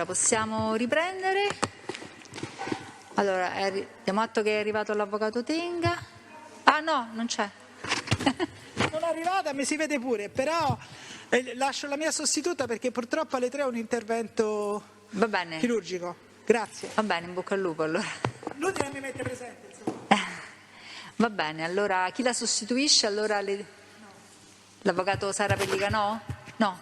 possiamo riprendere. Allora, diamo atto che è arrivato l'avvocato Tenga. Ah no, non c'è. Non è arrivata, mi si vede pure, però lascio la mia sostituta perché purtroppo alle 3 ho un intervento chirurgico. Grazie. Va bene, in bocca al lupo allora. L'utile mi mette presente, insomma. Va bene, allora chi la sostituisce? Allora l'avvocato Sara Pellicanò? No.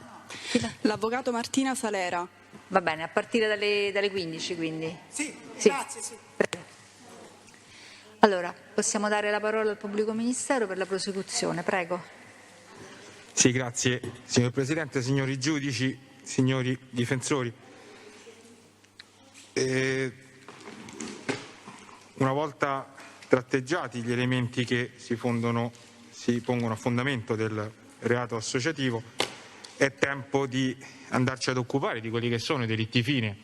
L'avvocato Martina Salera. Va bene, a partire dalle 15 quindi. Sì, grazie. Sì. Allora, possiamo dare la parola al pubblico ministero per la prosecuzione, prego. Sì, grazie signor Presidente, signori giudici, signori difensori. Una volta tratteggiati gli elementi che si pongono a fondamento del reato associativo, è tempo di andarci ad occupare di quelli che sono i delitti fine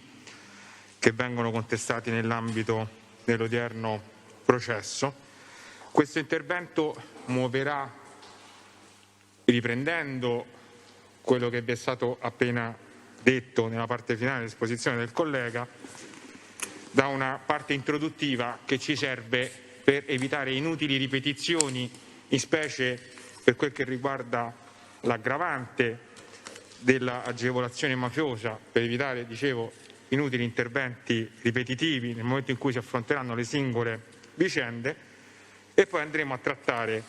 che vengono contestati nell'ambito dell'odierno processo. Questo intervento muoverà, riprendendo quello che vi è stato appena detto nella parte finale dell'esposizione del collega, da una parte introduttiva che ci serve per evitare inutili ripetizioni, in specie per quel che riguarda l'aggravante dell'agevolazione mafiosa, per evitare, dicevo, inutili interventi ripetitivi nel momento in cui si affronteranno le singole vicende, e poi andremo a trattare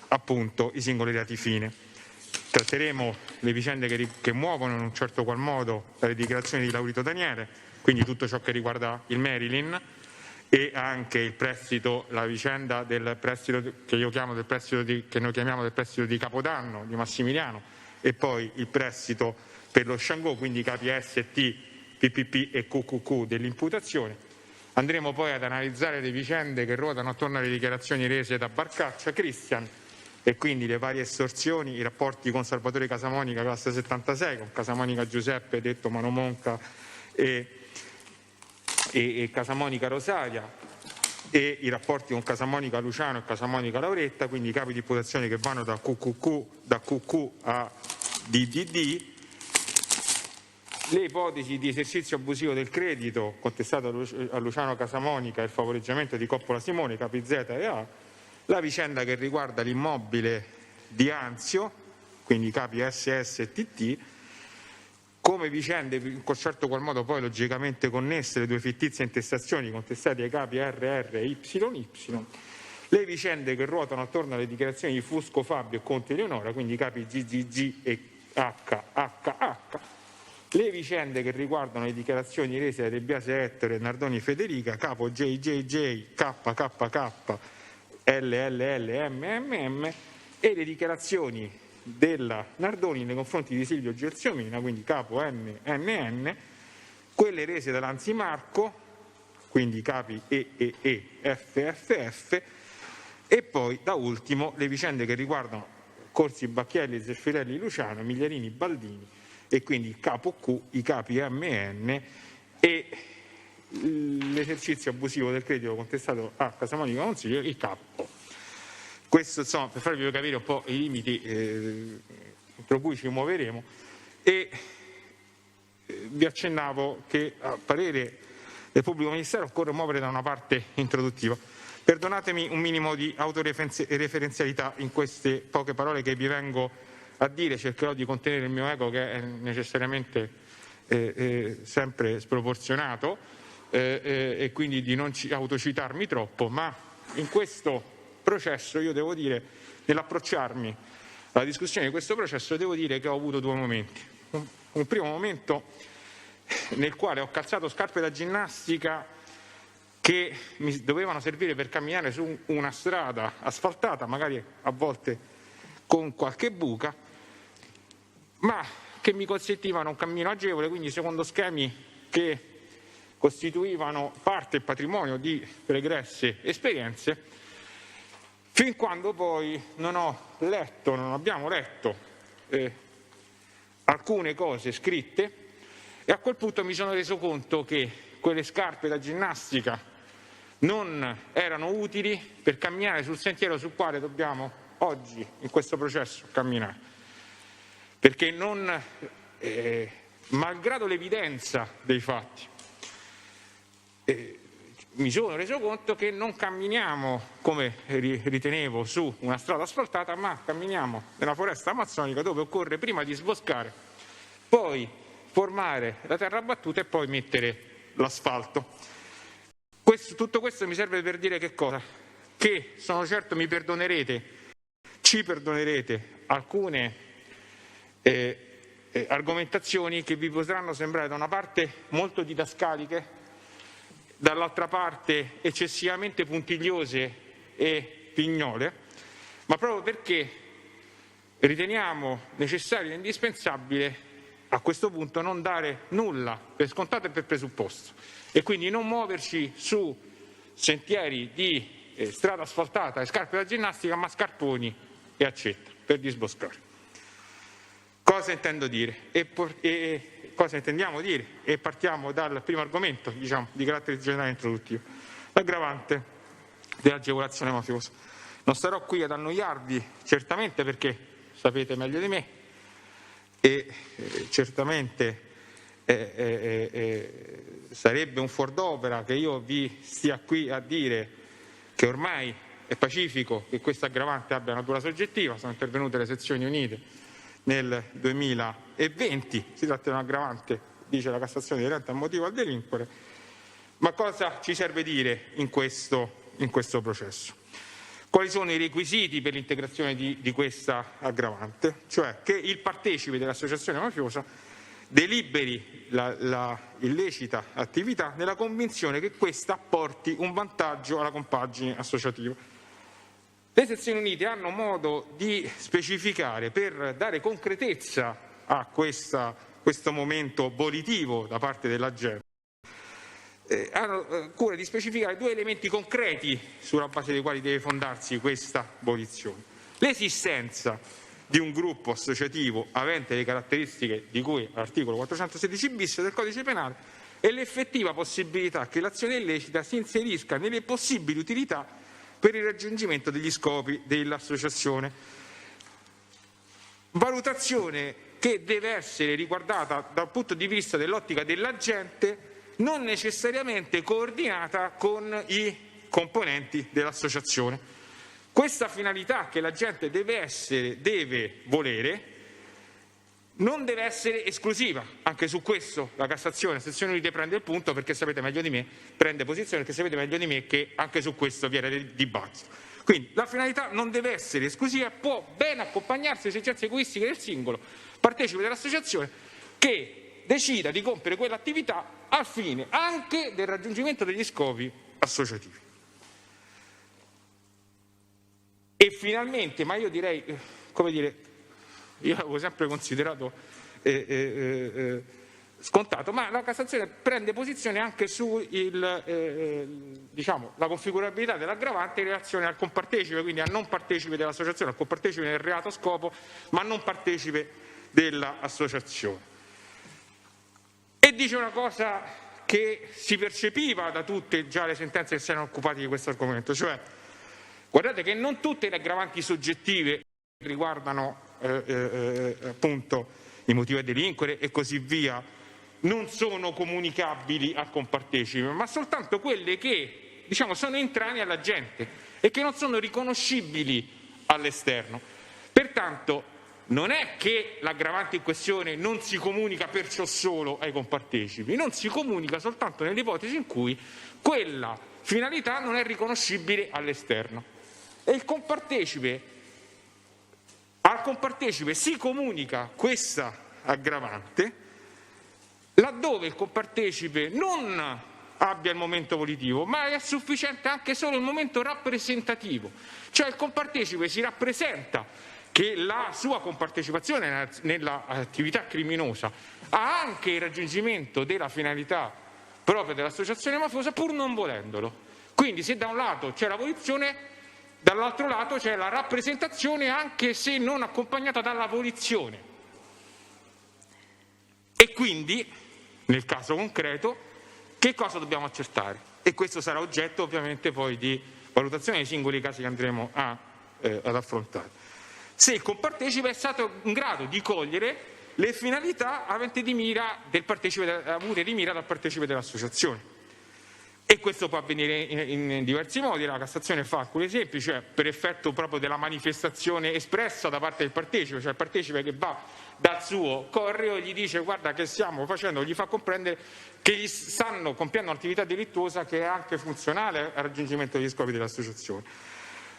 appunto i singoli reati fine. Tratteremo le vicende che muovono in un certo qual modo dalle dichiarazioni di Laurito Daniele, quindi tutto ciò che riguarda il Marilyn e anche il prestito, la vicenda del prestito che noi chiamiamo del prestito di Capodanno di Massimiliano, e poi il prestito per lo Sciangò, quindi i capi ST, PPP e QQQ dell'imputazione. Andremo poi ad analizzare le vicende che ruotano attorno alle dichiarazioni rese da Barcaccia Cristian e quindi le varie estorsioni, i rapporti con Salvatore Casamonica classe 76, con Casamonica Giuseppe detto Mano Monca e Casamonica Rosaria, e i rapporti con Casamonica Luciano e Casamonica Lauretta, quindi i capi di imputazione che vanno da QQ a DDD, le ipotesi di esercizio abusivo del credito contestato a Luciano Casamonica e il favoreggiamento di Coppola Simone, capi Z e A, la vicenda che riguarda l'immobile di Anzio, quindi i capi SS e TT, come vicende in certo qual modo poi logicamente connesse le due fittizie intestazioni contestate ai capi RR e YY, le vicende che ruotano attorno alle dichiarazioni di Fusco Fabio e Conte Eleonora, quindi i capi GGG e HHH, le vicende che riguardano le dichiarazioni rese da De Biase Ettore e Nardoni Federica, capo JJJ, KKK, LLL, MMM, e le dichiarazioni della Nardoni nei confronti di Silvio Gelsiomina, quindi capo NNN, quelle rese da Lanzi Marco, quindi i capi EEE, FFF, e poi da ultimo le vicende che riguardano Corsi Bacchielli, Zeffirelli Luciano, Migliarini Baldini, e quindi il capo Q, i capi MN e l'esercizio abusivo del credito contestato a Casamonica Consiglio, il capo. Questo insomma per farvi capire un po' i limiti entro cui ci muoveremo, e vi accennavo che a parere del pubblico ministero occorre muovere da una parte introduttiva. Perdonatemi un minimo di autoreferenzialità in queste poche parole che vi vengo a dire, cercherò di contenere il mio ego che è necessariamente sempre sproporzionato e quindi di non autocitarmi troppo, ma in questo processo io devo dire, nell'approcciarmi alla discussione di questo processo, devo dire che ho avuto due momenti. Un primo momento nel quale ho calzato scarpe da ginnastica che mi dovevano servire per camminare su una strada asfaltata, magari a volte con qualche buca, ma che mi consentivano un cammino agevole, quindi secondo schemi che costituivano parte del patrimonio di pregresse esperienze, fin quando poi non abbiamo letto alcune cose scritte, e a quel punto mi sono reso conto che quelle scarpe da ginnastica non erano utili per camminare sul sentiero sul quale dobbiamo oggi in questo processo camminare, perché non malgrado l'evidenza dei fatti, mi sono reso conto che non camminiamo, come ritenevo, su una strada asfaltata, ma camminiamo nella foresta amazzonica, dove occorre prima disboscare, poi formare la terra battuta e poi mettere l'asfalto. Tutto questo mi serve per dire che cosa? Che sono certo mi perdonerete, ci perdonerete alcune argomentazioni che vi potranno sembrare da una parte molto didascaliche, dall'altra parte eccessivamente puntigliose e pignole, ma proprio perché riteniamo necessario e indispensabile a questo punto non dare nulla per scontato e per presupposto, e quindi non muoverci su sentieri di strada asfaltata e scarpe da ginnastica, ma scarponi e accetta per disboscare. Cosa intendo dire? Cosa intendiamo dire? E partiamo dal primo argomento, diciamo, di carattere generale introduttivo, l'aggravante dell'agevolazione mafiosa. Non starò qui ad annoiarvi, certamente perché sapete meglio di me, e certamente sarebbe un fuor d'opera che io vi stia qui a dire che ormai è pacifico che questa aggravante abbia natura soggettiva. Sono intervenute le sezioni unite nel 2020, si tratta di un'aggravante, dice la Cassazione, inerente al motivo al delinquere. Ma cosa ci serve dire in questo processo? Quali sono i requisiti per l'integrazione di questa aggravante? Cioè che il partecipe dell'associazione mafiosa deliberi la illecita attività nella convinzione che questa porti un vantaggio alla compagine associativa. Le sezioni unite hanno modo di specificare, per dare concretezza a questo momento volitivo da parte dell'agente, hanno cura di specificare due elementi concreti sulla base dei quali deve fondarsi questa abolizione: l'esistenza di un gruppo associativo avente le caratteristiche di cui all'articolo 416 bis del Codice Penale e l'effettiva possibilità che l'azione illecita si inserisca nelle possibili utilità per il raggiungimento degli scopi dell'associazione. Valutazione che deve essere riguardata dal punto di vista dell'ottica dell'agente, non necessariamente coordinata con i componenti dell'associazione. Questa finalità che l'agente deve volere non deve essere esclusiva. Anche su questo la Cassazione, sezione unite, prende il punto, perché sapete meglio di me, prende posizione perché sapete meglio di me che anche su questo viene dibattito. Quindi la finalità non deve essere esclusiva, può ben accompagnarsi alle esigenze egoistiche del singolo partecipe dell'associazione che decida di compiere quell'attività al fine anche del raggiungimento degli scopi associativi. E finalmente, ma io direi, come dire, io l'avevo sempre considerato scontato, ma la Cassazione prende posizione anche su diciamo, la configurabilità dell'aggravante in relazione al compartecipe, quindi al non partecipe dell'associazione, al compartecipe nel reato scopo, ma non partecipe dell'associazione. E dice una cosa che si percepiva da tutte già le sentenze che si erano occupate di questo argomento, cioè guardate che non tutte le aggravanti soggettive riguardano appunto i motivi a delinquere e così via, non sono comunicabili al compartecipe, ma soltanto quelle che, diciamo, sono estranee all'agente e che non sono riconoscibili all'esterno. Pertanto non è che l'aggravante in questione non si comunica perciò solo ai compartecipi, non si comunica soltanto nell'ipotesi in cui quella finalità non è riconoscibile all'esterno. E al compartecipe si comunica questa aggravante laddove il compartecipe non abbia il momento volitivo, ma è sufficiente anche solo il momento rappresentativo, cioè il compartecipe si rappresenta che la sua compartecipazione nell'attività criminosa ha anche il raggiungimento della finalità propria dell'associazione mafiosa pur non volendolo. Quindi se da un lato c'è la volizione, dall'altro lato c'è la rappresentazione anche se non accompagnata dalla volizione. E quindi, nel caso concreto, che cosa dobbiamo accertare? E questo sarà oggetto ovviamente poi di valutazione dei singoli casi che andremo ad affrontare. Se il compartecipe è stato in grado di cogliere le finalità avute di mira dal partecipe dell'associazione. E questo può avvenire in diversi modi. La Cassazione fa alcuni esempi, cioè per effetto proprio della manifestazione espressa da parte del partecipe, cioè il partecipe che va dal suo correo e gli dice guarda che stiamo facendo, gli fa comprendere che gli stanno compiendo un'attività delittuosa che è anche funzionale al raggiungimento degli scopi dell'associazione,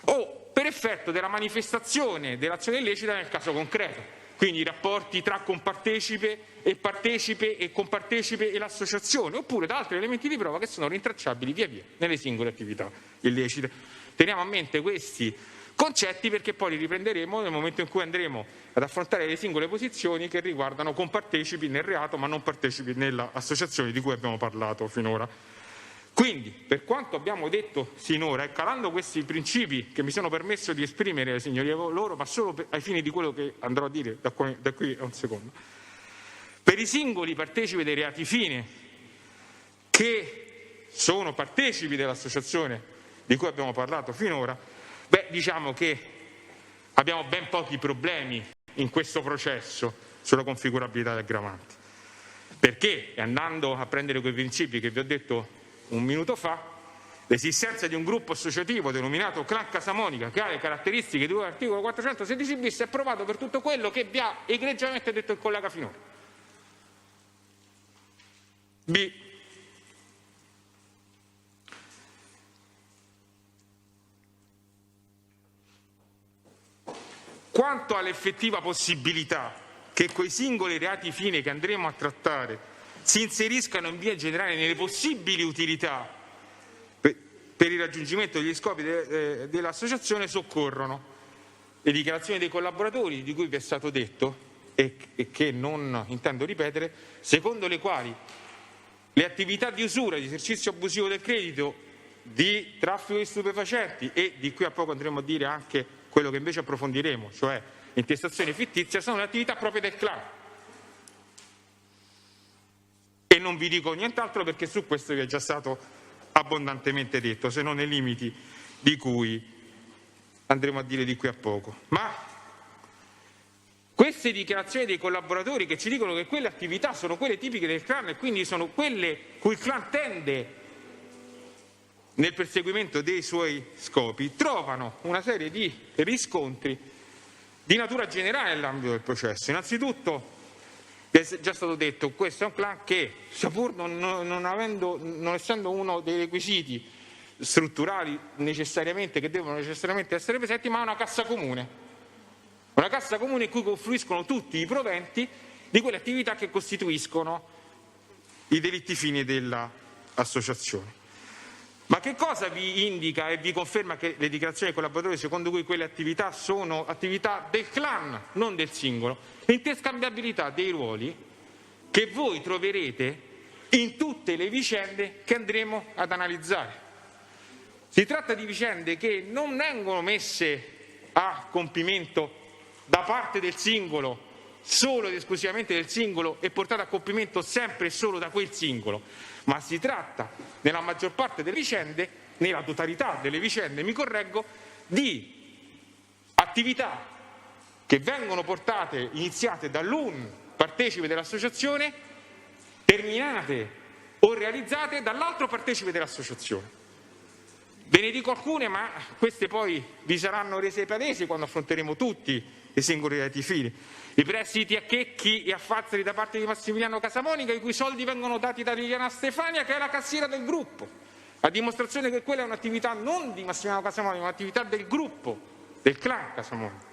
o per effetto della manifestazione dell'azione illecita nel caso concreto. Quindi i rapporti tra compartecipe e compartecipe e l'associazione, oppure da altri elementi di prova che sono rintracciabili via via nelle singole attività illecite. Teniamo a mente questi concetti perché poi li riprenderemo nel momento in cui andremo ad affrontare le singole posizioni che riguardano compartecipi nel reato ma non partecipi nell'associazione di cui abbiamo parlato finora. Quindi, per quanto abbiamo detto sinora, e calando questi principi che mi sono permesso di esprimere ai signoria loro, ma solo ai fini di quello che andrò a dire da qui a un secondo, per i singoli partecipi dei reati fine che sono partecipi dell'associazione di cui abbiamo parlato finora, diciamo che abbiamo ben pochi problemi in questo processo sulla configurabilità delle aggravanti. Perché, andando a prendere quei principi che vi ho detto un minuto fa, l'esistenza di un gruppo associativo denominato Clan Casamonica che ha le caratteristiche di l'articolo 416 bis è provato per tutto quello che vi ha egregiamente detto il collega finora. B. Quanto all'effettiva possibilità che quei singoli reati fine che andremo a trattare si inseriscano in via generale nelle possibili utilità per il raggiungimento degli scopi dell'associazione, soccorrono le dichiarazioni dei collaboratori di cui vi è stato detto e che non intendo ripetere, secondo le quali le attività di usura, di esercizio abusivo del credito, di traffico di stupefacenti e di qui a poco andremo a dire anche quello che invece approfondiremo, cioè intestazione fittizia, sono le attività proprie del clan. E non vi dico nient'altro perché su questo vi è già stato abbondantemente detto, se non nei limiti di cui andremo a dire di qui a poco. Ma queste dichiarazioni dei collaboratori che ci dicono che quelle attività sono quelle tipiche del clan e quindi sono quelle cui il clan tende nel perseguimento dei suoi scopi, trovano una serie di riscontri di natura generale nell'ambito del processo. Innanzitutto, è già stato detto, questo è un clan che, sia pur non essendo uno dei requisiti strutturali necessariamente che devono necessariamente essere presenti, ma ha una cassa comune in cui confluiscono tutti i proventi di quelle attività che costituiscono i delitti fine dell'associazione. Ma che cosa vi indica e vi conferma che le dichiarazioni dei collaboratori secondo cui quelle attività sono attività del clan, non del singolo? L'interscambiabilità dei ruoli che voi troverete in tutte le vicende che andremo ad analizzare. Si tratta di vicende che non vengono messe a compimento da parte del singolo, solo ed esclusivamente del singolo e portate a compimento sempre e solo da quel singolo, ma si tratta, nella maggior parte delle vicende, nella totalità delle vicende, mi correggo, di attività che vengono iniziate dall'un partecipe dell'associazione, terminate o realizzate dall'altro partecipe dell'associazione. Ve ne dico alcune, ma queste poi vi saranno rese palesi quando affronteremo tutti i singoli reati fine. I prestiti a Checchi e a Fazzari da parte di Massimiliano Casamonica, i cui soldi vengono dati da Liliana Stefania, che è la cassiera del gruppo, a dimostrazione che quella è un'attività non di Massimiliano Casamonica, ma un'attività del gruppo, del clan Casamonica.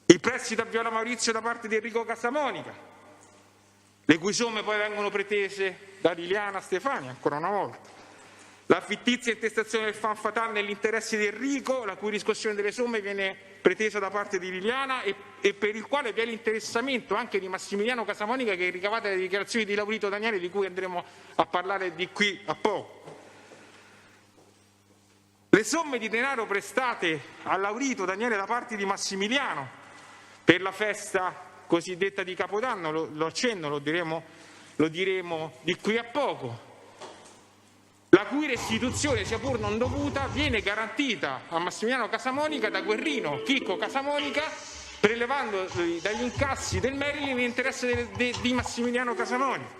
Il prestito a Viola Maurizio da parte di Enrico Casamonica, le cui somme poi vengono pretese da Liliana Stefania, ancora una volta. La fittizia intestazione del fan fatale nell'interesse di Enrico, la cui riscossione delle somme viene pretesa da parte di Liliana e per il quale vi è l'interessamento anche di Massimiliano Casamonica, che ricavate le dichiarazioni di Laurito Daniele, di cui andremo a parlare di qui a poco. Le somme di denaro prestate a Laurito Daniele da parte di Massimiliano per la festa cosiddetta di Capodanno, lo accenno, lo diremo di qui a poco, la cui restituzione, sia pur non dovuta, viene garantita a Massimiliano Casamonica da Guerrino Chicco Casamonica, prelevandoli dagli incassi del Maryland in interesse di Massimiliano Casamonica.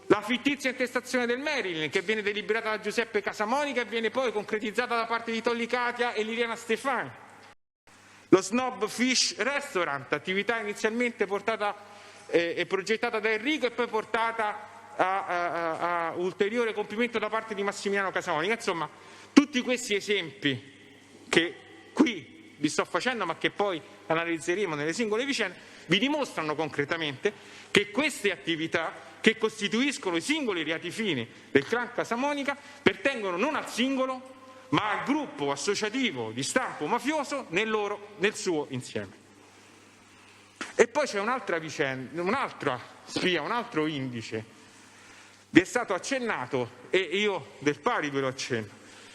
La fittizia intestazione del Maryland, che viene deliberata da Giuseppe Casamonica e viene poi concretizzata da parte di Tolli Katia e Liliana Stefani. Lo Snob Fish Restaurant, attività inizialmente portata e progettata da Enrico e poi portata a ulteriore compimento da parte di Massimiliano Casamonica. Insomma, tutti questi esempi che qui vi sto facendo, ma che poi analizzeremo nelle singole vicende, vi dimostrano concretamente che queste attività, che costituiscono i singoli reati fini del clan Casamonica, pertengono non al singolo, ma al gruppo associativo di stampo mafioso nel suo insieme. E poi c'è un'altra vicenda, un'altra spia, un altro indice. Vi è stato accennato, e io del pari ve lo accenno,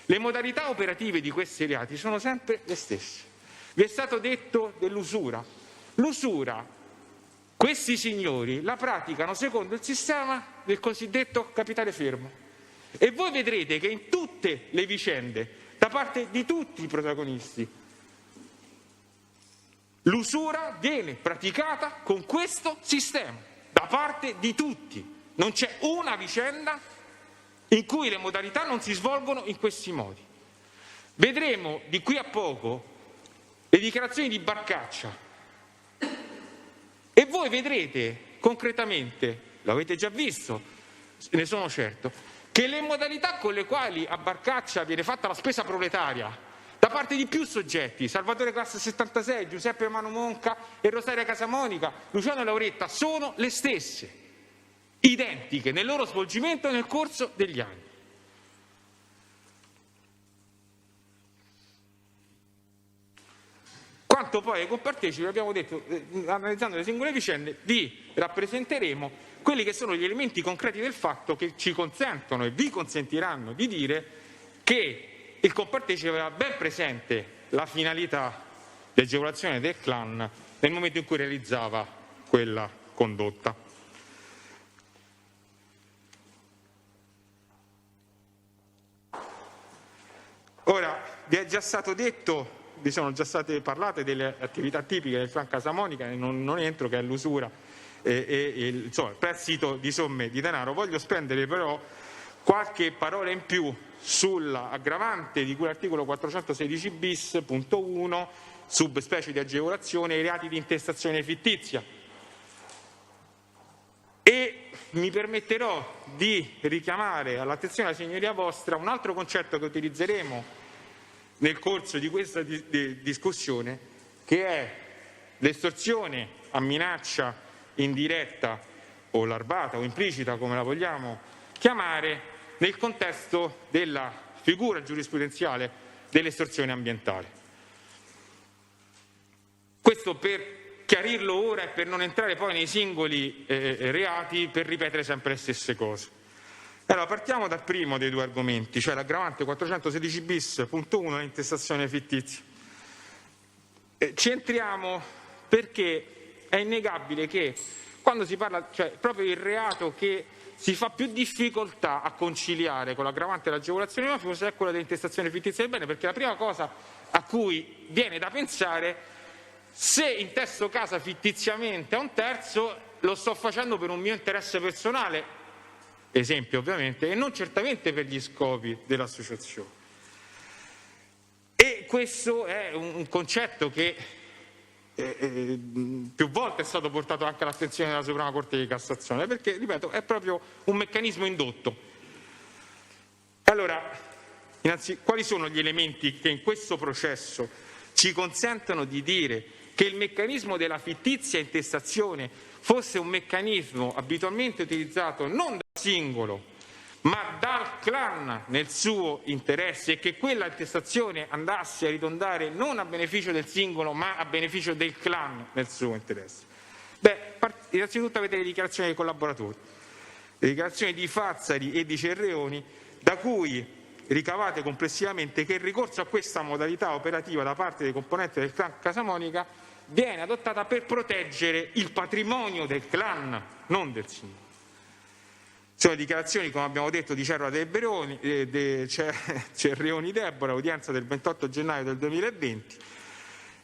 le modalità operative di questi reati sono sempre le stesse. Vi è stato detto dell'usura. L'usura, questi signori la praticano secondo il sistema del cosiddetto capitale fermo. E voi vedrete che in tutte le vicende, da parte di tutti i protagonisti, l'usura viene praticata con questo sistema, da parte di tutti. Non c'è una vicenda in cui le modalità non si svolgono in questi modi. Vedremo di qui a poco le dichiarazioni di Barcaccia e voi vedrete concretamente, l'avete già visto, ne sono certo, che le modalità con le quali a Barcaccia viene fatta la spesa proletaria da parte di più soggetti, Salvatore Classe 76, Giuseppe Mano Monca e Rosaria Casamonica, Luciano Lauretta, sono le stesse, identiche nel loro svolgimento nel corso degli anni. Quanto poi ai compartecipi, abbiamo detto, analizzando le singole vicende, vi rappresenteremo quelli che sono gli elementi concreti del fatto che ci consentono e vi consentiranno di dire che il compartecipe aveva ben presente la finalità di agevolazione del clan nel momento in cui realizzava quella condotta. Ora, vi è già stato detto, vi sono già state parlate delle attività tipiche del clan Casamonica, e non entro, che è l'usura insomma, il prestito di somme di denaro. Voglio spendere però qualche parola in più sull'aggravante di cui l'articolo 416 bis.1, subspecie di agevolazione, i reati di intestazione fittizia. E mi permetterò di richiamare all'attenzione della signoria vostra un altro concetto che utilizzeremo nel corso di questa discussione, che è l'estorsione a minaccia indiretta o larvata o implicita, come la vogliamo chiamare, nel contesto della figura giurisprudenziale dell'estorsione ambientale. Questo per chiarirlo ora e per non entrare poi nei singoli reati per ripetere sempre le stesse cose. Allora, partiamo dal primo dei due argomenti, cioè l'aggravante 416 bis.1, l'intestazione fittizia. Ci entriamo perché è innegabile che quando si parla, cioè proprio il reato che si fa più difficoltà a conciliare con l'aggravante dell'agevolazione mafiosa è quella dell'intestazione fittizia del bene, perché la prima cosa a cui viene da pensare: se intesto casa fittiziamente a un terzo, lo sto facendo per un mio interesse personale, esempio ovviamente, e non certamente per gli scopi dell'associazione. E questo è un concetto che più volte è stato portato anche all'attenzione della Suprema Corte di Cassazione, perché, ripeto, è proprio un meccanismo indotto. Allora, quali sono gli elementi che in questo processo ci consentono di dire che il meccanismo della fittizia intestazione fosse un meccanismo abitualmente utilizzato non dal singolo ma dal clan nel suo interesse, e che quella intestazione andasse a ridondare non a beneficio del singolo ma a beneficio del clan nel suo interesse? Beh, innanzitutto avete le dichiarazioni dei collaboratori, le dichiarazioni di Fazzari e di Cerreoni, da cui ricavate complessivamente che il ricorso a questa modalità operativa da parte dei componenti del clan Casamonica viene adottata per proteggere il patrimonio del clan, non del singolo. Sono dichiarazioni, come abbiamo detto, di Cerreoni Deborah, udienza del 28 gennaio del 2020,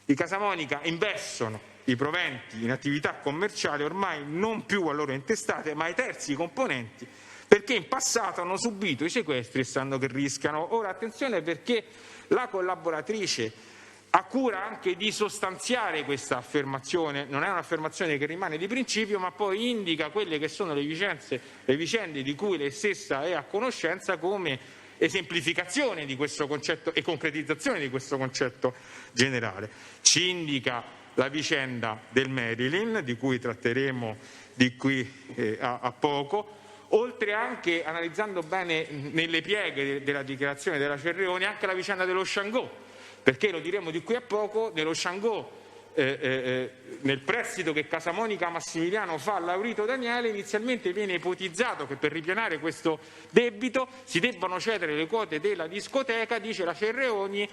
I Casamonica investono i proventi in attività commerciali ormai non più a loro intestate, ma ai terzi componenti, perché in passato hanno subito i sequestri e sanno che rischiano. Ora attenzione, perché la collaboratrice ha cura anche di sostanziare questa affermazione, non è un'affermazione che rimane di principio, ma poi indica quelle che sono le vicende di cui lei stessa è a conoscenza come esemplificazione di questo concetto e concretizzazione di questo concetto generale. Ci indica la vicenda del Marilyn, di cui tratteremo di qui a poco, oltre anche, analizzando bene nelle pieghe della dichiarazione della Cerreoni, anche la vicenda dello Shango, perché lo diremo di qui a poco, nello Shango, nel prestito che Casamonica Massimiliano fa a Laurito Daniele, inizialmente viene ipotizzato che per ripianare questo debito si debbano cedere le quote della discoteca, dice la Cerreoni,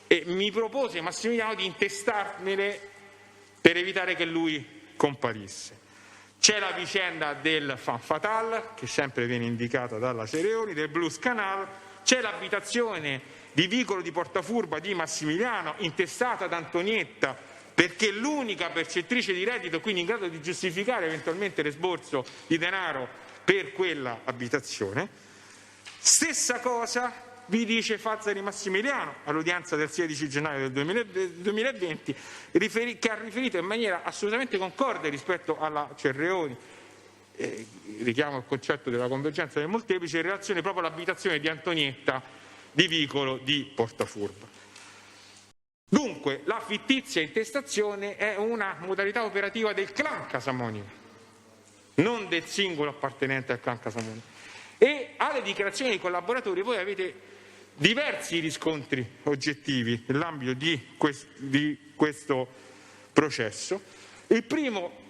e mi propose Massimiliano di intestarmele per evitare che lui comparisse. C'è la vicenda del fan fatale, che sempre viene indicata dalla Cerreoni, del Blues Canal, c'è l'abitazione di Vicolo di Portafurba di Massimiliano, intestata ad Antonietta, perché l'unica percettrice di reddito, quindi in grado di giustificare eventualmente l'esborso di denaro per quella abitazione. Stessa cosa vi dice Fazzari Massimiliano all'udienza del 16 gennaio del 2020, che ha riferito in maniera assolutamente concorde rispetto alla Cerreoni, richiamo il concetto della convergenza del molteplice, in relazione proprio all'abitazione di Antonietta di Vicolo di Portafurba. Dunque la fittizia intestazione è una modalità operativa del clan Casamonica, non del singolo appartenente al clan Casamonica. E alle dichiarazioni dei collaboratori voi avete diversi riscontri oggettivi nell'ambito di questo processo. Il primo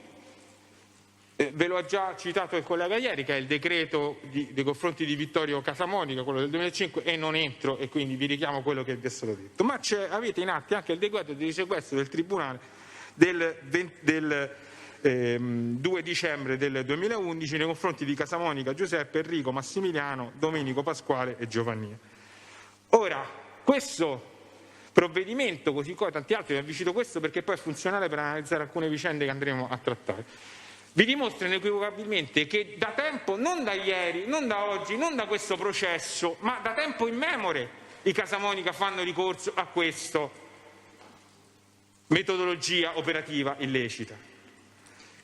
ve lo ha già citato il collega ieri, che è il decreto nei confronti di Vittorio Casamonica, quello del 2005, e non entro e quindi vi richiamo quello che vi è stato detto. Ma avete in atto anche il decreto di sequestro del Tribunale del 2 dicembre del 2011 nei confronti di Casamonica, Giuseppe, Enrico, Massimiliano, Domenico, Pasquale e Giovanni. Ora, questo provvedimento, così come tanti altri, vi cito questo perché poi è funzionale per analizzare alcune vicende che andremo a trattare, vi dimostra inequivocabilmente che da tempo, non da ieri, non da oggi, non da questo processo, ma da tempo immemore i Casamonica fanno ricorso a questa metodologia operativa illecita.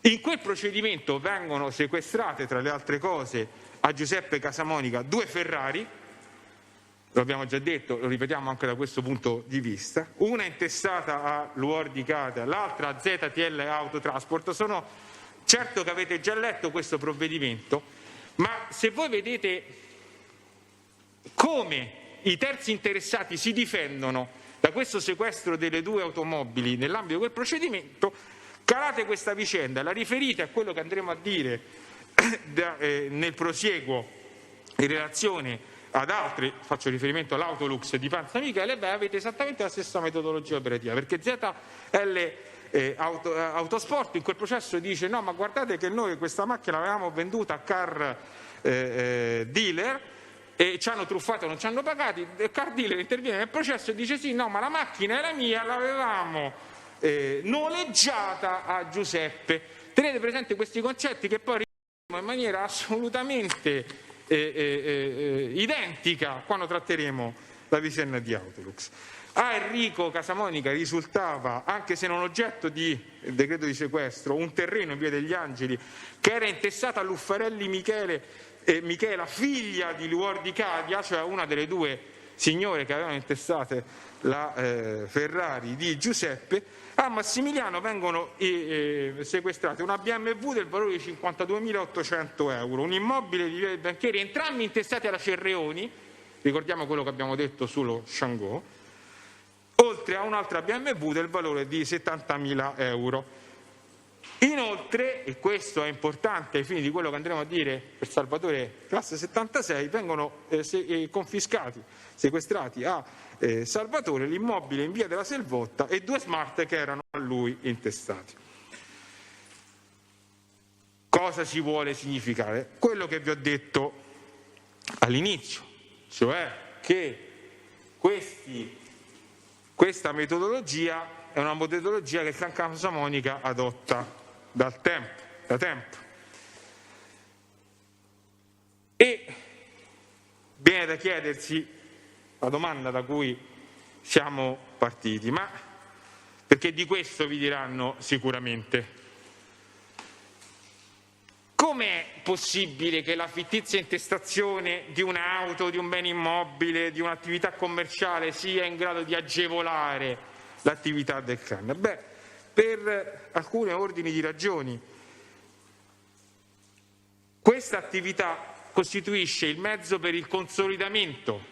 In quel procedimento vengono sequestrate, tra le altre cose, a Giuseppe Casamonica 2 Ferrari, lo abbiamo già detto, lo ripetiamo anche da questo punto di vista, una intestata a Luor di Cadia, l'altra a ZTL Autotrasport. Sono certo che avete già letto questo provvedimento, ma se voi vedete come i terzi interessati si difendono da questo sequestro delle 2 automobili nell'ambito di quel procedimento, calate questa vicenda, la riferite a quello che andremo a dire nel prosieguo in relazione ad altri, faccio riferimento all'Autolux di Panza Michele, avete esattamente la stessa metodologia operativa, perché ZL Autosport in quel processo dice no, ma guardate che noi questa macchina l'avevamo venduta a car dealer e ci hanno truffato, non ci hanno pagati. Il car dealer interviene nel processo e dice sì, no, ma la macchina era mia, l'avevamo noleggiata a Giuseppe. Tenete presente questi concetti che poi ripeteremo in maniera assolutamente identica quando tratteremo la vicenda di Autolux. A Enrico Casamonica risultava, anche se non oggetto di decreto di sequestro, un terreno in Via degli Angeli che era intestato a Luffarelli Michela, figlia di Luor di Cadia, cioè una delle 2 signore che avevano intestate la Ferrari di Giuseppe. A Massimiliano vengono sequestrate una BMW del valore di 52.800 euro, un immobile di Via dei Banchieri, entrambi intestati alla Cerreoni, ricordiamo quello che abbiamo detto sullo Shango, oltre a un'altra BMW del valore di 70.000 euro. Inoltre, e questo è importante ai fini di quello che andremo a dire per Salvatore classe 76, vengono confiscati, sequestrati a Salvatore l'immobile in Via della Selvotta e 2 smart che erano a lui intestati. Cosa si vuole significare? Quello che vi ho detto all'inizio, cioè che questa metodologia è una metodologia che il clan Casa Monica adotta da tempo. E viene da chiedersi la domanda da cui siamo partiti, ma perché di questo vi diranno sicuramente. Com'è possibile che la fittizia intestazione di un'auto, di un bene immobile, di un'attività commerciale sia in grado di agevolare l'attività del clan? Beh, per alcuni ordini di ragioni. Questa attività costituisce il mezzo per il consolidamento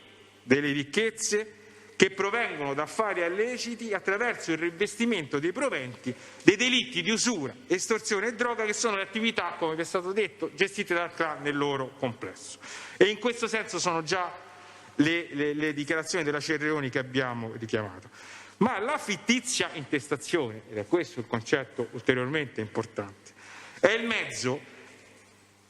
delle ricchezze che provengono da affari illeciti attraverso il reinvestimento dei proventi dei delitti di usura, estorsione e droga, che sono le attività, come vi è stato detto, gestite dal clan nel loro complesso. E in questo senso sono già le dichiarazioni della Cerreoni che abbiamo richiamato. Ma la fittizia intestazione, ed è questo il concetto ulteriormente importante, è il mezzo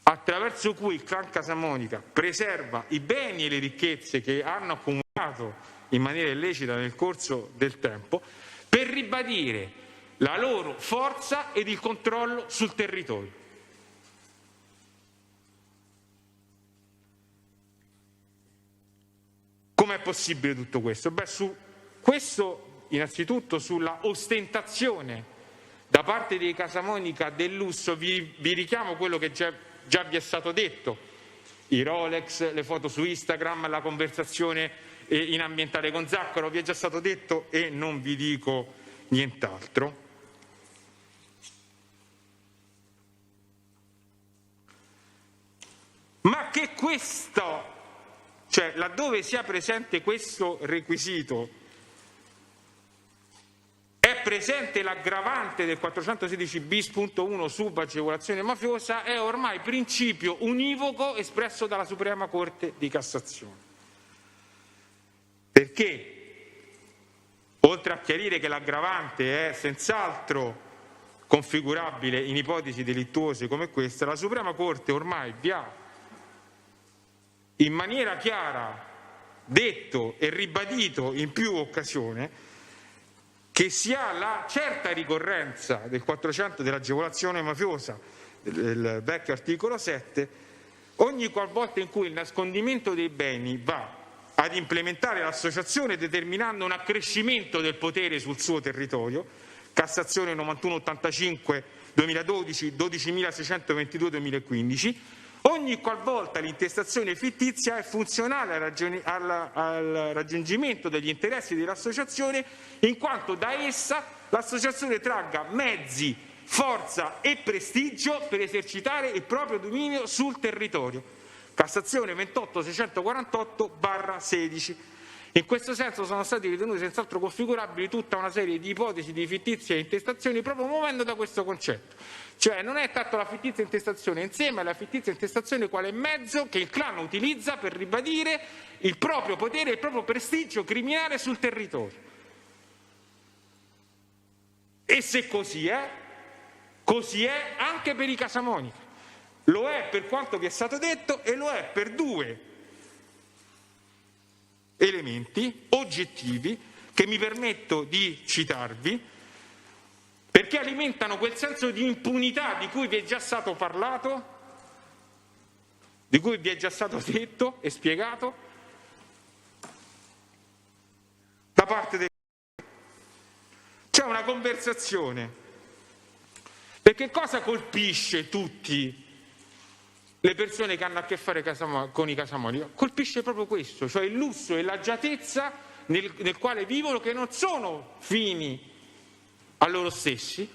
attraverso cui il clan Casa Monica preserva i beni e le ricchezze che hanno accumulato in maniera illecita nel corso del tempo, per ribadire la loro forza ed il controllo sul territorio. Com'è possibile tutto questo? Beh, su questo innanzitutto sulla ostentazione da parte dei Casa Monica del lusso vi richiamo quello che già vi è stato detto, i Rolex, le foto su Instagram, la conversazione in ambientale con Zaccaro, vi è già stato detto e non vi dico nient'altro. Ma che questo, cioè laddove sia presente questo requisito, è presente l'aggravante del 416 bis.1 subagevolazione mafiosa, è ormai principio univoco espresso dalla Suprema Corte di Cassazione. Perché, oltre a chiarire che l'aggravante è senz'altro configurabile in ipotesi delittuose come questa, la Suprema Corte ormai vi ha in maniera chiara detto e ribadito in più occasioni che si ha la certa ricorrenza del 400 dell'agevolazione mafiosa, del vecchio articolo 7, ogni qualvolta in cui il nascondimento dei beni va ad implementare l'associazione determinando un accrescimento del potere sul suo territorio, Cassazione 9185 2012, 12.622 2015, ogni qualvolta l'intestazione fittizia è funzionale al raggiungimento degli interessi dell'associazione, in quanto da essa l'associazione tragga mezzi, forza e prestigio per esercitare il proprio dominio sul territorio. Cassazione 28.648/16. In questo senso sono stati ritenuti senz'altro configurabili tutta una serie di ipotesi di fittizia e intestazioni proprio muovendo da questo concetto. Cioè non è tanto la fittizia intestazione insieme alla fittizia intestazione quale mezzo che il clan utilizza per ribadire il proprio potere e il proprio prestigio criminale sul territorio. E se così è anche per i Casa Monica. Lo è per quanto vi è stato detto e lo è per due elementi oggettivi che mi permetto di citarvi, perché alimentano quel senso di impunità di cui vi è già stato parlato, di cui vi è già stato detto e spiegato da parte del... C'è una conversazione, perché cosa colpisce tutti le persone che hanno a che fare con i Casa Monica? Colpisce proprio questo, cioè il lusso e l'agiatezza nel quale vivono, che non sono fini a loro stessi,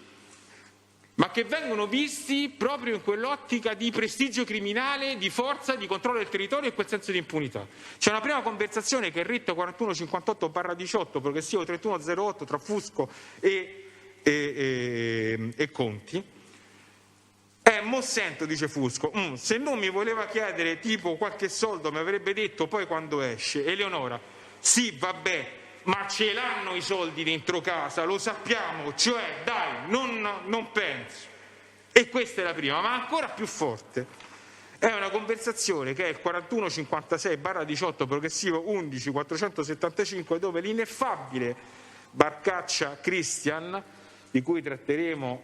ma che vengono visti proprio in quell'ottica di prestigio criminale, di forza, di controllo del territorio e quel senso di impunità. C'è una prima conversazione che è RIT 4158/18, progressivo 3108 tra Fusco e Conti. Mo sento, dice Fusco, se non mi voleva chiedere tipo qualche soldo mi avrebbe detto poi quando esce. Eleonora, sì vabbè, ma ce l'hanno i soldi dentro casa, lo sappiamo, cioè dai, non penso. E questa è la prima, ma ancora più forte. È una conversazione che è il 4156/18 progressivo 11 475, dove l'ineffabile Barcaccia Christian, di cui tratteremo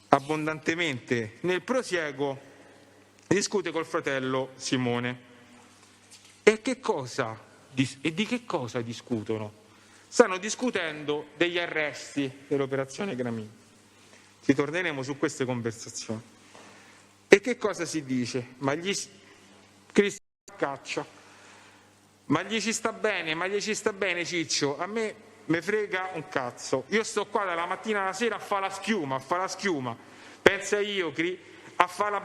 abbondantemente nel prosieguo, discute col fratello Simone. E di che cosa discutono? Stanno discutendo degli arresti dell'operazione Gramigna. Ci torneremo su queste conversazioni. E che cosa si dice? Cristian Barcaccia, ma gli ci sta bene Ciccio, a me me frega un cazzo, io sto qua dalla mattina alla sera a fare la schiuma, pensa io a fare la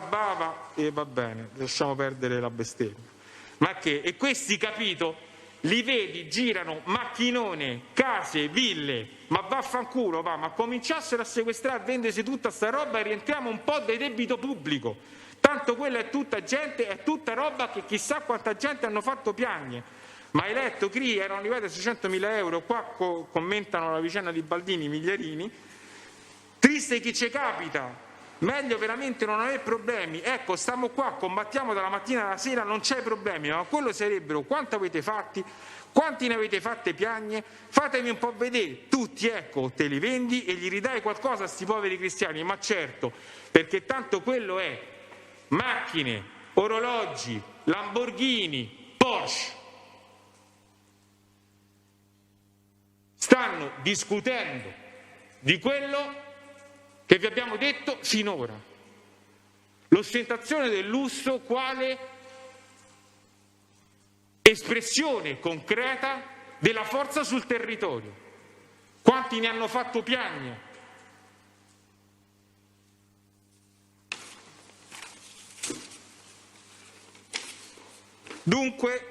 bava e va bene, lasciamo perdere la bestemmia. Ma che? E questi, capito, li vedi, girano macchinone, case, ville, ma vaffanculo, va, ma cominciassero a sequestrare, a vendersi tutta sta roba e rientriamo un po' del debito pubblico. Tanto quella è tutta gente, è tutta roba che chissà quanta gente hanno fatto piagne. Ma hai letto, CRI erano arrivati a 600.000 euro, qua commentano la vicenda di Baldini, Migliarini, triste chi ci capita, meglio veramente non avere problemi, ecco stiamo qua, combattiamo dalla mattina alla sera, non c'è problemi, ma quello sarebbero quanto avete fatti, quanti ne avete fatte piagne, fatemi un po' vedere, tutti ecco, te li vendi e gli ridai qualcosa a sti poveri cristiani, ma certo, perché tanto quello è macchine, orologi, Lamborghini, Porsche. Stanno discutendo di quello che vi abbiamo detto finora. L'ostentazione del lusso quale espressione concreta della forza sul territorio. Quanti ne hanno fatto piagne? Dunque,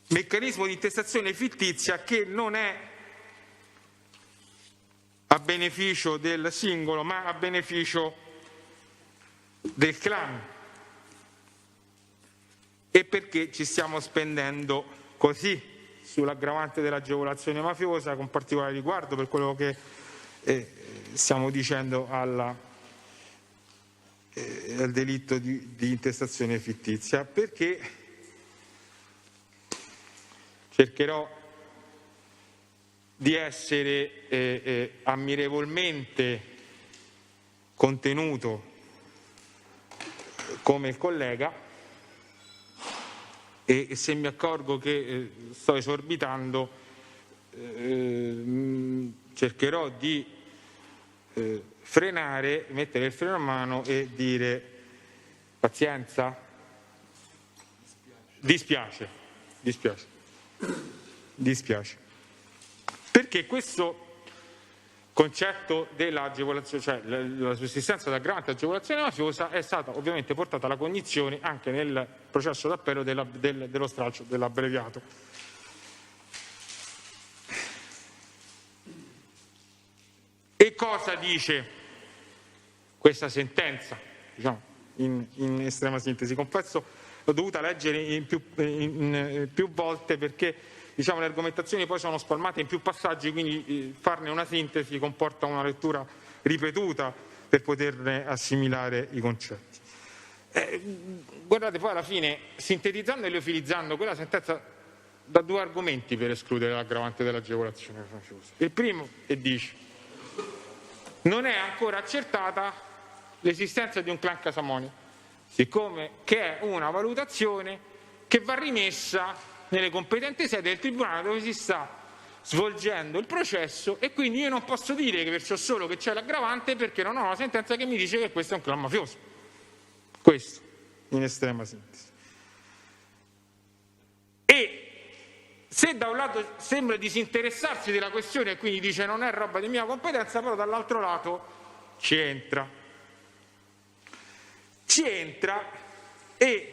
meccanismo di intestazione fittizia che non è a beneficio del singolo, ma a beneficio del clan. E perché ci stiamo spendendo così sull'aggravante dell'agevolazione mafiosa, con particolare riguardo per quello che stiamo dicendo al delitto di intestazione fittizia? Perché cercherò di essere ammirevolmente contenuto come il collega e se mi accorgo che sto esorbitando cercherò di frenare, mettere il freno a mano e dire pazienza, dispiace. Perché questo concetto dell'agevolazione, cioè la sussistenza d'aggravante agevolazione mafiosa, è stata ovviamente portata alla cognizione anche nel processo d'appello dello stralcio dell'abbreviato. E cosa dice questa sentenza? Diciamo, in estrema sintesi, confesso l'ho dovuta leggere in più volte perché diciamo, le argomentazioni poi sono spalmate in più passaggi, quindi farne una sintesi comporta una lettura ripetuta per poterne assimilare i concetti. Guardate, poi alla fine, sintetizzando e liofilizzando, quella sentenza dà due argomenti per escludere l'aggravante dell'agevolazione mafiosa. Il primo, e dice, non è ancora accertata l'esistenza di un clan Casamoni, siccome che è una valutazione che va rimessa nelle competenti sedi del Tribunale dove si sta svolgendo il processo e quindi io non posso dire che perciò solo che c'è l'aggravante perché non ho una sentenza che mi dice che questo è un clan mafioso. Questo, in estrema sintesi. E se da un lato sembra disinteressarsi della questione e quindi dice non è roba di mia competenza, però dall'altro lato ci entra e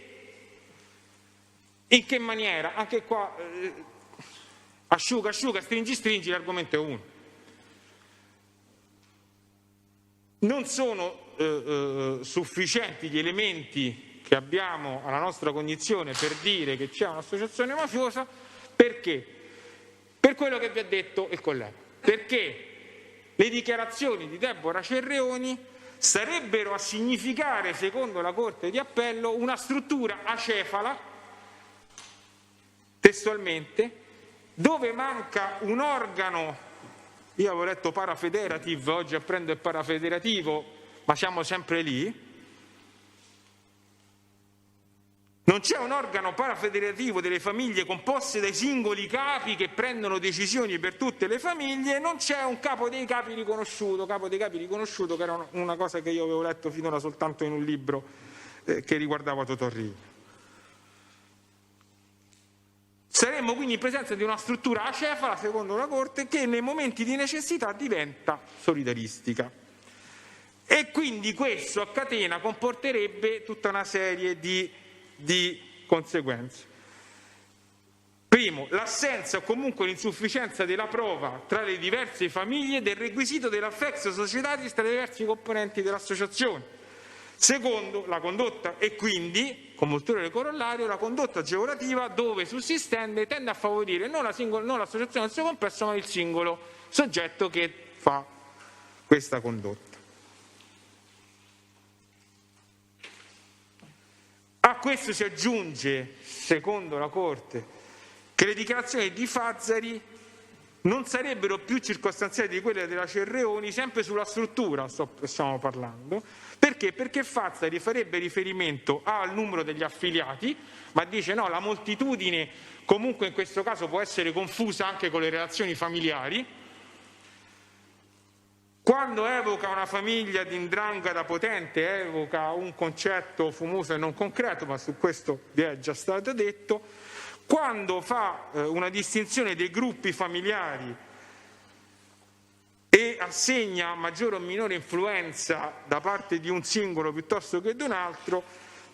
in che maniera? Anche qua asciuga, stringi, l'argomento è uno. Non sono sufficienti gli elementi che abbiamo alla nostra cognizione per dire che c'è un'associazione mafiosa, perché? Per quello che vi ha detto il collega, perché le dichiarazioni di Deborah Cerreoni sarebbero a significare, secondo la Corte di Appello, una struttura acefala, testualmente, dove manca un organo, io avevo letto parafederative, oggi apprendo il parafederativo, ma siamo sempre lì, non c'è un organo parafederativo delle famiglie composte dai singoli capi che prendono decisioni per tutte le famiglie, non c'è un capo dei capi riconosciuto che era una cosa che io avevo letto finora soltanto in un libro che riguardava Totò Riina. Saremmo quindi in presenza di una struttura acefala, secondo la Corte, che nei momenti di necessità diventa solidaristica. E quindi questo a catena comporterebbe tutta una serie di conseguenze. Primo, l'assenza o comunque l'insufficienza della prova tra le diverse famiglie del requisito dell'affectio societatis tra i diversi componenti dell'associazione. Secondo, la condotta e quindi, come ulteriore corollario, la condotta agevolativa dove sussistente tende a favorire non l'associazione nel suo complesso ma il singolo soggetto che fa questa condotta. A questo si aggiunge, secondo la Corte, che le dichiarazioni di Fazzari non sarebbero più circostanziali di quelle della Cerreoni, sempre sulla struttura stiamo parlando. Perché? Perché Fazzari farebbe riferimento al numero degli affiliati, ma dice no, la moltitudine comunque in questo caso può essere confusa anche con le relazioni familiari. Quando evoca una famiglia di 'ndrangheta potente, evoca un concetto fumoso e non concreto, ma su questo vi è già stato detto. Quando fa una distinzione dei gruppi familiari e assegna maggiore o minore influenza da parte di un singolo piuttosto che di un altro,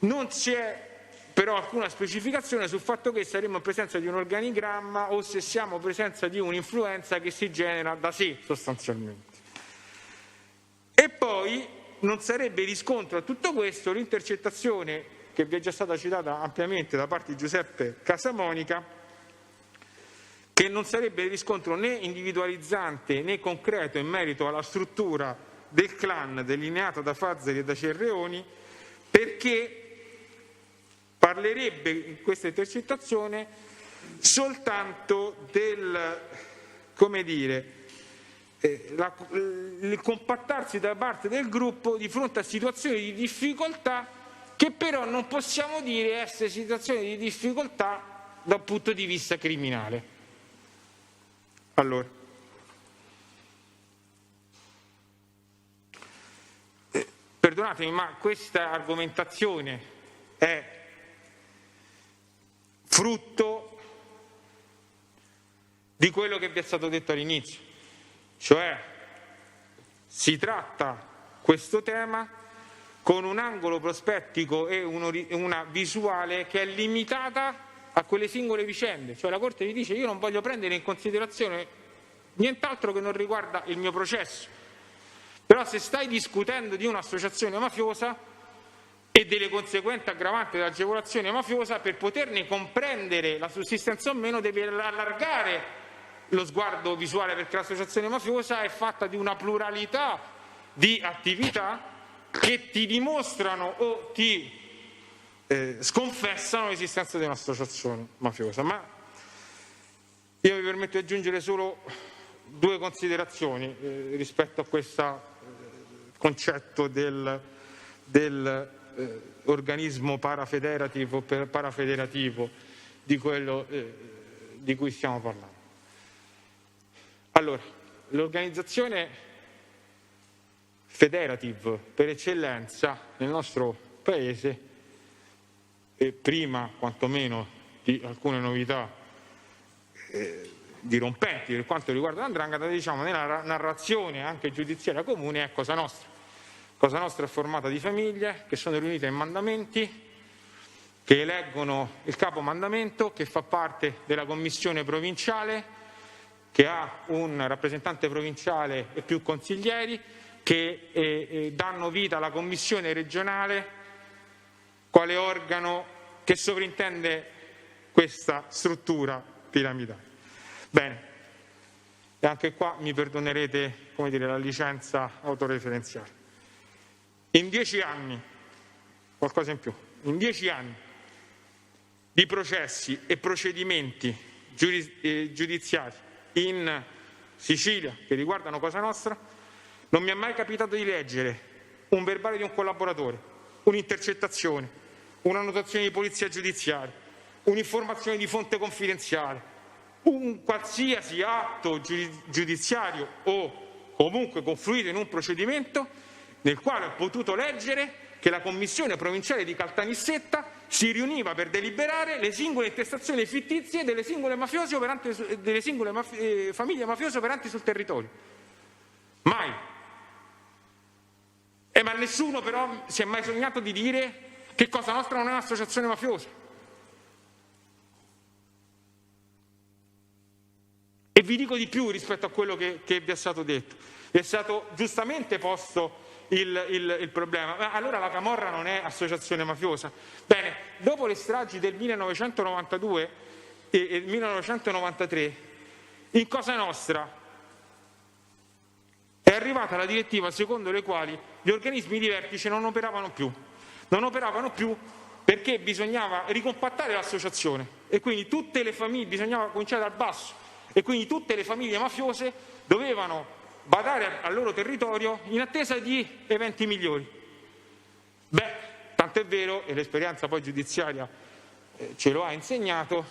non c'è però alcuna specificazione sul fatto che saremmo in presenza di un organigramma o se siamo in presenza di un'influenza che si genera da sé sostanzialmente. E poi non sarebbe riscontro a tutto questo l'intercettazione che vi è già stata citata ampiamente da parte di Giuseppe Casamonica, che non sarebbe riscontro né individualizzante né concreto in merito alla struttura del clan delineata da Fazzari e da Cerreoni, perché parlerebbe in questa intercettazione soltanto del, come dire, il compattarsi da parte del gruppo di fronte a situazioni di difficoltà che però non possiamo dire essere situazioni di difficoltà dal punto di vista criminale. Allora, perdonatemi, ma questa argomentazione è frutto di quello che vi è stato detto all'inizio. Cioè si tratta questo tema con un angolo prospettico e una visuale che è limitata a quelle singole vicende. Cioè la Corte vi dice io non voglio prendere in considerazione nient'altro che non riguarda il mio processo. Però se stai discutendo di un'associazione mafiosa e delle conseguenti aggravanti dell'agevolazione mafiosa, per poterne comprendere la sussistenza o meno devi allargare lo sguardo visuale, perché l'associazione mafiosa è fatta di una pluralità di attività che ti dimostrano o ti sconfessano l'esistenza di un'associazione mafiosa. Ma io mi permetto di aggiungere solo due considerazioni rispetto a questo concetto dell'organismo parafederativo o parafederativo di quello di cui stiamo parlando. Allora, l'organizzazione federative per eccellenza nel nostro Paese, e prima quantomeno di alcune novità dirompenti per quanto riguarda l''ndrangheta, diciamo nella narrazione anche giudiziaria comune, è Cosa Nostra. Cosa Nostra è formata di famiglie che sono riunite in mandamenti, che eleggono il capo mandamento, che fa parte della commissione provinciale, che ha un rappresentante provinciale e più consiglieri, che danno vita alla commissione regionale, quale organo che sovrintende questa struttura piramidale. Bene, e anche qua mi perdonerete, come dire, la licenza autoreferenziale. In 10 anni, qualcosa in più, in 10 anni di processi e procedimenti giudiziari in Sicilia che riguardano Cosa Nostra, non mi è mai capitato di leggere un verbale di un collaboratore, un'intercettazione, una notazione di polizia giudiziaria, un'informazione di fonte confidenziale, un qualsiasi atto giudiziario o comunque confluito in un procedimento nel quale ho potuto leggere che la commissione provinciale di Caltanissetta si riuniva per deliberare le singole intestazioni fittizie delle singole famiglie mafiose operanti sul territorio. Mai. Ma nessuno però si è mai sognato di dire che Cosa Nostra non è un'associazione mafiosa. E vi dico di più rispetto a quello che vi è stato detto. Vi è stato giustamente posto il problema. Ma allora la Camorra non è associazione mafiosa? Bene, dopo le stragi del 1992 e 1993, in Cosa Nostra è arrivata la direttiva secondo le quali gli organismi di vertice non operavano più. Non operavano più perché bisognava ricompattare l'associazione e quindi tutte le famiglie, bisognava cominciare dal basso, e quindi tutte le famiglie mafiose dovevano badare al loro territorio in attesa di eventi migliori. Beh, tanto è vero, e l'esperienza poi giudiziaria ce lo ha insegnato,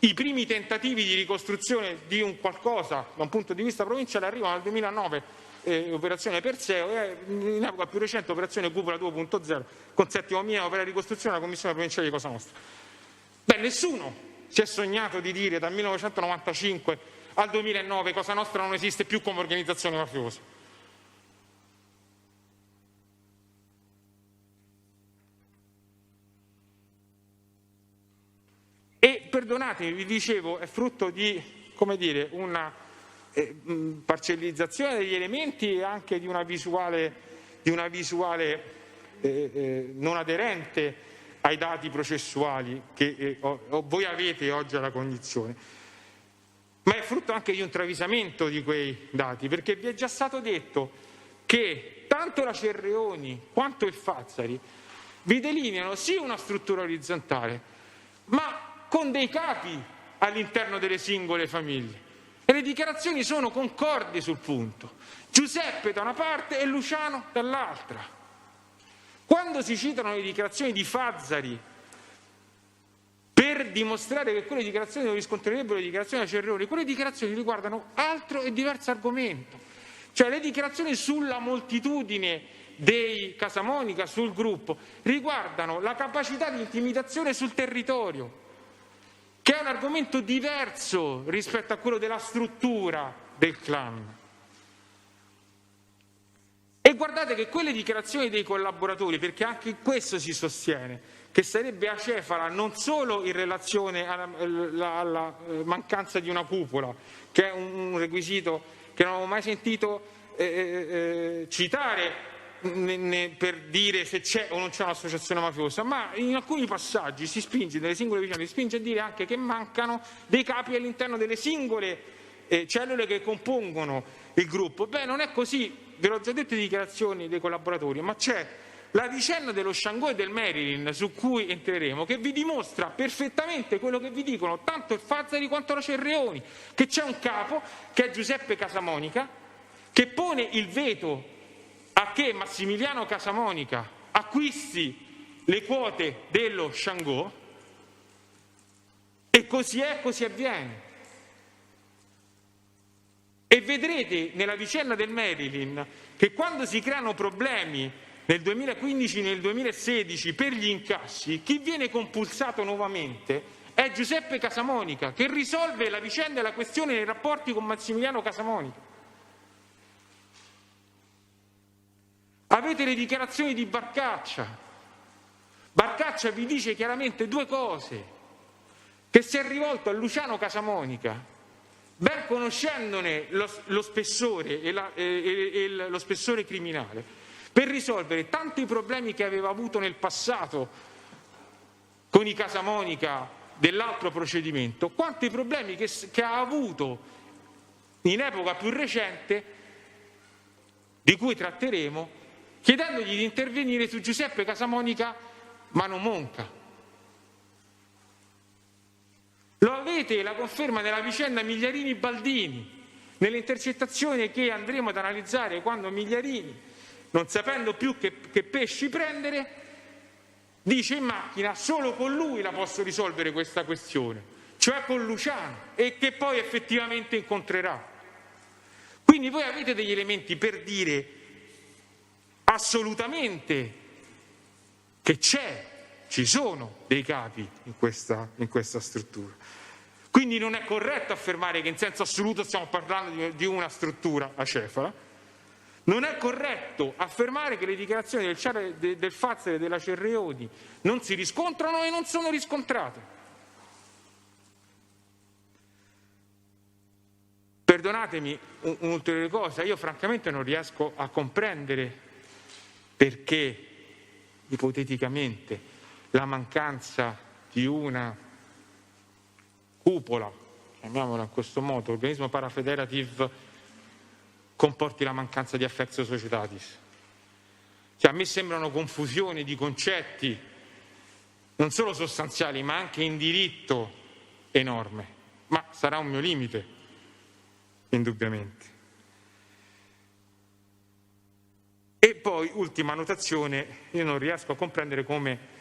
i primi tentativi di ricostruzione di un qualcosa da un punto di vista provinciale arrivano al 2009, operazione Perseo, e in epoca più recente operazione Cupola 2.0 con Settimo Milano per la ricostruzione della Commissione Provinciale di Cosa Nostra. Beh, nessuno si è sognato di dire dal 1995 al 2009 Cosa Nostra non esiste più come organizzazione mafiosa. E perdonatemi, vi dicevo, è frutto di, come dire, una parcellizzazione degli elementi e anche di una visuale non aderente ai dati processuali che voi avete oggi alla cognizione. Ma è frutto anche di un travisamento di quei dati, perché vi è già stato detto che tanto la Cerreoni quanto il Fazzari vi delineano sì una struttura orizzontale, ma con dei capi all'interno delle singole famiglie. E le dichiarazioni sono concordi sul punto. Giuseppe da una parte e Luciano dall'altra. Quando si citano le dichiarazioni di Fazzari per dimostrare che quelle dichiarazioni non riscontrerebbero le dichiarazioni della Cerreoni, quelle dichiarazioni riguardano altro e diverso argomento. Cioè le dichiarazioni sulla moltitudine dei Casamonica, sul gruppo, riguardano la capacità di intimidazione sul territorio, che è un argomento diverso rispetto a quello della struttura del clan. E guardate che quelle dichiarazioni dei collaboratori, perché anche questo si sostiene, che sarebbe acefala non solo in relazione alla mancanza di una cupola, che è un requisito che non avevo mai sentito citare per dire se c'è o non c'è un'associazione mafiosa, ma in alcuni passaggi si spinge, nelle singole vicende, si spinge a dire anche che mancano dei capi all'interno delle singole cellule che compongono il gruppo. Beh, non è così, ve l'ho già detto in dichiarazioni dei collaboratori, ma c'è la vicenda dello Shango e del Marilyn, su cui entreremo, che vi dimostra perfettamente quello che vi dicono tanto il Fazzari quanto la Cerreoni, che c'è un capo, che è Giuseppe Casamonica, che pone il veto a che Massimiliano Casamonica acquisti le quote dello Shango, e così è, così avviene. E vedrete nella vicenda del Marilyn che quando si creano problemi nel 2015 e nel 2016 per gli incassi, chi viene compulsato nuovamente è Giuseppe Casamonica, che risolve la vicenda e la questione nei rapporti con Massimiliano Casamonica. Avete le dichiarazioni di Barcaccia. Barcaccia vi dice chiaramente due cose: che si è rivolto a Luciano Casamonica, ben conoscendone lo spessore e lo spessore criminale, per risolvere tanto i problemi che aveva avuto nel passato con i Casamonica dell'altro procedimento, quanto i problemi che ha avuto in epoca più recente, di cui tratteremo, chiedendogli di intervenire su Giuseppe Casamonica Mano Monca. Lo avete avete la conferma nella vicenda Migliarini-Baldini, nelle intercettazioni che andremo ad analizzare, quando Migliarini, non sapendo più che pesci prendere, dice in macchina: solo con lui la posso risolvere questa questione, cioè con Luciano, e che poi effettivamente incontrerà. Quindi voi avete degli elementi per dire assolutamente che ci sono dei capi in questa struttura. Quindi non è corretto affermare che in senso assoluto stiamo parlando di una struttura acefala. Non è corretto affermare che le dichiarazioni del Fazzari e della Cerreoni non si riscontrano e non sono riscontrate. Perdonatemi un'ulteriore cosa, io francamente non riesco a comprendere perché ipoteticamente la mancanza di una cupola, chiamiamola in questo modo, organismo parafederative, comporti la mancanza di affectio societatis. Cioè, a me sembrano confusioni di concetti non solo sostanziali ma anche in diritto enorme, ma sarà un mio limite, indubbiamente. E poi, ultima notazione, io non riesco a comprendere come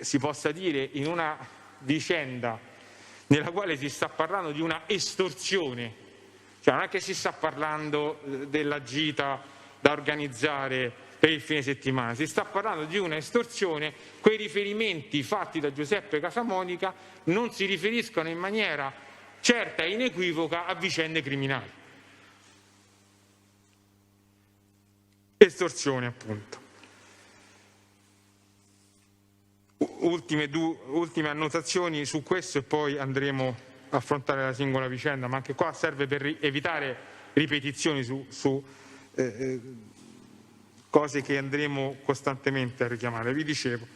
si possa dire in una vicenda nella quale si sta parlando di una estorsione, cioè non è che si sta parlando della gita da organizzare per il fine settimana, si sta parlando di una estorsione, quei riferimenti fatti da Giuseppe Casamonica non si riferiscono in maniera certa e inequivoca a vicende criminali. Estorsione, appunto. Ultime annotazioni su questo e poi andremo a affrontare la singola vicenda, ma anche qua serve per evitare ripetizioni su cose che andremo costantemente a richiamare. Vi dicevo,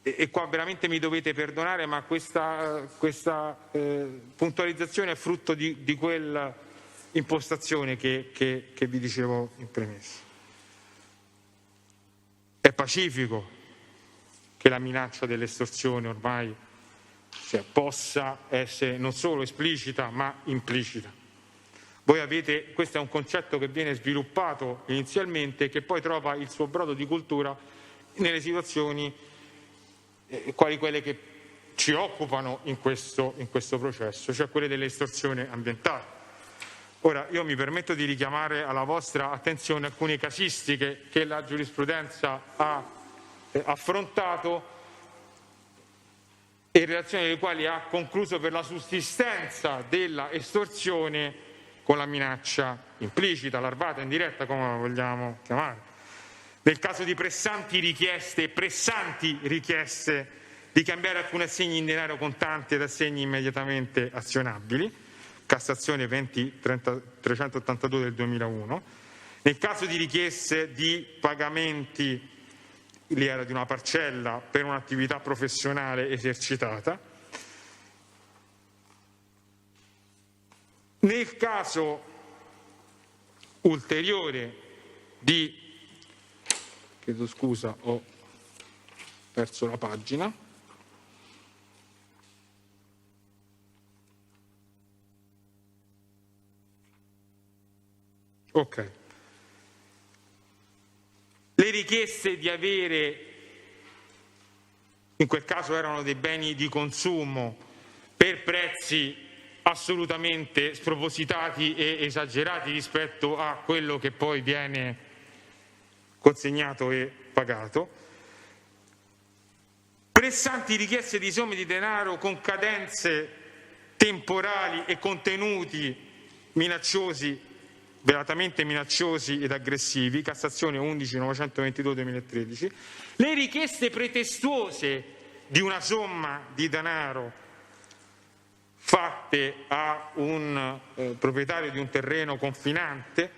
e qua veramente mi dovete perdonare, ma questa puntualizzazione è frutto di quella impostazione che vi dicevo in premessa. È pacifico che la minaccia dell'estorsione ormai possa essere non solo esplicita ma implicita. Voi avete, questo è un concetto che viene sviluppato inizialmente e che poi trova il suo brodo di cultura nelle situazioni quali quelle che ci occupano in questo processo, cioè quelle dell'estorsione ambientale. Ora, io mi permetto di richiamare alla vostra attenzione alcune casistiche che la giurisprudenza ha affrontato e in relazione alle quali ha concluso per la sussistenza della estorsione con la minaccia implicita, larvata, indiretta, come la vogliamo chiamare. Nel caso di pressanti richieste di cambiare alcuni assegni in denaro contante ad assegni immediatamente azionabili, Cassazione 20.382 del 2001, nel caso di richieste di pagamenti, lì era di una parcella per un'attività professionale esercitata. Nel caso ulteriore di, chiedo scusa, ho perso la pagina. Ok. Le richieste di avere, in quel caso erano dei beni di consumo per prezzi assolutamente spropositati e esagerati rispetto a quello che poi viene consegnato e pagato. Pressanti richieste di somme di denaro con cadenze temporali e contenuti minacciosi, velatamente minacciosi ed aggressivi, Cassazione 11.922/2013, le richieste pretestuose di una somma di denaro fatte a un proprietario di un terreno confinante,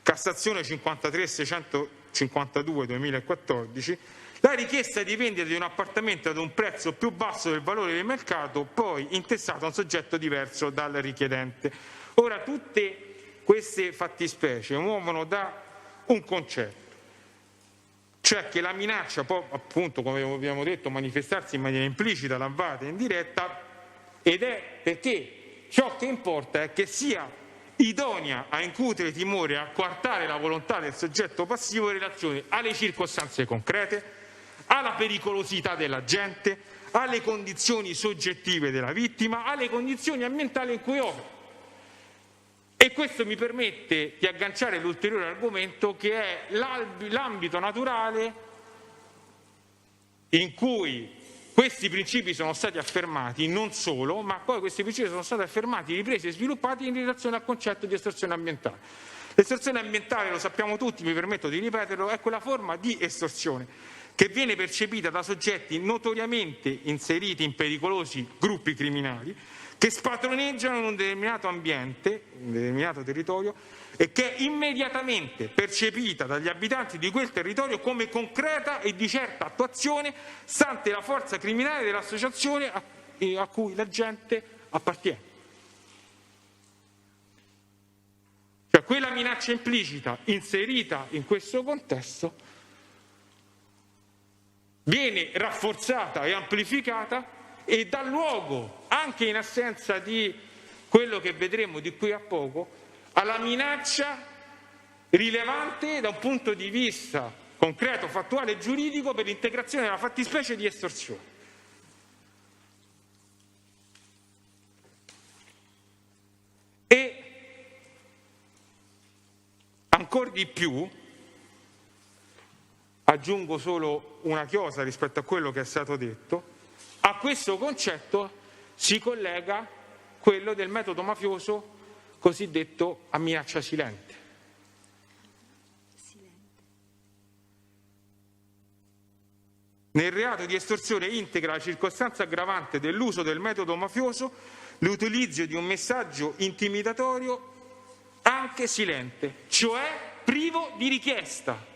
Cassazione 53.652/2014, la richiesta di vendita di un appartamento ad un prezzo più basso del valore del mercato, poi intestato a un soggetto diverso dal richiedente. Ora, tutte queste fattispecie muovono da un concetto, cioè che la minaccia può, appunto, come abbiamo detto, manifestarsi in maniera implicita, larvata e indiretta, ed è perché ciò che importa è che sia idonea a incutere timore e a coartare la volontà del soggetto passivo in relazione alle circostanze concrete, alla pericolosità dell'agente, alle condizioni soggettive della vittima, alle condizioni ambientali in cui opera. E questo mi permette di agganciare l'ulteriore argomento, che è l'ambito naturale in cui questi principi sono stati affermati, non solo, ma poi questi principi sono stati affermati, ripresi e sviluppati in relazione al concetto di estorsione ambientale. L'estorsione ambientale, lo sappiamo tutti, mi permetto di ripeterlo, è quella forma di estorsione che viene percepita da soggetti notoriamente inseriti in pericolosi gruppi criminali, che spadroneggiano in un determinato ambiente, in un determinato territorio, e che è immediatamente percepita dagli abitanti di quel territorio come concreta e di certa attuazione, stante la forza criminale dell'associazione a cui l'agente appartiene. Cioè quella minaccia implicita inserita in questo contesto viene rafforzata e amplificata e dà luogo, anche in assenza di quello che vedremo di qui a poco, alla minaccia rilevante da un punto di vista concreto, fattuale e giuridico per l'integrazione della fattispecie di estorsione. E ancor di più, aggiungo solo una chiosa rispetto a quello che è stato detto, a questo concetto si collega quello del metodo mafioso cosiddetto a minaccia silente. Nel reato di estorsione integra la circostanza aggravante dell'uso del metodo mafioso l'utilizzo di un messaggio intimidatorio anche silente, cioè privo di richiesta,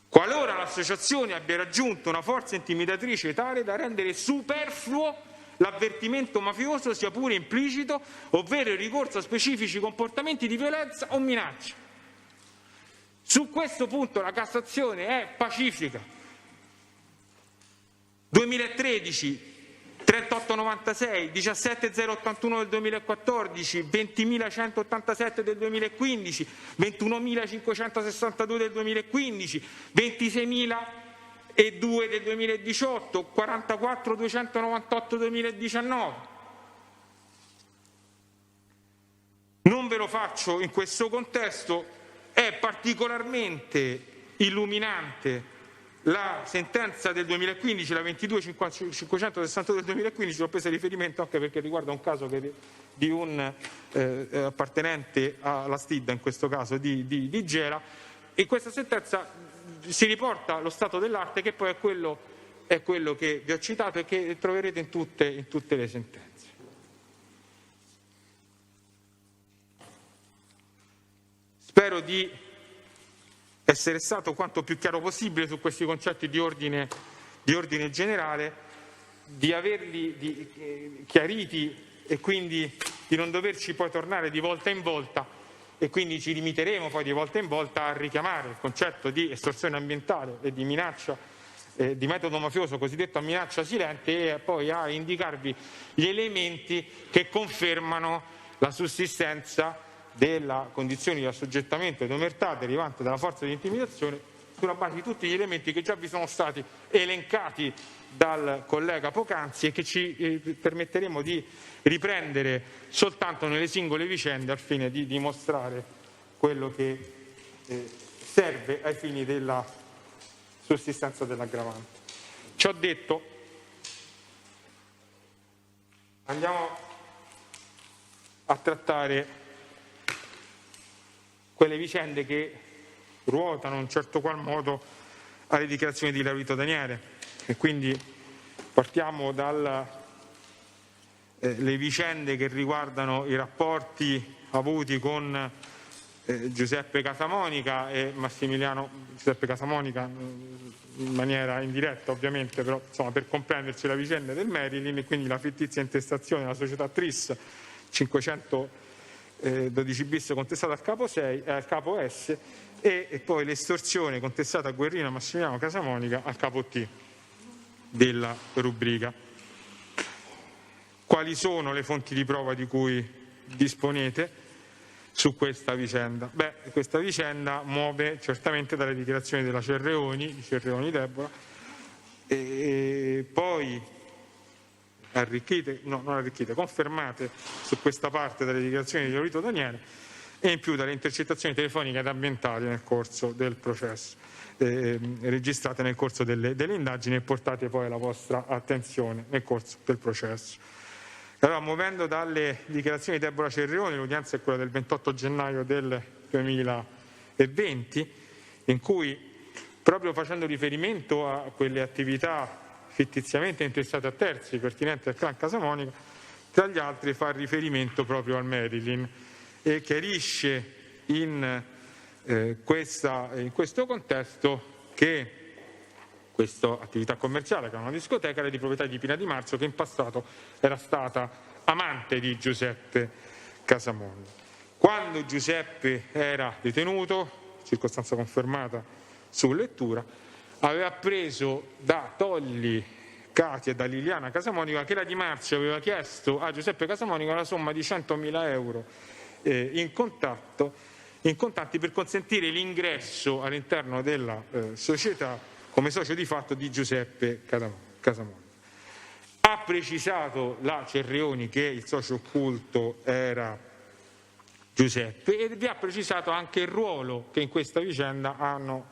qualora l'associazione abbia raggiunto una forza intimidatrice tale da rendere superfluo l'avvertimento mafioso, sia pure implicito, ovvero il ricorso a specifici comportamenti di violenza o minaccia. Su questo punto la Cassazione è pacifica. 2013 3896, 17081 del 2014, 20187 del 2015, 21562 del 2015, 26002 del 2018, 44298 del 2019. Non ve lo faccio in questo contesto, è particolarmente illuminante la sentenza del 2015, la 22562 del 2015, l'ho presa a riferimento anche perché riguarda un caso di un appartenente alla Stidda, in questo caso di Gela. In questa sentenza si riporta lo stato dell'arte, che poi è quello che vi ho citato e che troverete in tutte le sentenze. Spero di essere stato quanto più chiaro possibile su questi concetti di ordine generale, di averli chiariti e quindi di non doverci poi tornare di volta in volta, e quindi ci limiteremo poi di volta in volta a richiamare il concetto di estorsione ambientale e di minaccia, di metodo mafioso cosiddetto a minaccia silente, e poi a indicarvi gli elementi che confermano la sussistenza della condizione di assoggettamento ed omertà derivante dalla forza di intimidazione, sulla base di tutti gli elementi che già vi sono stati elencati dal collega poc'anzi e che ci permetteremo di riprendere soltanto nelle singole vicende al fine di dimostrare quello che serve ai fini della sussistenza dell'aggravante. Ciò detto, andiamo a trattare quelle vicende che ruotano in un certo qual modo alle dichiarazioni di Laurito Daniele, e quindi partiamo dalle vicende che riguardano i rapporti avuti con Giuseppe Casamonica e Massimiliano Giuseppe Casamonica in maniera indiretta ovviamente, però insomma, per comprenderci la vicenda del Marilyn, e quindi la fittizia intestazione della società Tris 512 bis contestata al capo S e poi l'estorsione contestata a Guerrino Massimiliano Casamonica al capo T della rubrica. quali sono le fonti di prova di cui disponete su questa vicenda? Beh, questa vicenda muove certamente dalle dichiarazioni della Cerreoni, di Cerreoni Deborah, e poi confermate su questa parte dalle dichiarazioni di Laurito Daniele e in più dalle intercettazioni telefoniche ed ambientali nel corso del processo, registrate nel corso delle indagini e portate poi alla vostra attenzione nel corso del processo. Allora, muovendo dalle dichiarazioni di Deborah Cerreoni, l'udienza è quella del 28 gennaio del 2020, in cui, proprio facendo riferimento a quelle attività fittiziamente intestate a terzi pertinenti al clan Casamonica, tra gli altri fa riferimento proprio al Marilyn e chiarisce in questo contesto che questa attività commerciale, che è una discoteca, era di proprietà di Pina Di Marzio, che in passato era stata amante di Giuseppe Casamonica. Quando Giuseppe era detenuto, circostanza confermata su lettura, aveva preso da Tolli Katia e da Liliana Casamonica che la Di Marzio aveva chiesto a Giuseppe Casamonica la somma di 100.000 euro in contanti per consentire l'ingresso all'interno della società come socio di fatto di Giuseppe Casamonica. Ha precisato la Cerreoni che il socio occulto era Giuseppe e vi ha precisato anche il ruolo che in questa vicenda hanno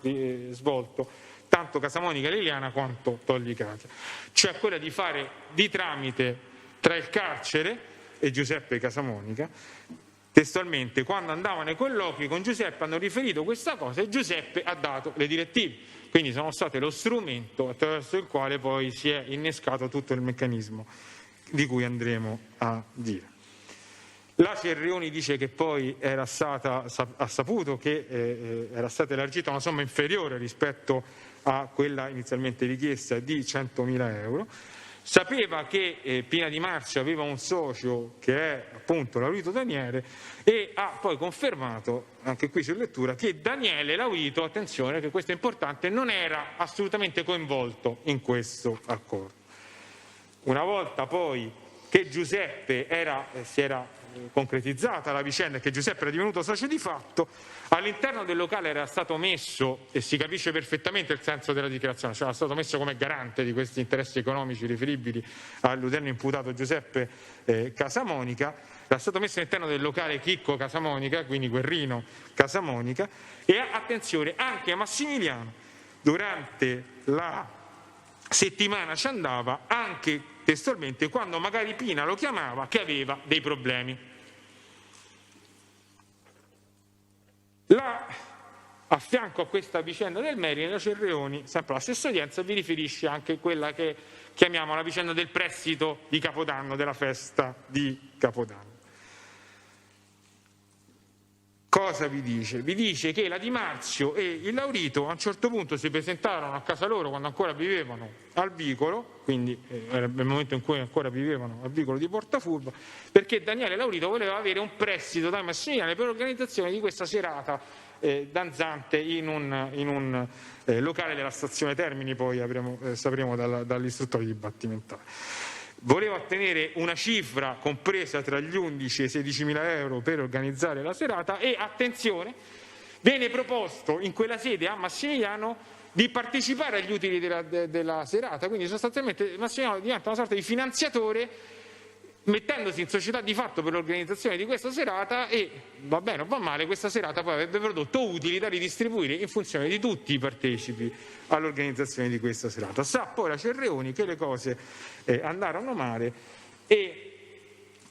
svolto tanto Casamonica e Liliana quanto Tolli Katia, cioè quella di fare di tramite tra il carcere e Giuseppe Casamonica. Testualmente, quando andavano ai colloqui con Giuseppe hanno riferito questa cosa e Giuseppe ha dato le direttive, quindi sono state lo strumento attraverso il quale poi si è innescato tutto il meccanismo di cui andremo a dire. La Cerreoni dice che poi ha saputo che era stata elargita una somma inferiore rispetto a quella inizialmente richiesta di 100.000 euro, sapeva che Pina Di Marzio aveva un socio che è appunto Laurito Daniele e ha poi confermato, anche qui su lettura, che Daniele Laurito, attenzione che questo è importante, non era assolutamente coinvolto in questo accordo. Una volta poi che Giuseppe si era concretizzata la vicenda e che Giuseppe era divenuto socio di fatto, all'interno del locale era stato messo, e si capisce perfettamente il senso della dichiarazione, cioè era stato messo come garante di questi interessi economici riferibili all'odierno imputato Giuseppe Casamonica, era stato messo all'interno del locale Chicco Casamonica, quindi Guerrino Casamonica, e attenzione, anche Massimiliano durante la settimana ci andava, anche testualmente, quando magari Pina lo chiamava che aveva dei problemi. A fianco a questa vicenda del Marilyn, la Cerreoni, sempre la stessa udienza, vi riferisce anche quella che chiamiamo la vicenda del prestito di Capodanno, della festa di Capodanno. Cosa vi dice? Vi dice che la Di Marzio e il Laurito a un certo punto si presentarono a casa loro quando ancora vivevano al vicolo, quindi era il momento in cui ancora vivevano al vicolo di Portafurba, perché Daniele Laurito voleva avere un prestito da Massimiliano per l'organizzazione di questa serata danzante in un locale della stazione Termini, poi sapremo dall'istruttore dibattimentale. Voleva ottenere una cifra compresa tra gli 11 e i 16.000 euro per organizzare la serata e, attenzione, viene proposto in quella sede a Massimiliano di partecipare agli utili della serata, quindi sostanzialmente Massimiliano diventa una sorta di finanziatore mettendosi in società di fatto per l'organizzazione di questa serata e, va bene o va male, questa serata poi avrebbe prodotto utili da ridistribuire in funzione di tutti i partecipi all'organizzazione di questa serata. Sa poi la Cerreoni che le cose andarono male e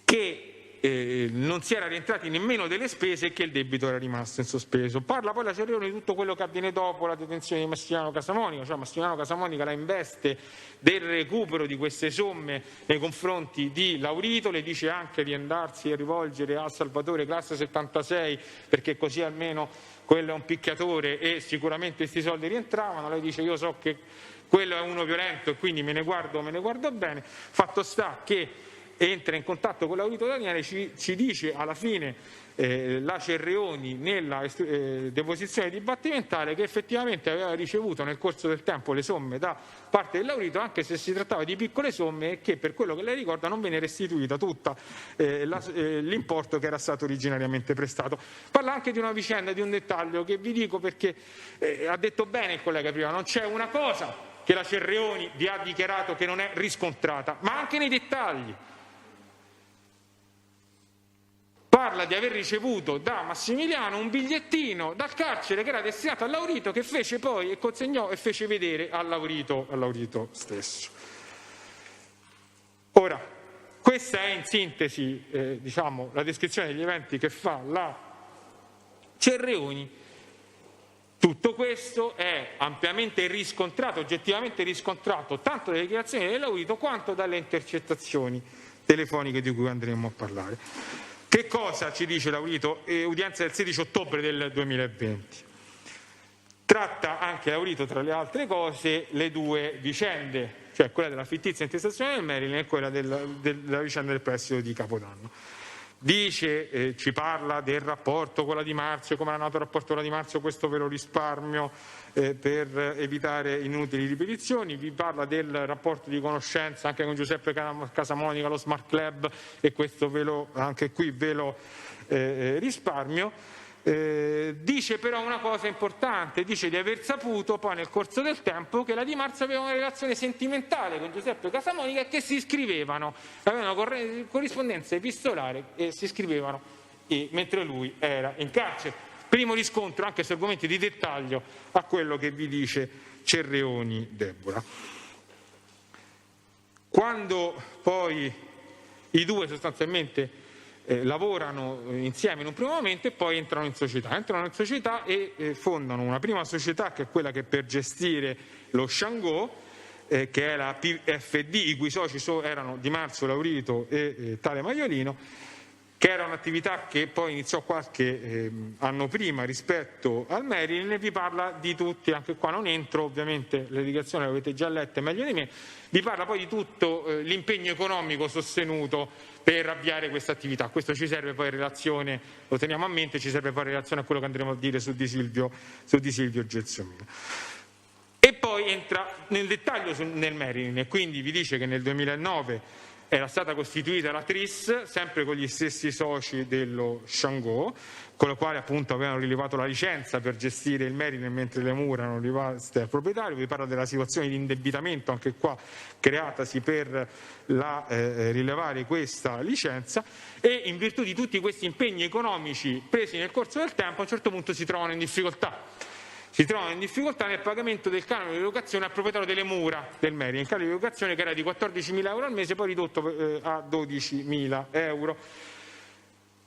che non si era rientrati nemmeno delle spese e che il debito era rimasto in sospeso. Parla poi la Cerreoni di tutto quello che avviene dopo la detenzione di Massimiliano Casamonica, cioè Massimiliano Casamonica la investe del recupero di queste somme nei confronti di Laurito, le dice anche di andarsi a rivolgere a Salvatore classe 76 perché così almeno quello è un picchiatore e sicuramente questi soldi rientravano. Lei dice io so che quello è uno violento e quindi me ne guardo bene. Fatto sta che entra in contatto con l'Aurito Daniele, ci dice alla fine la Cerreoni nella deposizione dibattimentale che effettivamente aveva ricevuto nel corso del tempo le somme da parte dell'Aurito, anche se si trattava di piccole somme, e che per quello che lei ricorda non venne restituita tutta l'importo che era stato originariamente prestato. Parla anche di una vicenda, di un dettaglio che vi dico perché ha detto bene il collega prima, non c'è una cosa che la Cerreoni vi ha dichiarato che non è riscontrata, ma anche nei dettagli. Parla di aver ricevuto da Massimiliano un bigliettino dal carcere che era destinato all'Aurito, che fece poi e consegnò e fece vedere all'Aurito stesso. Ora, questa è in sintesi diciamo, la descrizione degli eventi che fa la Cerreoni. Tutto questo è ampiamente riscontrato, oggettivamente riscontrato, tanto dalle dichiarazioni dell'Aurito quanto dalle intercettazioni telefoniche di cui andremo a parlare. Che cosa ci dice l'Aurito? Udienza del 16 ottobre del 2020. Tratta anche l'Aurito, tra le altre cose, le due vicende, cioè quella della fittizia intestazione del Maryland e quella della vicenda del prestito di Capodanno. Dice, ci parla del rapporto con la Di Marzio, come era nato il rapporto con la Di Marzio, questo ve lo risparmio per evitare inutili ripetizioni, vi parla del rapporto di conoscenza anche con Giuseppe Casamonica, lo Smart Club, e questo anche qui ve lo risparmio. Dice però una cosa importante, dice di aver saputo poi nel corso del tempo che la Di Marzio aveva una relazione sentimentale con Giuseppe Casamonica e che si scrivevano, avevano corrispondenza epistolare e si scrivevano mentre lui era in carcere. Primo riscontro anche su argomenti di dettaglio a quello che vi dice Cerreoni Deborah. Quando poi i due sostanzialmente lavorano insieme in un primo momento e poi entrano in società e fondano una prima società che è quella che per gestire lo Shango, che è la PFD, i cui soci erano Di Marzio, Laurito e tale Maiolino, che era un'attività che poi iniziò qualche anno prima rispetto al Maryland, e vi parla di tutti, anche qua non entro, ovviamente le dichiarazioni le avete già lette meglio di me, vi parla poi di tutto l'impegno economico sostenuto per avviare questa attività. Questo ci serve poi in relazione, lo teniamo a mente, ci serve poi in relazione a quello che andremo a dire su Di Silvio Gelsomino. E poi entra nel dettaglio nel Maryland, e quindi vi dice che nel 2009 era stata costituita la TRIS, sempre con gli stessi soci dello Shango, con la quale appunto avevano rilevato la licenza per gestire il Maryland mentre le mura erano rimaste al proprietario. Vi parla della situazione di indebitamento, anche qua creatasi per rilevare questa licenza, e in virtù di tutti questi impegni economici presi nel corso del tempo a un certo punto si trovano in difficoltà. Si trovano in difficoltà nel pagamento del canone di locazione al proprietario delle mura del Maryland, il canone di locazione che era di 14.000 euro al mese, poi ridotto a 12.000 euro.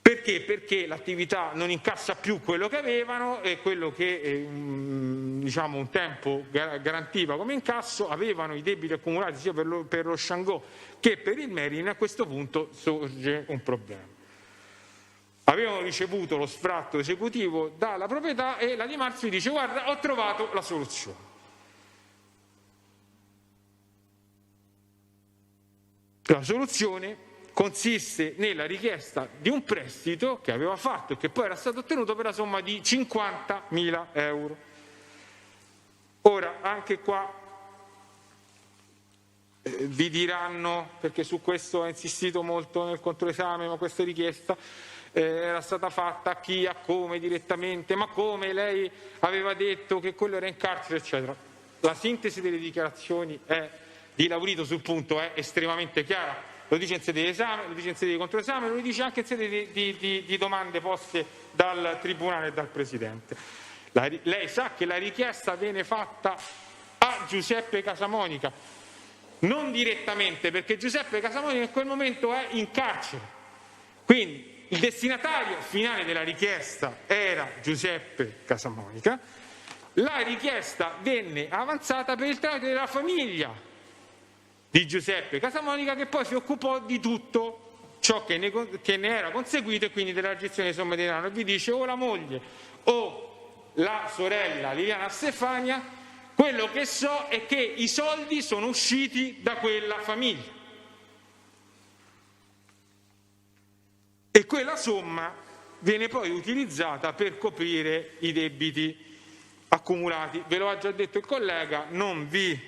Perché? Perché l'attività non incassa più quello che avevano, e quello che diciamo un tempo garantiva come incasso, avevano i debiti accumulati sia per lo Shango che per il Maryland. A questo punto sorge un problema. Avevano ricevuto lo sfratto esecutivo dalla proprietà e la Di Marzio dice: guarda, ho trovato la soluzione. La soluzione consiste nella richiesta di un prestito che aveva fatto e che poi era stato ottenuto per la somma di 50.000 euro. Ora, anche qua vi diranno, perché su questo ha insistito molto nel controesame, ma questa richiesta era stata fatta a chi, a come, direttamente, ma come, lei aveva detto che quello era in carcere, eccetera. La sintesi delle dichiarazioni di Laurito sul punto è estremamente chiara, lo dice in sede di esame, lo dice in sede di controesame, lo dice anche in sede di domande poste dal Tribunale e dal Presidente. Lei sa che la richiesta viene fatta a Giuseppe Casamonica, non direttamente, perché Giuseppe Casamonica in quel momento è in carcere, quindi il destinatario finale della richiesta era Giuseppe Casamonica. La richiesta venne avanzata per il tramite della famiglia di Giuseppe Casamonica, che poi si occupò di tutto ciò che ne era conseguito, e quindi della gestione delle somme di denaro. E vi dice: o la moglie o la sorella Liliana Stefania, quello che so è che i soldi sono usciti da quella famiglia. e quella somma viene poi utilizzata per coprire i debiti accumulati. Ve lo ha già detto il collega, non vi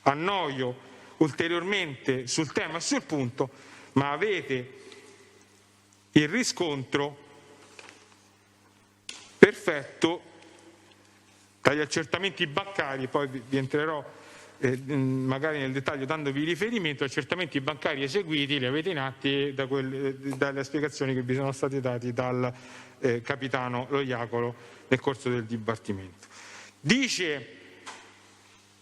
annoio ulteriormente sul tema e sul punto, ma avete il riscontro perfetto dagli accertamenti bancari, poi vi entrerò magari nel dettaglio dandovi riferimento, accertamenti bancari eseguiti, li avete in atti dalle spiegazioni che vi sono state date dal capitano Loiacolo nel corso del dibattimento. Dice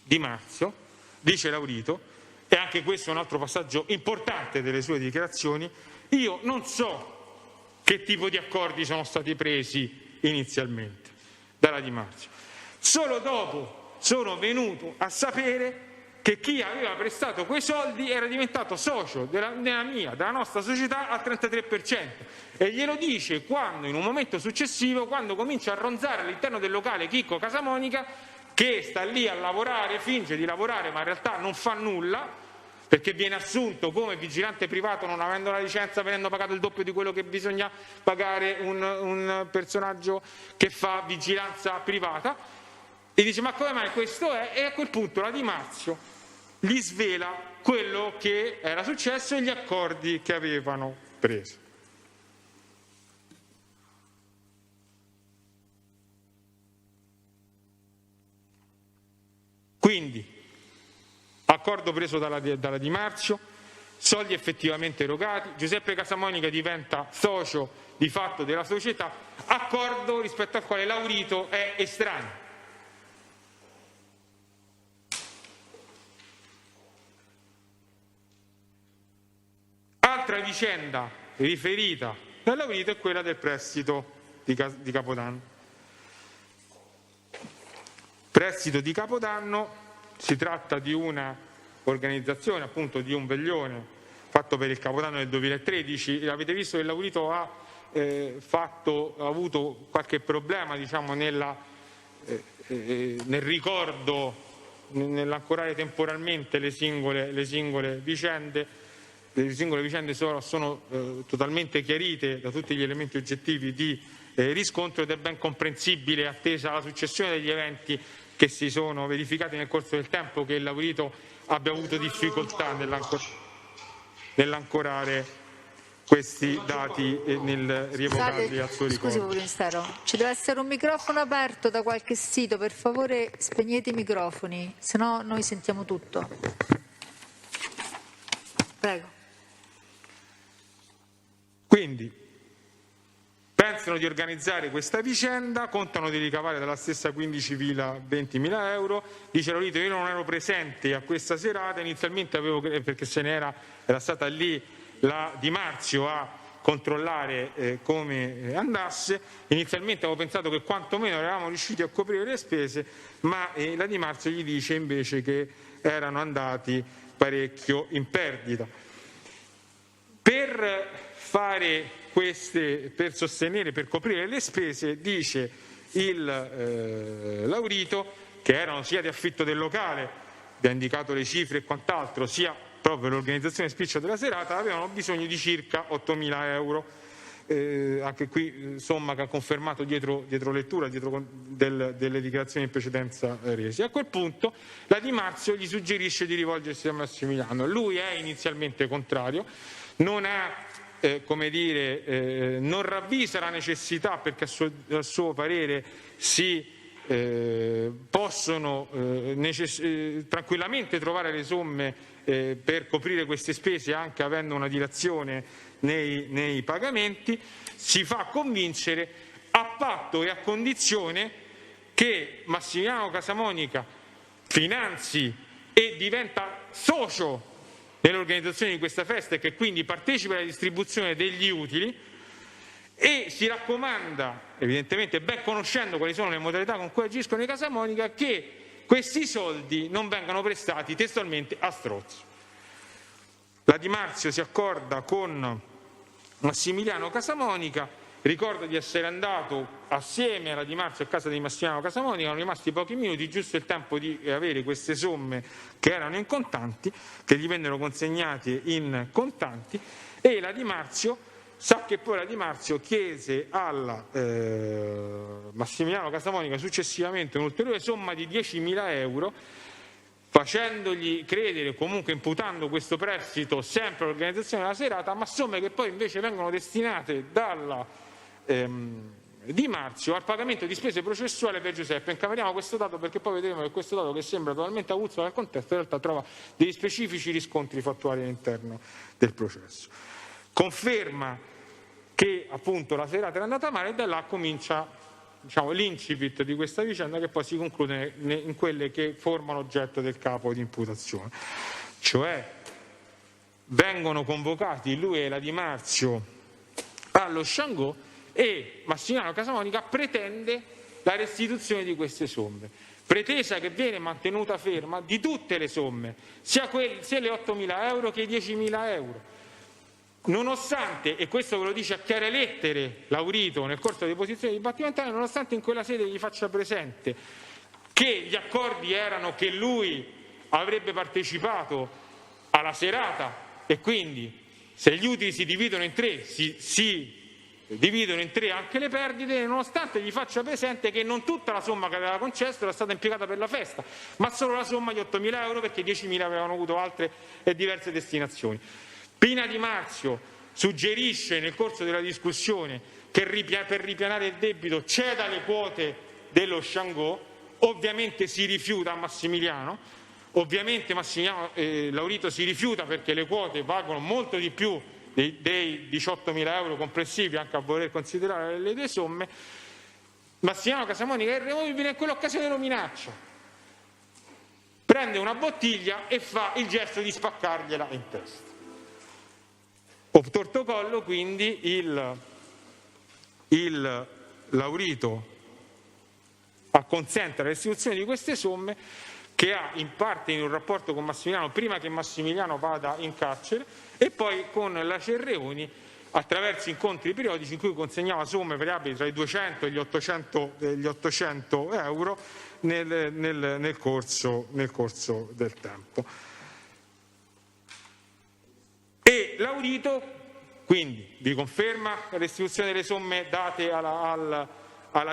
Di Marzio, dice Laurito, e anche questo è un altro passaggio importante delle sue dichiarazioni, io non so che tipo di accordi sono stati presi inizialmente dalla Di Marzio, solo dopo sono venuto a sapere che chi aveva prestato quei soldi era diventato socio della nostra società al 33%, e glielo dice quando, in un momento successivo, quando comincia a ronzare all'interno del locale Chicco Casamonica, che sta lì a lavorare, finge di lavorare ma in realtà non fa nulla, perché viene assunto come vigilante privato non avendo la licenza, venendo pagato il doppio di quello che bisogna pagare un personaggio che fa vigilanza privata, e dice ma come mai questo è? E a quel punto la Di Marzio gli svela quello che era successo e gli accordi che avevano preso. Quindi, accordo preso dalla Di Marzio, soldi effettivamente erogati, Giuseppe Casamonica diventa socio di fatto della società, accordo rispetto al quale Laurito è estraneo. Altra vicenda riferita da Laurito è quella del prestito di Capodanno. Prestito di Capodanno, si tratta di una organizzazione, appunto di un veglione fatto per il Capodanno del 2013. Avete visto che Laurito ha avuto qualche problema, diciamo, nel ricordo, nell'ancorare temporalmente le singole vicende. Le singole vicende sono totalmente chiarite da tutti gli elementi oggettivi di riscontro, ed è ben comprensibile, attesa la successione degli eventi che si sono verificati nel corso del tempo, che il Laurito abbia avuto difficoltà nell'ancorare questi dati e nel rievocarli al suo ricordo. Scusi, Ministero, ci deve essere un microfono aperto da qualche sito, per favore spegnete i microfoni, se no noi sentiamo tutto. Prego. Quindi pensano di organizzare questa vicenda, contano di ricavare dalla stessa 15.000-20.000 euro. Dice Laurito, io non ero presente a questa serata, inizialmente perché era stata lì la Di Marzio a controllare come andasse, inizialmente avevo pensato che quantomeno eravamo riusciti a coprire le spese, ma la Di Marzio gli dice invece che erano andati parecchio in perdita. Per sostenere, per coprire le spese, dice il Laurito, che erano sia di affitto del locale, vi ha indicato le cifre e quant'altro, sia proprio l'organizzazione spiccia della serata, avevano bisogno di circa 8.000 euro. Anche qui somma che ha confermato dietro lettura, delle dichiarazioni in precedenza rese. A quel punto la Di Marzio gli suggerisce di rivolgersi a Massimiliano. Lui è inizialmente contrario, non ravvisa la necessità, perché a suo parere si possono tranquillamente trovare le somme per coprire queste spese anche avendo una dilazione nei pagamenti. Si fa convincere a patto e a condizione che Massimiliano Casamonica finanzi e diventa socio nell'organizzazione di questa festa e che quindi partecipa alla distribuzione degli utili, e si raccomanda, evidentemente ben conoscendo quali sono le modalità con cui agiscono i Casamonica, che questi soldi non vengano prestati testualmente a strozzo. La Di Marzio si accorda con Massimiliano Casamonica, ricorda di essere andato assieme alla Di Marzio a casa di Massimiliano Casamonica, erano rimasti pochi minuti, giusto il tempo di avere queste somme che erano in contanti, che gli vennero consegnate in contanti, e la Di Marzio sa che poi la Di Marzio chiese alla Massimiliano Casamonica successivamente un'ulteriore somma di 10.000 euro, facendogli credere, comunque imputando questo prestito sempre all'organizzazione della serata, ma somme che poi invece vengono destinate dalla Di Marzio al pagamento di spese processuali per Giuseppe. Incaveriamo questo dato perché poi vedremo che questo dato, che sembra totalmente avulso dal contesto, in realtà trova degli specifici riscontri fattuali all'interno del processo. Conferma che appunto la serata era andata male, e da là comincia, diciamo, l'incipit di questa vicenda, che poi si conclude in quelle che formano oggetto del capo di imputazione. Cioè vengono convocati lui e la Di Marzio allo Sciangò e Massimiliano Casamonica pretende la restituzione di queste somme. Pretesa che viene mantenuta ferma di tutte le somme, sia le 8.000 euro che i 10.000 euro. Nonostante, e questo ve lo dice a chiare lettere Laurito nel corso delle posizioni dibattimentali, nonostante in quella sede gli faccia presente che gli accordi erano che lui avrebbe partecipato alla serata e quindi se gli utili si dividono in tre, si dividono in tre anche le perdite, nonostante gli faccia presente che non tutta la somma che aveva concesso era stata impiegata per la festa, ma solo la somma di 8.000 euro, perché 10.000 avevano avuto altre e diverse destinazioni. Pina Di Marzio suggerisce nel corso della discussione che per ripianare il debito ceda le quote dello Sciangò, ovviamente si rifiuta a Massimiliano, ovviamente Laurito si rifiuta perché le quote valgono molto di più dei 18.000 euro complessivi, anche a voler considerare le due somme. Massimiliano Casamonica è irremovibile, in quell'occasione lo minaccia, prende una bottiglia e fa il gesto di spaccargliela in testa. Obtorto collo, quindi il Laurito acconsente alla restituzione di queste somme, che ha in parte in un rapporto con Massimiliano prima che Massimiliano vada in carcere, e poi con la Cerreoni attraverso incontri periodici in cui consegnava somme variabili tra i 200 e gli 800 euro nel corso del tempo. E Laurito quindi vi conferma la restituzione delle somme date alla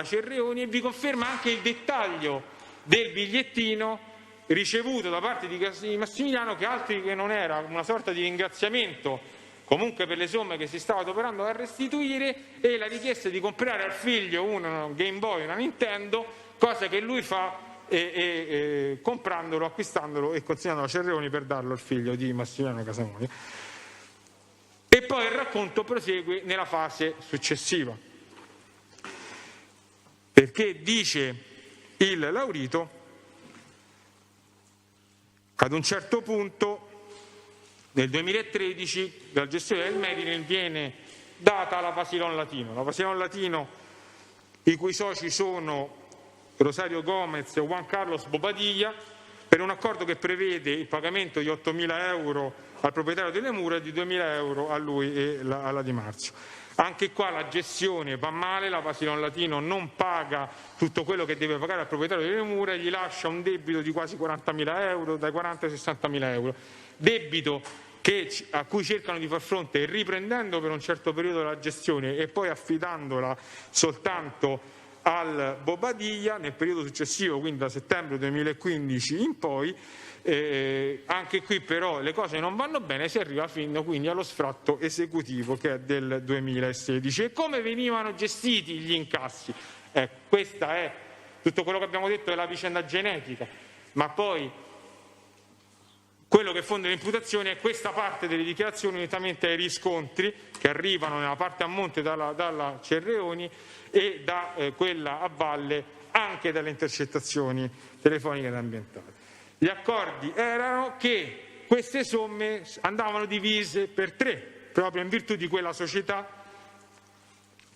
Cerreoni, e vi conferma anche il dettaglio del bigliettino ricevuto da parte di Massimiliano, che altri che non era una sorta di ringraziamento comunque per le somme che si stava adoperando a restituire, e la richiesta di comprare al figlio un Game Boy, una Nintendo, cosa che lui fa comprandolo, acquistandolo e consegnandolo a Cerreoni per darlo al figlio di Massimiliano Casamonica. E poi il racconto prosegue nella fase successiva, perché dice il Laurito, ad un certo punto nel 2013 dalla gestione del Medinel viene data la Vasilon Latino. La Vasilon Latino, i cui soci sono Rosario Gomez e Juan Carlos Bobadilla, per un accordo che prevede il pagamento di 8.000 euro al proprietario delle mura e di 2.000 euro a lui e alla Di Marzio. Anche qua la gestione va male, la Vasilon Latino non paga tutto quello che deve pagare al proprietario delle mura e gli lascia un debito di quasi 40.000 euro, dai 40 ai 60.000 euro. Debito a cui cercano di far fronte riprendendo per un certo periodo la gestione e poi affidandola soltanto al Bobadilla nel periodo successivo, quindi da settembre 2015 in poi. Anche qui però le cose non vanno bene, si arriva fino quindi allo sfratto esecutivo, che è del 2016. E come venivano gestiti gli incassi? Questa è tutto quello che abbiamo detto della vicenda genetica, ma poi quello che fonda l'imputazione è questa parte delle dichiarazioni unitamente ai riscontri che arrivano nella parte a monte dalla Cerreoni e da quella a valle anche dalle intercettazioni telefoniche ed ambientali. Gli accordi erano che queste somme andavano divise per 3, proprio in virtù di quella società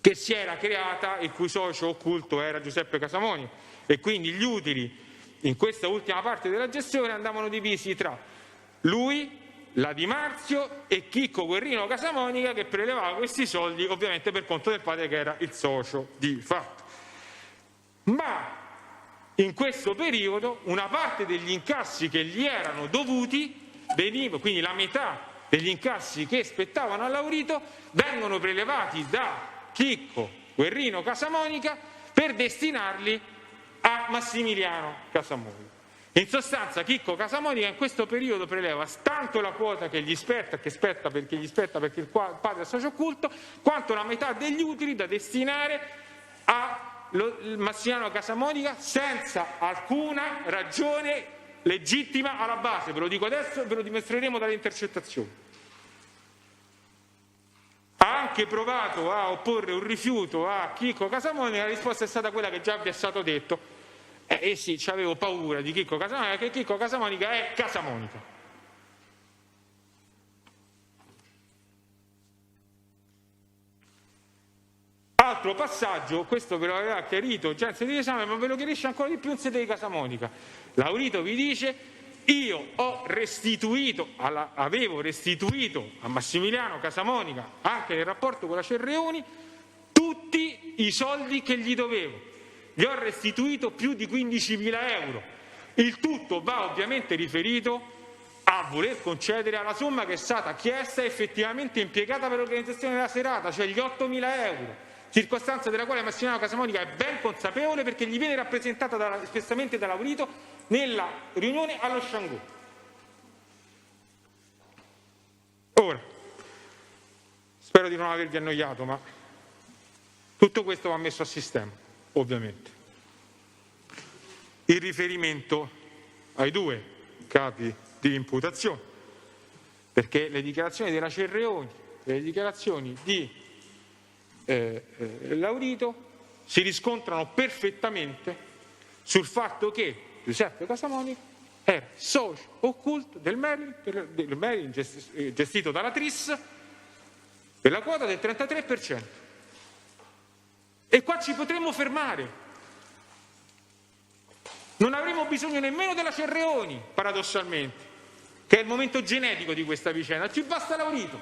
che si era creata, il cui socio occulto era Giuseppe Casamonica, e quindi gli utili in questa ultima parte della gestione andavano divisi tra lui, la Di Marzio e Chicco Guerrino Casamonica, che prelevava questi soldi ovviamente per conto del padre, che era il socio di fatto. Ma in questo periodo una parte degli incassi che gli erano dovuti veniva, quindi la metà degli incassi che spettavano a Laurito vengono prelevati da Chicco Guerrino Casamonica per destinarli a Massimiliano Casamonica. In sostanza Chicco Casamonica in questo periodo preleva tanto la quota che gli spetta, perché il padre è socio occulto, quanto la metà degli utili da destinare a Massimiliano Casamonica senza alcuna ragione legittima alla base. Ve lo dico adesso e ve lo dimostreremo dalle intercettazioni. Ha anche provato a opporre un rifiuto a Chicco Casamonica, la risposta è stata quella che già vi è stato detto. Sì, avevo paura di Chicco Casamonica, che Chicco Casamonica è Casamonica. Altro passaggio, questo ve lo aveva chiarito già in sede di esame, ma ve lo chiarisce ancora di più in sede di Casamonica. Laurito vi dice: io avevo restituito a Massimiliano Casamonica, anche nel rapporto con la Cerreoni, tutti i soldi che gli dovevo. Gli ho restituito più di 15.000 euro. Il tutto va ovviamente riferito a voler concedere alla somma che è stata chiesta e effettivamente impiegata per l'organizzazione della serata, cioè gli 8.000 euro, circostanza della quale Massimiliano Casamonica è ben consapevole perché gli viene rappresentata espressamente da Laurito nella riunione allo Sciangù. Ora, spero di non avervi annoiato, ma tutto questo va messo a sistema. Ovviamente. Il riferimento ai due capi di imputazione, perché le dichiarazioni della Cerreoni e le dichiarazioni di Laurito si riscontrano perfettamente sul fatto che Giuseppe Casamonica era socio occulto del Merlin gestito dalla Tris per la quota del 33%. E qua ci potremmo fermare. Non avremo bisogno nemmeno della Cerreoni, paradossalmente, che è il momento genetico di questa vicenda. Ci basta Laurito.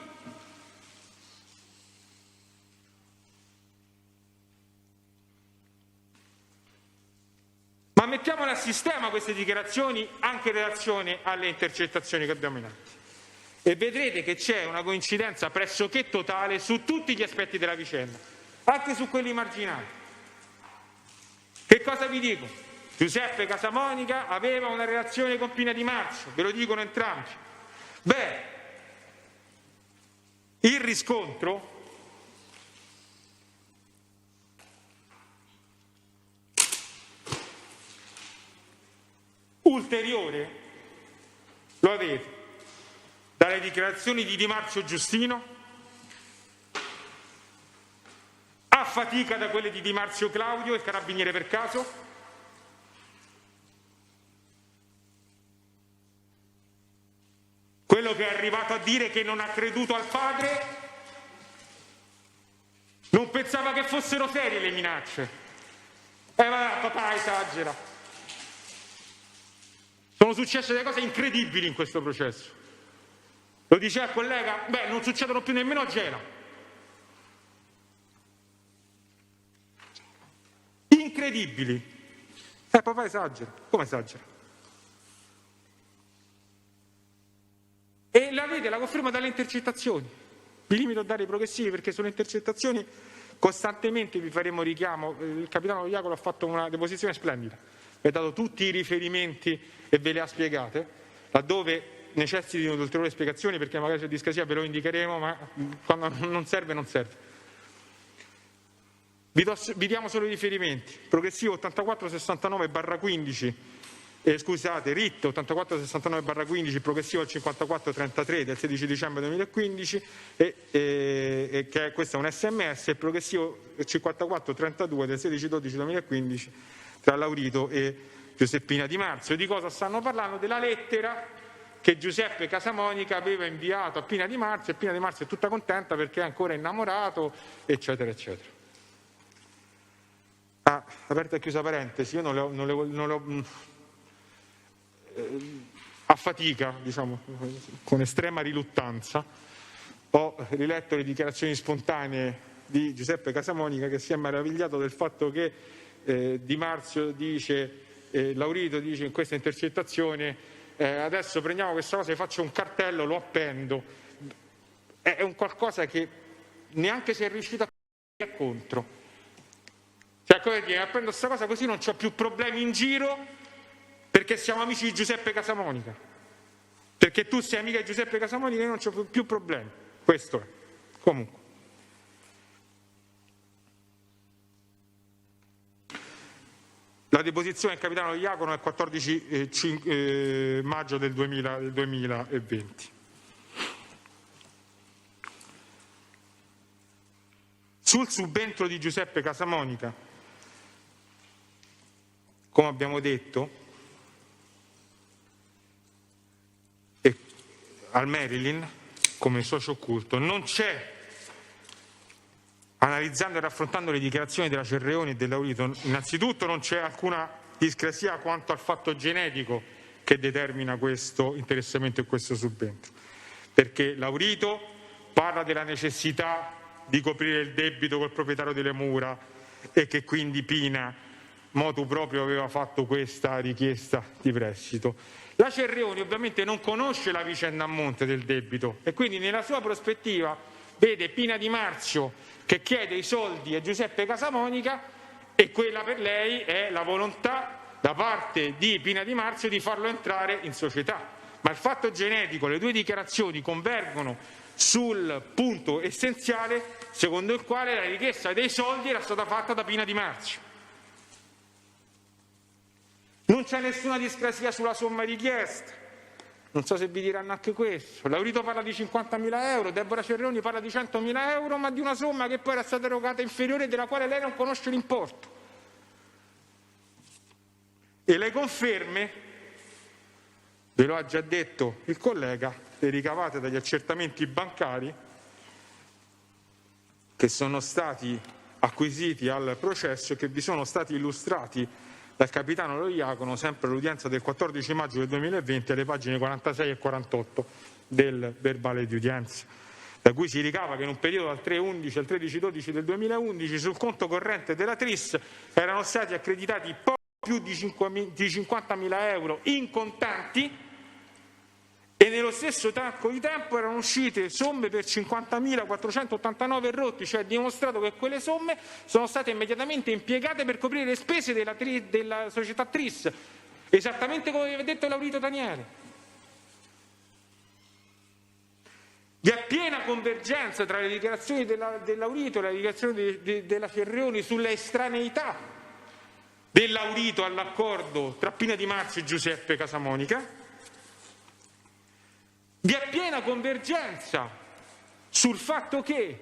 Ma mettiamole a sistema queste dichiarazioni anche in relazione alle intercettazioni che abbiamo in atto. E vedrete che c'è una coincidenza pressoché totale su tutti gli aspetti della vicenda. Anche su quelli marginali. Che cosa vi dico? Giuseppe Casamonica aveva una relazione con Pina Di Marzio, ve lo dicono entrambi. Beh, il riscontro ulteriore lo avete dalle dichiarazioni di Di Marzio Giustino, a fatica da quelle di Di Marzio Claudio, il carabiniere per caso, quello che è arrivato a dire che non ha creduto al padre, non pensava che fossero serie le minacce. Vabbè, papà esagera. Sono successe delle cose incredibili in questo processo. Lo diceva il collega, non succedono più nemmeno a Gela. Incredibili. Papà esagera. Come esagera? E l'avete la conferma dalle intercettazioni. Vi limito a dare i progressivi perché sulle intercettazioni costantemente vi faremo richiamo. Il capitano Iacolo ha fatto una deposizione splendida. Vi ha dato tutti i riferimenti e ve li ha spiegate. Laddove necessitino di ulteriori spiegazioni, perché magari c'è discrasia, ve lo indicheremo, ma quando non serve, non serve. Vi diamo solo i riferimenti. Progressivo 8469/15, scusate, RIT 8469/15, progressivo al 5433 del 16 dicembre 2015, che questo è un SMS, e progressivo 5432 del 16/12/2015 tra Laurito e Giuseppina Di Marzio. Di cosa stanno parlando? Della lettera che Giuseppe Casamonica aveva inviato a Pina Di Marzio, e Pina Di Marzio è tutta contenta perché è ancora innamorato, eccetera, eccetera. Aperta e chiusa parentesi, io a fatica, diciamo, con estrema riluttanza, ho riletto le dichiarazioni spontanee di Giuseppe Casamonica, che si è meravigliato del fatto che Di Marzio dice, Laurito dice in questa intercettazione, adesso prendiamo questa cosa, vi faccio un cartello, lo appendo, è un qualcosa che neanche se è riuscito a è contro. Cioè, come dire, prendo questa cosa così non c'ho più problemi in giro perché siamo amici di Giuseppe Casamonica. Perché tu sei amica di Giuseppe Casamonica e io non c'ho più problemi. Questo è. Comunque. La deposizione del capitano Diacono è il 14 maggio del 2020. Sul subentro di Giuseppe Casamonica, come abbiamo detto, al Marilyn come socio occulto, non c'è, analizzando e raffrontando le dichiarazioni della Cerreoni e dell'Aurito, innanzitutto non c'è alcuna discrasia quanto al fatto genetico che determina questo interessamento e questo subentro, perché l'Aurito parla della necessità di coprire il debito col proprietario delle mura e che quindi Pina motu proprio aveva fatto questa richiesta di prestito. La Cerreoni ovviamente non conosce la vicenda a monte del debito e quindi nella sua prospettiva vede Pina Di Marzio che chiede i soldi a Giuseppe Casamonica e quella per lei è la volontà da parte di Pina Di Marzio di farlo entrare in società. Ma il fatto genetico, le due dichiarazioni convergono sul punto essenziale secondo il quale la richiesta dei soldi era stata fatta da Pina Di Marzio. Non c'è nessuna discrasia sulla somma richiesta, non so se vi diranno anche questo. L'Aurito parla di 50.000 euro, Deborah Cerreoni parla di 100.000 euro, ma di una somma che poi era stata erogata inferiore e della quale lei non conosce l'importo. E le conferme, ve lo ha già detto il collega, le ricavate dagli accertamenti bancari che sono stati acquisiti al processo e che vi sono stati illustrati dal capitano Lo Diacono sempre all'udienza del 14 maggio del 2020 alle pagine 46 e 48 del verbale di udienza, da cui si ricava che in un periodo dal 3/11 al 13/12 del 2011 sul conto corrente della Tris erano stati accreditati poco più di 50.000 euro in contanti e nello stesso tacco di tempo erano uscite somme per 50.489 rotti, cioè dimostrato che quelle somme sono state immediatamente impiegate per coprire le spese della società Tris, esattamente come aveva detto l'Aurito Daniele. Vi è piena convergenza tra le dichiarazioni dell'Aurito e le dichiarazioni della Cerreoni sulle estraneità dell'Aurito all'accordo tra Pina Di Marzio e Giuseppe Casamonica. Vi è piena convergenza sul fatto che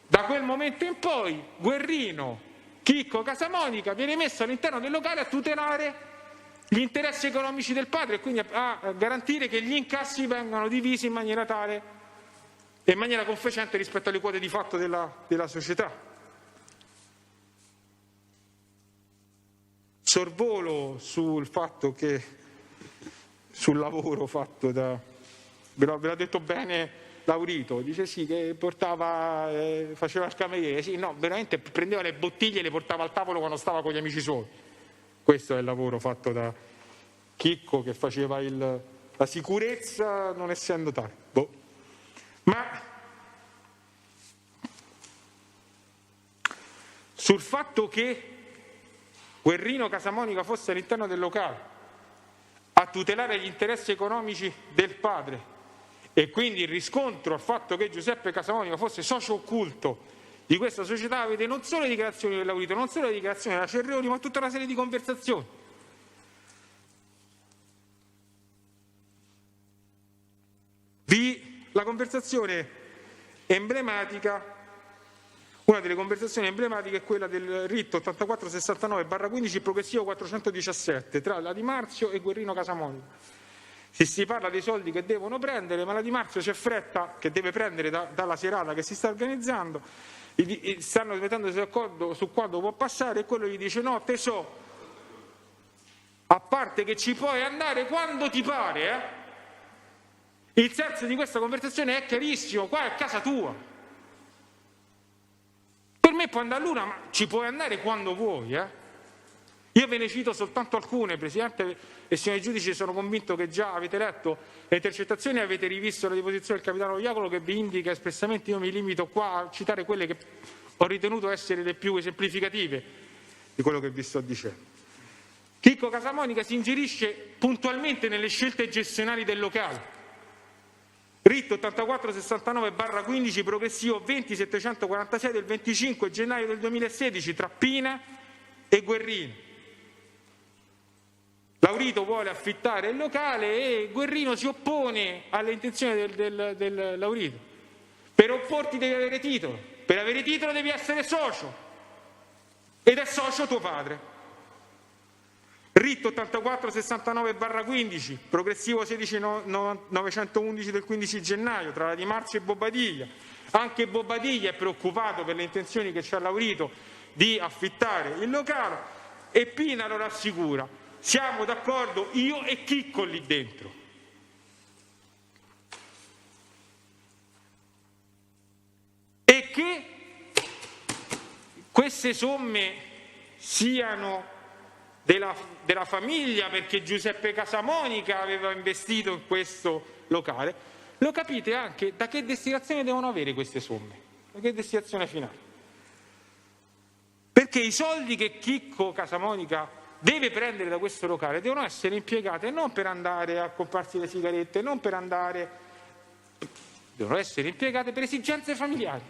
da quel momento in poi Guerrino, Chicco, Casamonica viene messo all'interno del locale a tutelare gli interessi economici del padre e quindi a garantire che gli incassi vengano divisi in maniera tale e in maniera confacente rispetto alle quote di fatto della società. Sorvolo sul fatto che sul lavoro fatto ve l'ha detto bene l'Aurito, dice sì che faceva il cameriere, sì no, veramente prendeva le bottiglie e le portava al tavolo quando stava con gli amici suoi. Questo è il lavoro fatto da Chicco che faceva la sicurezza non essendo tale. Ma sul fatto che Guerrino Casamonica fosse all'interno del locale a tutelare gli interessi economici del padre e quindi il riscontro al fatto che Giuseppe Casamonica fosse socio occulto di questa società, avete non solo le dichiarazioni dell'Aurito, non solo le dichiarazioni della Cerreoni, ma tutta una serie di conversazioni. La conversazione emblematica, una delle conversazioni emblematiche è quella del ritto 8469/15 progressivo 417 tra la Di Marzio e Guerrino Casamonica. Si parla dei soldi che devono prendere, ma la Di Marzio c'è fretta che deve prendere dalla serata che si sta organizzando, stanno mettendosi d'accordo su quando può passare e quello gli dice no tesoro, a parte che ci puoi andare quando ti pare, Il senso di questa conversazione è chiarissimo, qua è casa tua. Per me può andare all'una, ma ci puoi andare quando vuoi, Io Io ve ne cito soltanto alcune, Presidente e signori giudici, sono convinto che già avete letto le intercettazioni e avete rivisto la deposizione del capitano Iacolo, che vi indica espressamente. Io mi limito qua a citare quelle che ho ritenuto essere le più esemplificative di quello che vi sto dicendo. Chicco Casamonica si ingerisce puntualmente nelle scelte gestionali del locale. Ritto 8469/15 progressivo 20746 del 25 gennaio del 2016 tra Pina e Guerrino. Laurito vuole affittare il locale e Guerrino si oppone alle intenzioni del Laurito. Per opporti devi avere titolo, per avere titolo devi essere socio, ed è socio tuo padre. Ritto 8469/15, progressivo 16911 del 15 gennaio, tra la Di Marzio e Bobadilla. Anche Bobadilla è preoccupato per le intenzioni che c'ha Laurito di affittare il locale e Pina lo rassicura. Siamo d'accordo io e Chicco lì dentro. E che queste somme siano della famiglia perché Giuseppe Casamonica aveva investito in questo locale, lo capite anche da che destinazione devono avere queste somme, da che destinazione finale. Perché i soldi che Chicco Casamonica deve prendere da questo locale devono essere impiegate non per andare a comprarsi le sigarette, devono essere impiegate per esigenze familiari.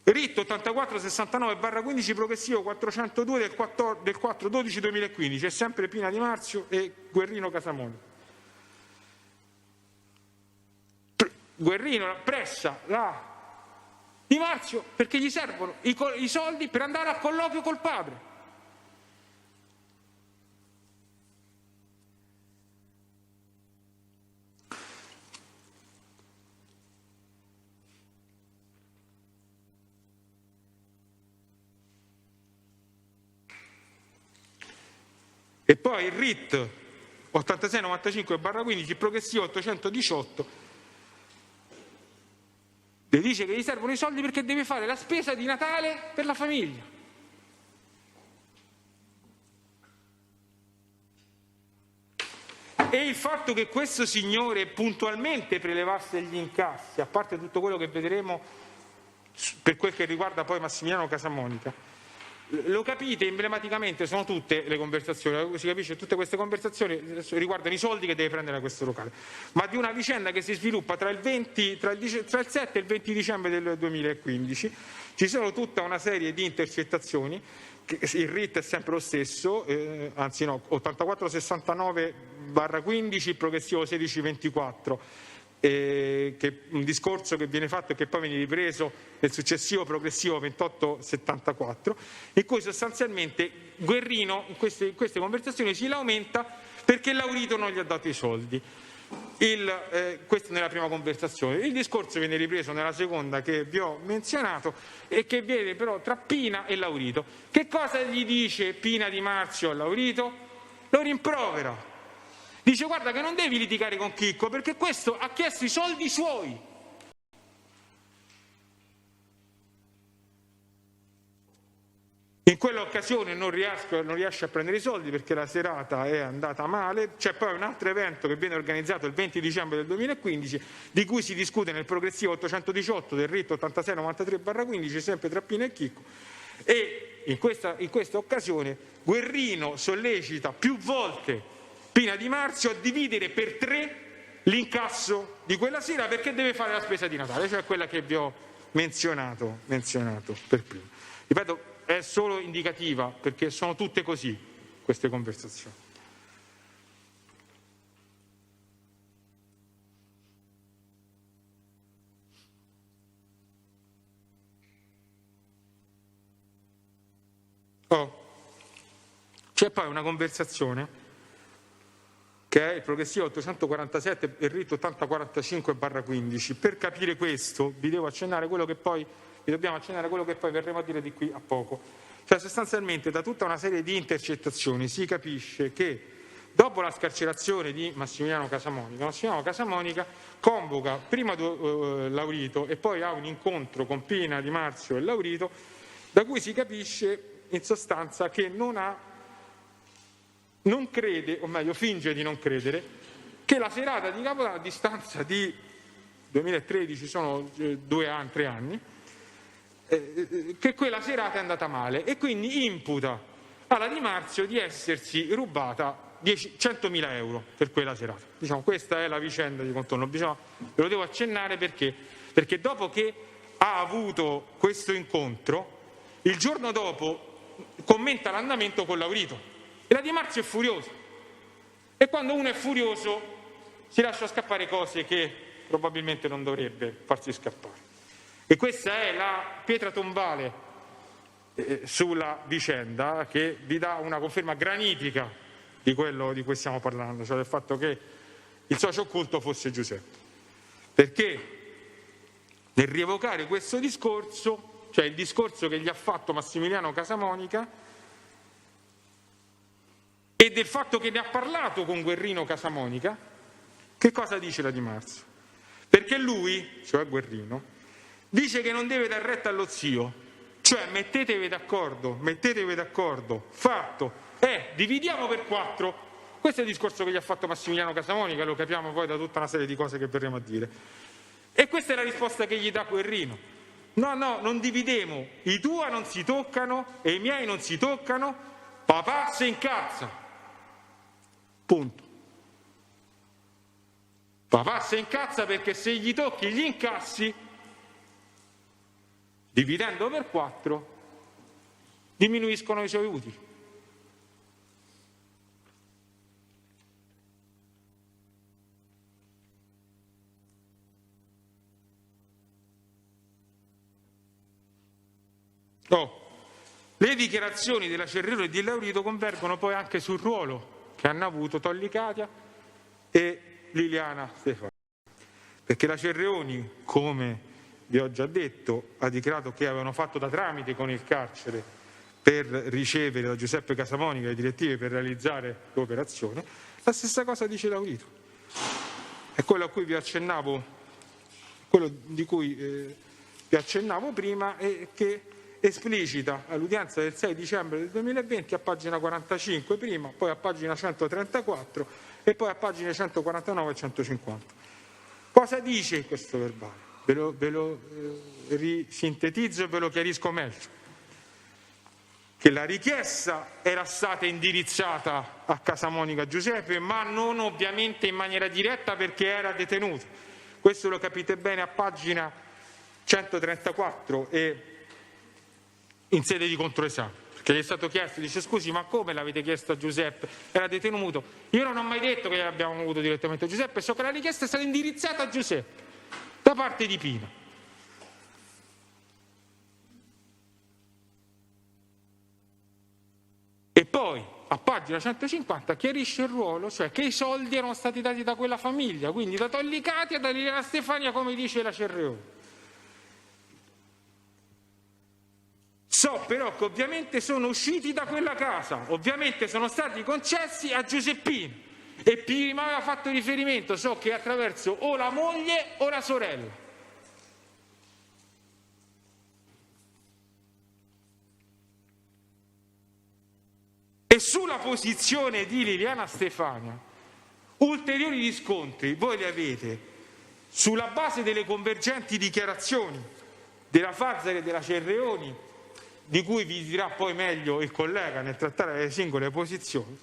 Ritto 8469/15 progressivo 402 del 4/12/2015, è sempre Pina Di Marzio e Guerrino Casamonica. Guerrino pressa la Di Marzio perché gli servono i soldi per andare a colloquio col padre. E poi il RIT 8695/15 progressivo 818 le dice che gli servono i soldi perché deve fare la spesa di Natale per la famiglia. E il fatto che questo signore puntualmente prelevasse gli incassi, a parte tutto quello che vedremo per quel che riguarda poi Massimiliano Casamonica, lo capite emblematicamente, sono tutte le conversazioni, si capisce che tutte queste conversazioni riguardano i soldi che deve prendere da questo locale, ma di una vicenda che si sviluppa tra il 7 e il 20 dicembre del 2015. Ci sono tutta una serie di intercettazioni, il RIT è sempre lo stesso, anzi no, 8469/15, progressivo 1624, che un discorso che viene fatto e che poi viene ripreso nel successivo progressivo 2874, in cui sostanzialmente Guerrino in queste conversazioni si lamenta perché Laurito non gli ha dato i soldi. Questo nella prima conversazione. Il discorso viene ripreso nella seconda che vi ho menzionato e che viene però tra Pina e Laurito. Che cosa gli dice Pina Di Marzio a Laurito? Lo rimprovera. Dice: guarda che non devi litigare con Chicco perché questo ha chiesto i soldi suoi. In quell'occasione non riesce a prendere i soldi perché la serata è andata male. C'è poi un altro evento che viene organizzato il 20 dicembre del 2015, di cui si discute nel progressivo 818 del RIT 8693/15, sempre tra Pina e Chicco. E in questa occasione Guerrino sollecita più volte Pina Di Marzio a dividere per 3 l'incasso di quella sera perché deve fare la spesa di Natale, cioè quella che vi ho menzionato per prima. Ripeto, è solo indicativa perché sono tutte così queste conversazioni. C'è poi una conversazione che è il progressivo 847 e il RIT 8045/15. Per capire questo vi dobbiamo accennare quello che poi verremo a dire di qui a poco. Cioè sostanzialmente da tutta una serie di intercettazioni si capisce che dopo la scarcerazione di Massimiliano Casamonica convoca prima Laurito e poi ha un incontro con Pina Di Marzio e Laurito, da cui si capisce in sostanza che non ha non crede, o meglio finge di non credere, che la serata di Capodanno, a distanza di 2013, sono 3 anni, che quella serata è andata male e quindi imputa alla Di Marzio di essersi rubata 100.000 euro per quella serata. Diciamo, questa è la vicenda di contorno. Ve lo devo accennare perché dopo che ha avuto questo incontro, il giorno dopo commenta l'andamento con Laurito e la Di Marzio è furiosa. E quando uno è furioso si lascia scappare cose che probabilmente non dovrebbe farsi scappare. E questa è la pietra tombale sulla vicenda che vi dà una conferma granitica di quello di cui stiamo parlando, cioè del fatto che il socio occulto fosse Giuseppe. Perché nel rievocare questo discorso, cioè il discorso che gli ha fatto Massimiliano Casamonica, e del fatto che ne ha parlato con Guerrino Casamonica, che cosa dice la Di Marzio? Perché lui, cioè Guerrino, dice che non deve dar retta allo zio, cioè mettetevi d'accordo, fatto, dividiamo per 4. Questo è il discorso che gli ha fatto Massimiliano Casamonica, lo capiamo poi da tutta una serie di cose che verremo a dire. E questa è la risposta che gli dà Guerrino. No, non dividemo, i tuoi non si toccano e i miei non si toccano, papà se incazza. Punto. Papà se incazza perché se gli tocchi gli incassi, dividendo per 4, diminuiscono i suoi utili. Le dichiarazioni della Cerreto e di Laurito convergono poi anche sul ruolo che hanno avuto Tollicatia e Liliana Stefani. Perché la Cerreoni, come vi ho già detto, ha dichiarato che avevano fatto da tramite con il carcere per ricevere da Giuseppe Casamonica le direttive per realizzare l'operazione. La stessa cosa dice Laurito. È quello a cui vi accennavo, quello di cui vi accennavo prima, e che esplicita all'udienza del 6 dicembre del 2020 a pagina 45 prima, poi a pagina 134 e poi a pagine 149 e 150. Cosa dice questo verbale? Ve lo risintetizzo e ve lo chiarisco meglio. Che la richiesta era stata indirizzata a Casamonica Giuseppe, ma non ovviamente in maniera diretta perché era detenuto. Questo lo capite bene a pagina 134 e in sede di controesame, perché gli è stato chiesto, dice scusi ma come l'avete chiesto a Giuseppe? Era detenuto. Io non ho mai detto che l'abbiamo avuto direttamente a Giuseppe, so che la richiesta è stata indirizzata a Giuseppe da parte di Pina. E poi a pagina 150 chiarisce il ruolo, cioè che i soldi erano stati dati da quella famiglia, quindi da Tollicatia e da Liliana Stefania, come dice la Cerreoni. So però che ovviamente sono usciti da quella casa, ovviamente sono stati concessi a Giuseppino e prima aveva fatto riferimento, so che attraverso o la moglie o la sorella. E sulla posizione di Liliana Stefania, ulteriori riscontri voi li avete sulla base delle convergenti dichiarazioni della Fazzari e della Cerreoni, di cui vi dirà poi meglio il collega nel trattare le singole posizioni,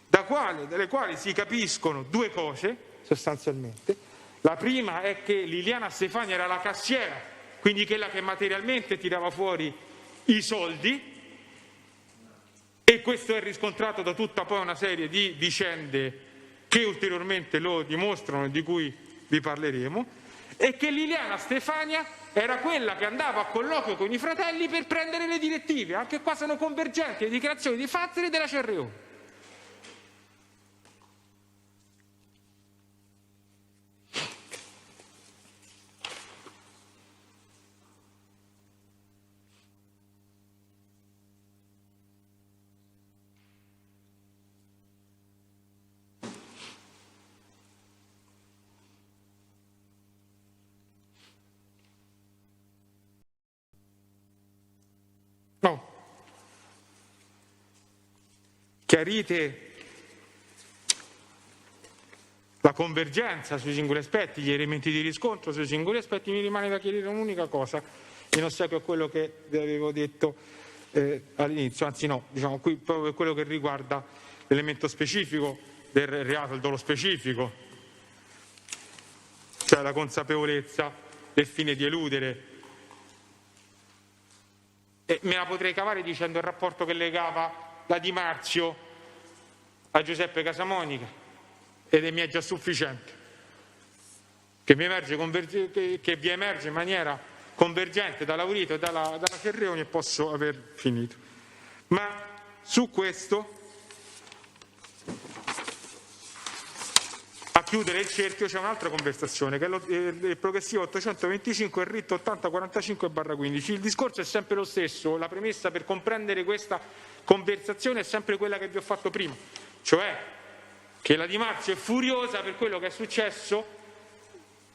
dalle quali si capiscono due cose sostanzialmente. La prima è che Liliana Stefania era la cassiera, quindi quella che materialmente tirava fuori i soldi, e questo è riscontrato da tutta poi una serie di vicende che ulteriormente lo dimostrano e di cui vi parleremo, e che Liliana Stefania era quella che andava a colloquio con i fratelli per prendere le direttive. Anche qua sono convergenti le dichiarazioni di Fazzari e della Cerreoni. Chiarite la convergenza sui singoli aspetti, gli elementi di riscontro sui singoli aspetti. Mi rimane da chiedere un'unica cosa, in ossequio a quello che vi avevo detto all'inizio, anzi no, diciamo qui proprio per quello che riguarda l'elemento specifico del reato, il dolo specifico, cioè la consapevolezza del fine di eludere. E me la potrei cavare dicendo il rapporto che legava la Di Marzio a Giuseppe Casamonica, ed è mi è già sufficiente, che vi emerge in maniera convergente da Laurito e dalla Cerreoni, e posso aver finito. Ma su questo, a chiudere il cerchio, c'è un'altra conversazione, che è il progressivo 825 e il ritto 8045/15. Il discorso è sempre lo stesso, la premessa per comprendere questa conversazione è sempre quella che vi ho fatto prima, cioè che la Di Marzio è furiosa per quello che è successo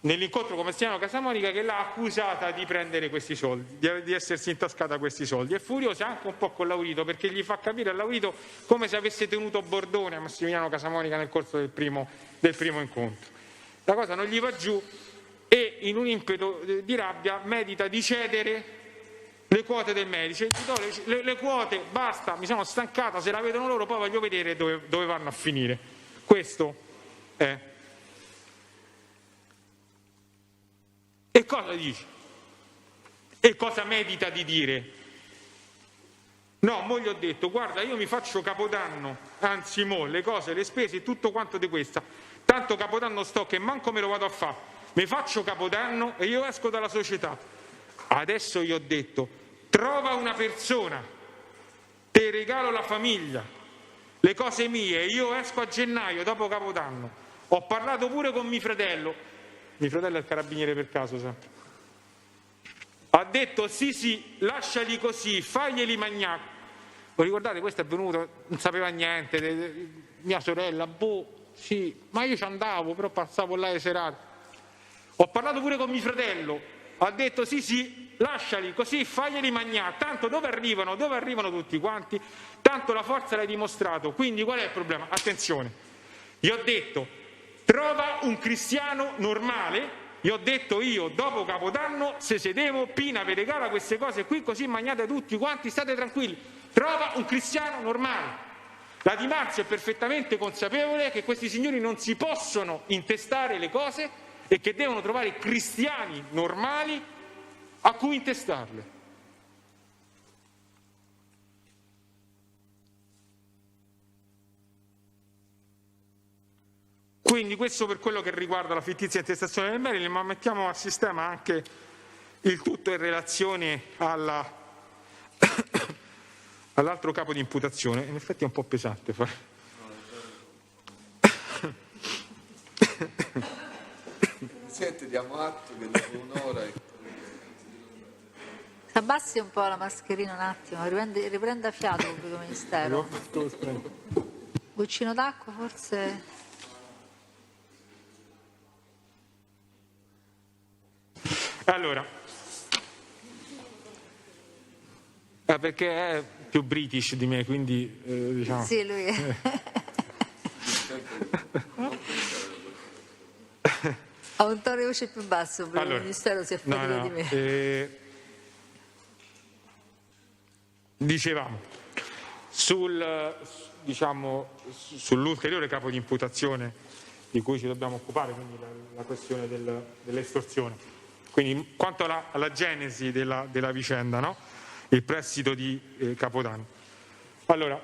nell'incontro con Messiano Casamonica, che l'ha accusata di prendere questi soldi, di essersi intascata questi soldi. È furiosa anche un po' con Laurito, perché gli fa capire a Laurito come se avesse tenuto bordone a Massimiliano Casamonica nel corso del primo incontro. La cosa non gli va giù e in un impeto di rabbia medita di cedere le quote del medici. Gli do le quote, basta, mi sono stancata, se la vedono loro poi voglio vedere dove vanno a finire. Questo è. E cosa dice? E cosa medita di dire? No, mo gli ho detto, guarda, io mi faccio Capodanno, anzi mo, le cose, le spese, tutto quanto di questa, tanto Capodanno sto che manco me lo vado a fare, mi faccio Capodanno e io esco dalla società. Adesso gli ho detto, trova una persona, te regalo la famiglia, le cose mie, io esco a gennaio dopo Capodanno. Ho parlato pure con mio fratello è il carabiniere per caso sempre, ha detto sì, lasciali così, faglieli magnà. Vi ricordate, questo è venuto, non sapeva niente, mia sorella, sì, ma io ci andavo, però passavo là le serate. Ho parlato pure con mio fratello, ha detto sì, lasciali così, faglieli magnà, tanto dove arrivano tutti quanti, tanto la forza l'hai dimostrato, quindi qual è il problema? Attenzione, gli ho detto, trova un cristiano normale, gli ho detto io, dopo Capodanno, se sedevo, Pina vi regala queste cose qui, così magnate tutti quanti, state tranquilli, trova un cristiano normale. La Di Marzio è perfettamente consapevole che questi signori non si possono intestare le cose e che devono trovare cristiani normali a cui intestarle. Quindi questo per quello che riguarda la fittizia intestazione del Maryland, ma mettiamo a sistema anche il tutto in relazione all'altro capo di imputazione. In effetti è un po' pesante fare. Presidente, diamo atto che dopo un'ora... Abbassi un po' la mascherina un attimo, riprenda fiato il pubblico ministero. Goccino d'acqua forse... Allora, perché è più british di me, quindi diciamo... Sì, lui è. Ha un tono di voce più basso, il ministero si affatica di me. Dicevamo, sull'ulteriore capo di imputazione di cui ci dobbiamo occupare, quindi la questione dell'estorsione. Quindi quanto alla genesi della vicenda, no? Il prestito di Capodanno. Allora,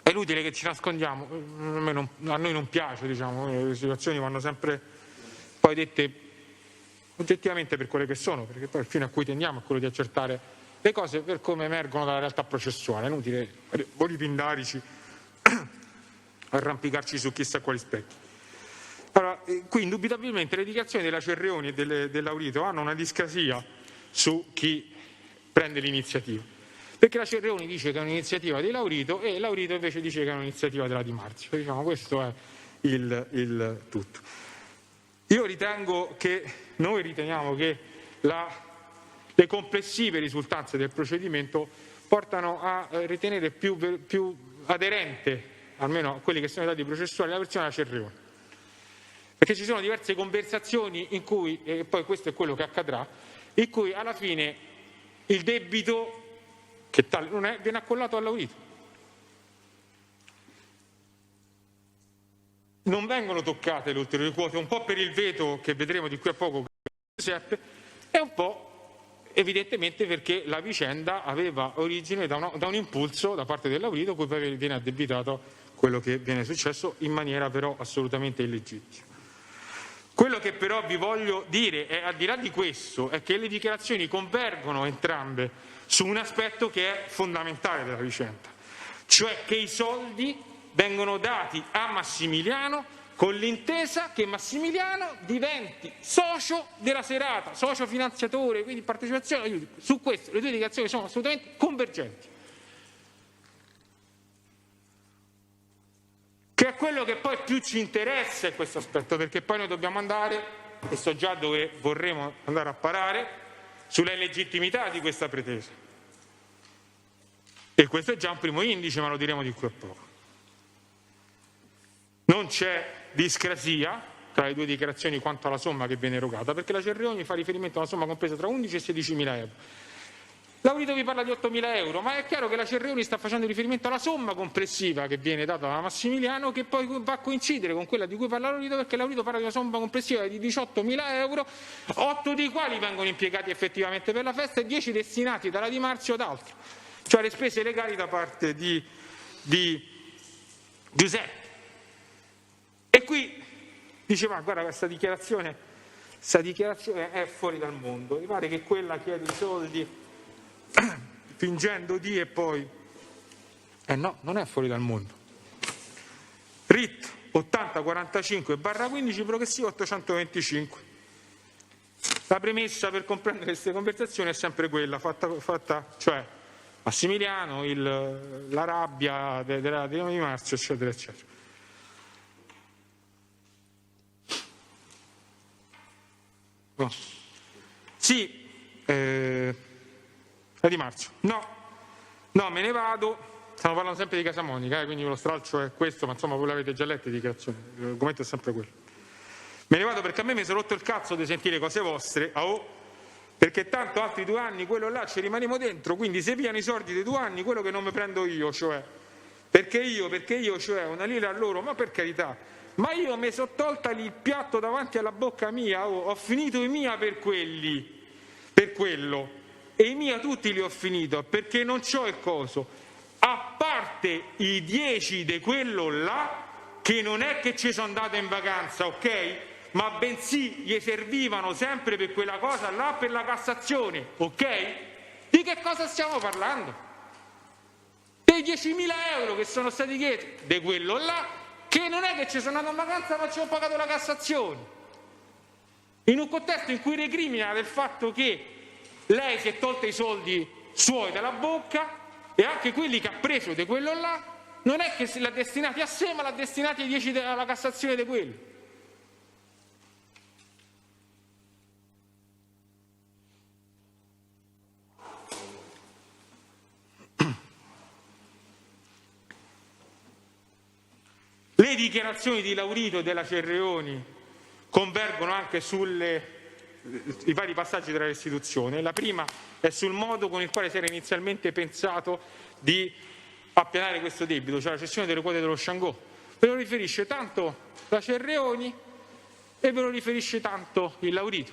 è inutile che ci nascondiamo, a noi non piace, diciamo, le situazioni vanno sempre poi dette oggettivamente per quelle che sono, perché poi il fine a cui tendiamo è quello di accertare le cose per come emergono dalla realtà processuale, è inutile volipindarici, arrampicarci su chissà quali aspetti. Allora, qui indubitabilmente le dichiarazioni della Cerreoni e del Laurito hanno una discrasia su chi prende l'iniziativa, perché la Cerreoni dice che è un'iniziativa di Laurito e Laurito invece dice che è un'iniziativa della Di Marzio. Diciamo, questo è il tutto. Noi riteniamo che le complessive risultanze del procedimento portano a ritenere più aderente, almeno a quelli che sono i dati processuali, la versione della Cerreoni. Perché ci sono diverse conversazioni in cui, e poi questo è quello che accadrà, in cui alla fine il debito, che tale non è, viene accollato all'Aurito. Non vengono toccate le ulteriori quote, un po' per il veto che vedremo di qui a poco Giuseppe, e un po' evidentemente perché la vicenda aveva origine da un impulso da parte dell'Aurito, cui poi viene addebitato quello che viene successo in maniera però assolutamente illegittima. Quello che però vi voglio dire, è, al di là di questo, è che le dichiarazioni convergono entrambe su un aspetto che è fondamentale della vicenda, cioè che i soldi vengono dati a Massimiliano con l'intesa che Massimiliano diventi socio della serata, socio finanziatore, quindi partecipazione, aiuti. Su questo le due dichiarazioni sono assolutamente convergenti. Che è quello che poi più ci interessa in questo aspetto, perché poi noi dobbiamo andare, e so già dove vorremmo andare a parare, sulla illegittimità di questa pretesa. E questo è già un primo indice, ma lo diremo di qui a poco. Non c'è discrasia tra le due dichiarazioni quanto alla somma che viene erogata, perché la Cerreoni fa riferimento a una somma compresa tra 11 e 16.000 euro. L'Aurito vi parla di 8.000 euro, ma è chiaro che la Cerreoni sta facendo riferimento alla somma complessiva che viene data da Massimiliano, che poi va a coincidere con quella di cui parla l'Aurito, perché l'Aurito parla di una somma complessiva di 18.000 euro, 8 dei quali vengono impiegati effettivamente per la festa e 10 destinati dalla Di Marzio ad altro, cioè le spese legali da parte di Giuseppe. E qui diceva, guarda, questa dichiarazione è fuori dal mondo, mi pare che quella chiede i soldi fingendo di e poi no, non è fuori dal mondo. RIT 8045/15 progressivo 825. La premessa per comprendere queste conversazioni è sempre quella fatta cioè Massimiliano, la rabbia della Di Marzio, eccetera eccetera. No. Sì, la Di Marzio. No, me ne vado. Stiamo parlando sempre di Casamonica, quindi lo stralcio è questo, ma insomma voi l'avete già letto le dichiarazioni, l'argomento è sempre quello. Me ne vado perché a me mi sono rotto il cazzo di sentire cose vostre, perché tanto altri 2 anni quello là ci rimaniamo dentro, quindi se pigliano i soldi dei 2 anni, quello che non mi prendo io, cioè, perché io, cioè, una lira a loro, ma per carità, ma io mi sono tolta il piatto davanti alla bocca mia, ho finito i mia per quello, e i mia tutti li ho finito, perché non c'ho il coso. A parte i 10 di quello là, che non è che ci sono andato in vacanza, ok? Ma bensì gli servivano sempre per quella cosa là, per la Cassazione, ok? Di che cosa stiamo parlando? Dei 10.000 euro che sono stati chiesti, di quello là, che non è che ci sono andato in vacanza ma ci ho pagato la Cassazione. In un contesto in cui recrimina del fatto che lei si è tolta i soldi suoi dalla bocca, e anche quelli che ha preso di quello là, non è che l'ha destinati a sé, ma l'ha destinati ai 10 alla Cassazione di quello. Le dichiarazioni di Laurito e della Cerreoni convergono anche i vari passaggi della restituzione. La prima è sul modo con il quale si era inizialmente pensato di appianare questo debito, cioè la cessione delle quote dello Sciangò. Ve lo riferisce tanto la Cerreoni e ve lo riferisce tanto il Laurito.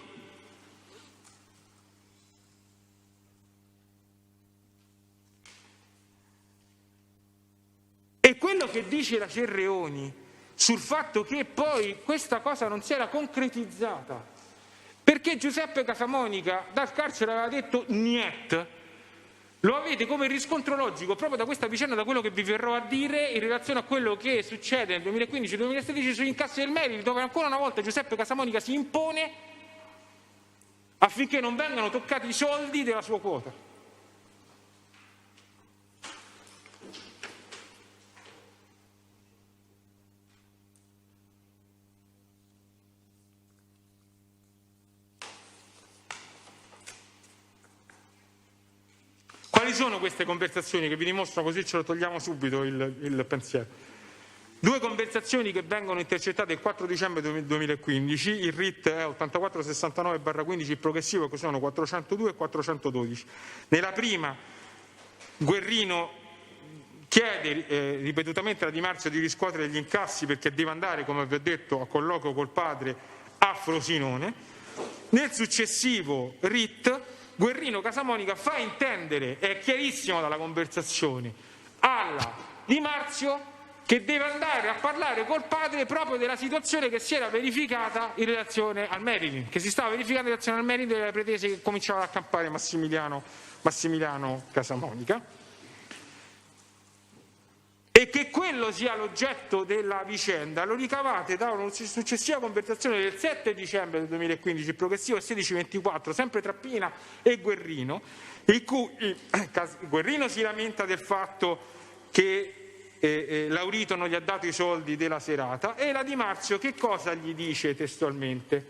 E quello che dice la Cerreoni sul fatto che poi questa cosa non si era concretizzata, perché Giuseppe Casamonica dal carcere aveva detto niet, lo avete come riscontro logico proprio da questa vicenda, da quello che vi verrò a dire in relazione a quello che succede nel 2015-2016 sugli incassi del Merito, dove ancora una volta Giuseppe Casamonica si impone affinché non vengano toccati i soldi della sua quota. Quali sono queste conversazioni che vi dimostrano, così ce lo togliamo subito il pensiero? Due conversazioni che vengono intercettate il 4 dicembre 2015, il RIT è 8469/15, il progressivo che sono 402 e 412. Nella prima Guerrino chiede ripetutamente alla Di Marzio di riscuotere gli incassi perché deve andare, come vi ho detto, a colloquio col padre a Frosinone. Nel successivo RIT Guerrino Casamonica fa intendere, è chiarissimo dalla conversazione, alla Di Marzio che deve andare a parlare col padre proprio della situazione che si era verificata in relazione al Marilyn, che si stava verificando in relazione al Marilyn delle pretese che cominciava a campare Massimiliano Casamonica, e che quello sia l'oggetto della vicenda lo ricavate da una successiva conversazione del 7 dicembre del 2015, il progressivo è 1624, sempre tra Pina e Guerrino, in cui Guerrino si lamenta del fatto che Laurito non gli ha dato i soldi della serata, e la Di Marzio che cosa gli dice testualmente?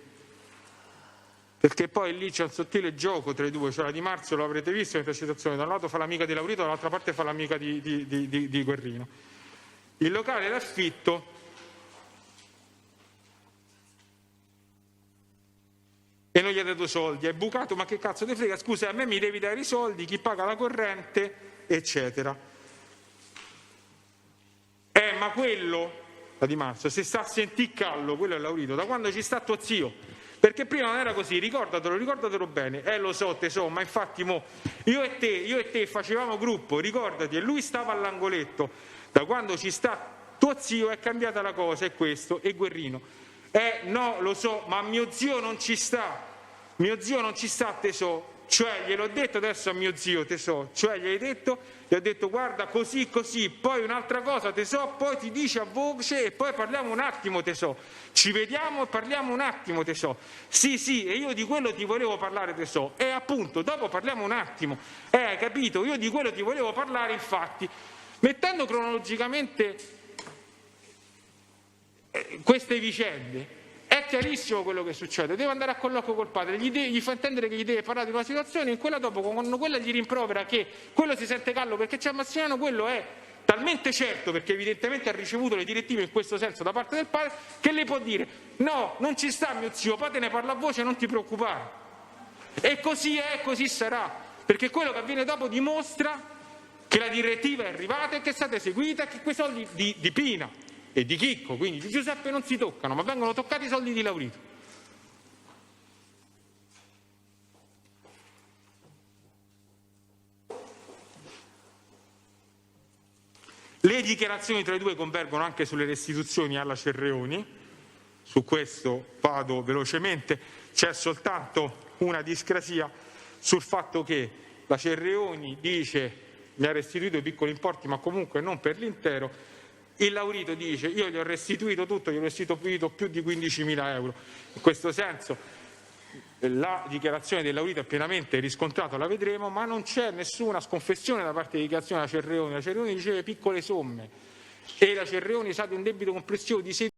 Perché poi lì c'è un sottile gioco tra i due, cioè la Di Marzio, lo avrete visto in intercettazione, da un lato fa l'amica di Laurito, dall'altra parte fa l'amica di Guerrino. Il locale d'affitto e non gli ha dato soldi, è bucato, ma che cazzo ti frega, scusa, a me mi devi dare i soldi, chi paga la corrente, eccetera. Ma quello, la Di Marzio, se sta a sentire callo, quello è Laurito, da quando ci sta tuo zio, perché prima non era così, ricordatelo bene, lo so, te so, ma infatti mo, io e te facevamo gruppo, ricordati, e lui stava all'angoletto, da quando ci sta tuo zio è cambiata la cosa, è questo, e Guerrino, no, lo so, ma mio zio non ci sta, te so, cioè gliel'ho detto adesso a mio zio, te so, cioè gli ho detto guarda così, poi un'altra cosa, te so, poi ti dice a voce e poi parliamo un attimo, te so, ci vediamo e parliamo un attimo, te so, sì, e io di quello ti volevo parlare, te so, e appunto dopo parliamo un attimo, hai capito, io di quello ti volevo parlare, infatti, mettendo cronologicamente queste vicende, è chiarissimo quello che succede, deve andare a colloquio col padre, gli fa intendere che gli deve parlare di una situazione, in quella dopo, quando quella gli rimprovera che quello si sente callo perché c'è Massimiliano, quello è talmente certo, perché evidentemente ha ricevuto le direttive in questo senso da parte del padre, che le può dire no, non ci sta mio zio, poi te ne parla a voce, non ti preoccupare. E così è, così sarà, perché quello che avviene dopo dimostra che la direttiva è arrivata e che è stata eseguita e che quei soldi di Pina e di Chicco, quindi di Giuseppe, non si toccano, ma vengono toccati i soldi di Laurito. Le dichiarazioni tra i due convergono anche sulle restituzioni alla Cerreoni, su questo vado velocemente, c'è soltanto una discrasia sul fatto che la Cerreoni dice mi ha restituito i piccoli importi ma comunque non per l'intero. Il Laurito dice io gli ho restituito tutto, gli ho restituito più di 15.000 euro. In questo senso la dichiarazione del Laurito è pienamente riscontrata, la vedremo, ma non c'è nessuna sconfessione da parte di dichiarazione della Cerreoni. La Cerreoni riceve piccole somme e la Cerreoni sa di un debito complessivo di 16.000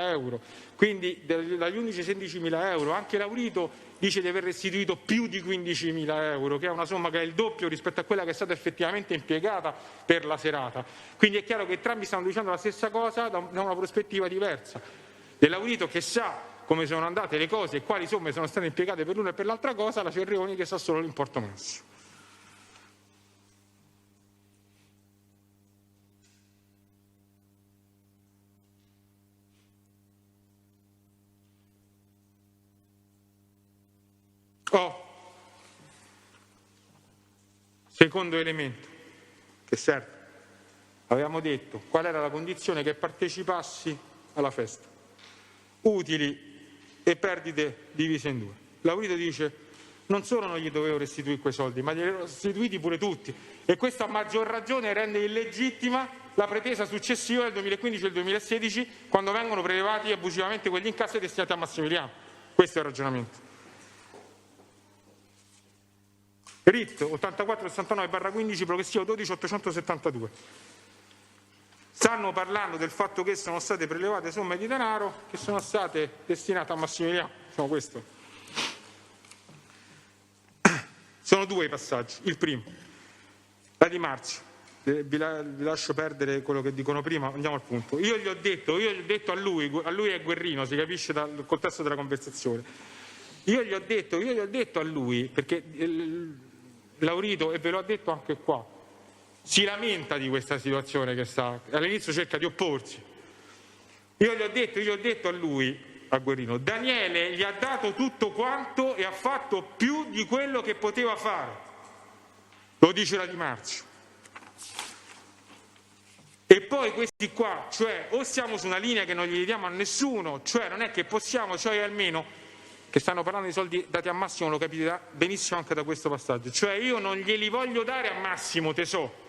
euro, quindi dagli 11-16.000 euro anche Laurito dice di aver restituito più di 15.000 euro, che è una somma che è il doppio rispetto a quella che è stata effettivamente impiegata per la serata. Quindi è chiaro che entrambi stanno dicendo la stessa cosa da una prospettiva diversa. Del Laurito che sa come sono andate le cose e quali somme sono state impiegate per l'una e per l'altra cosa, la Cerreoni che sa solo l'importo massimo. Secondo elemento che serve, avevamo detto qual era la condizione che partecipassi alla festa, utili e perdite divise in due. Laurito dice non solo non gli dovevo restituire quei soldi, ma glieli ho restituiti pure tutti, e questo a maggior ragione rende illegittima la pretesa successiva del 2015 e del 2016, quando vengono prelevati abusivamente quegli incassi destinati a Massimiliano. Questo è il ragionamento. RIT 8469/15 progressivo 12872. Stanno parlando del fatto che sono state prelevate somme di denaro che sono state destinate a Massimiliano. Questo. Sono due i passaggi. Il primo, la Di Marzio vi lascio perdere quello che dicono prima, andiamo al punto. Io gli ho detto a lui è Guerrino, si capisce dal contesto della conversazione. Io gli ho detto a lui, perché Laurito, e ve l'ho detto anche qua, si lamenta di questa situazione che sta, all'inizio cerca di opporsi. Io gli ho detto a lui, a Guerrino, Daniele gli ha dato tutto quanto e ha fatto più di quello che poteva fare. Lo dice la Di Marzio. E poi questi qua, cioè o siamo su una linea che non gli diamo a nessuno, cioè non è che possiamo, cioè almeno che stanno parlando di soldi dati a Massimo, lo capite benissimo anche da questo passaggio, cioè io non glieli voglio dare a Massimo, tesoro,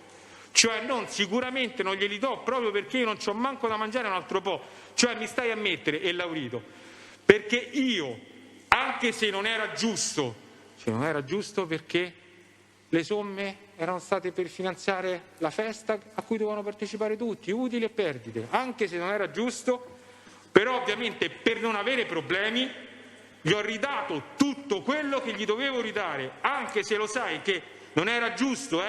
cioè sicuramente non glieli do proprio perché io non c'ho manco da mangiare un altro po', cioè mi stai a mettere, e Laurito, perché io, anche se non era giusto perché le somme erano state per finanziare la festa a cui dovevano partecipare tutti, utili e perdite, anche se non era giusto, però ovviamente per non avere problemi gli ho ridato tutto quello che gli dovevo ridare, anche se lo sai che non era giusto,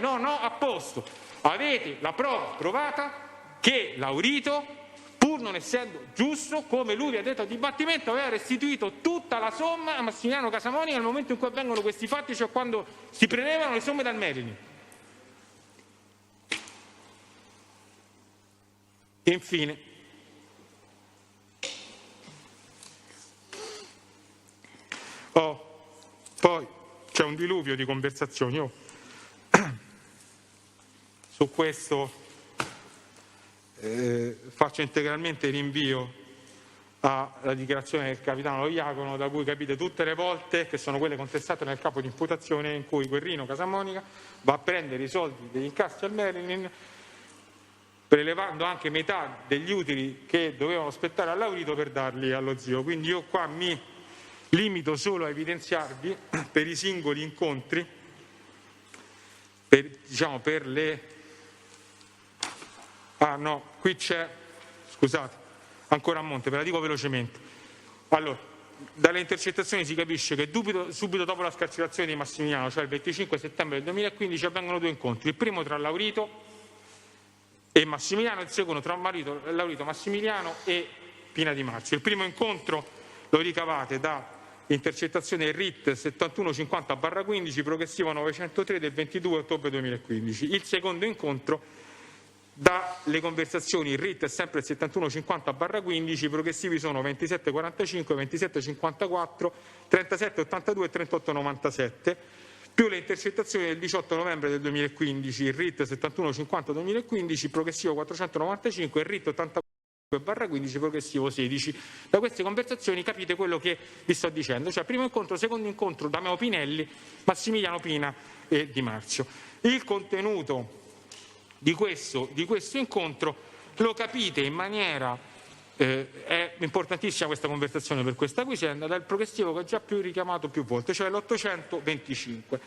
no, a posto. Avete la prova provata che Laurito, pur non essendo giusto, come lui vi ha detto al dibattimento, aveva restituito tutta la somma a Massimiliano Casamonica nel momento in cui avvengono questi fatti, cioè quando si prelevano le somme dal Merlin. Infine, poi c'è un diluvio di conversazioni. Io su questo faccio integralmente rinvio alla dichiarazione del capitano Lo Iacono, da cui capite tutte le volte, che sono quelle contestate nel capo di imputazione, in cui Guerrino Casamonica va a prendere i soldi degli incassi al Merlin, prelevando anche metà degli utili che dovevano spettare a Laurito per darli allo zio. Quindi io qua mi limito solo a evidenziarvi per i singoli incontri, per le... qui c'è, scusate, ancora a monte, ve la dico velocemente. Allora, dalle intercettazioni si capisce che subito dopo la scarcerazione di Massimiliano, cioè il 25 settembre del 2015, avvengono due incontri, il primo tra Laurito e Massimiliano, il secondo tra Laurito, Massimiliano e Pina Di Marzio. Il primo incontro lo ricavate da intercettazione RIT 7150/15 progressivo 903 del 22 ottobre 2015. Il secondo incontro dalle conversazioni RIT sempre 7150/15, progressivi sono 2745, 2754, 3782 e 3897, più le intercettazioni del 18 novembre del 2015, il RIT 7150/2015, progressivo 495 e il RIT 85/15 progressivo 16. Da queste conversazioni capite quello che vi sto dicendo, cioè primo incontro, secondo incontro da Meo Pinelli, Massimiliano Pina e Di Marzio. Il contenuto di questo incontro lo capite in maniera, è importantissima questa conversazione per questa vicenda, dal progressivo che ho già richiamato più volte, cioè l'825.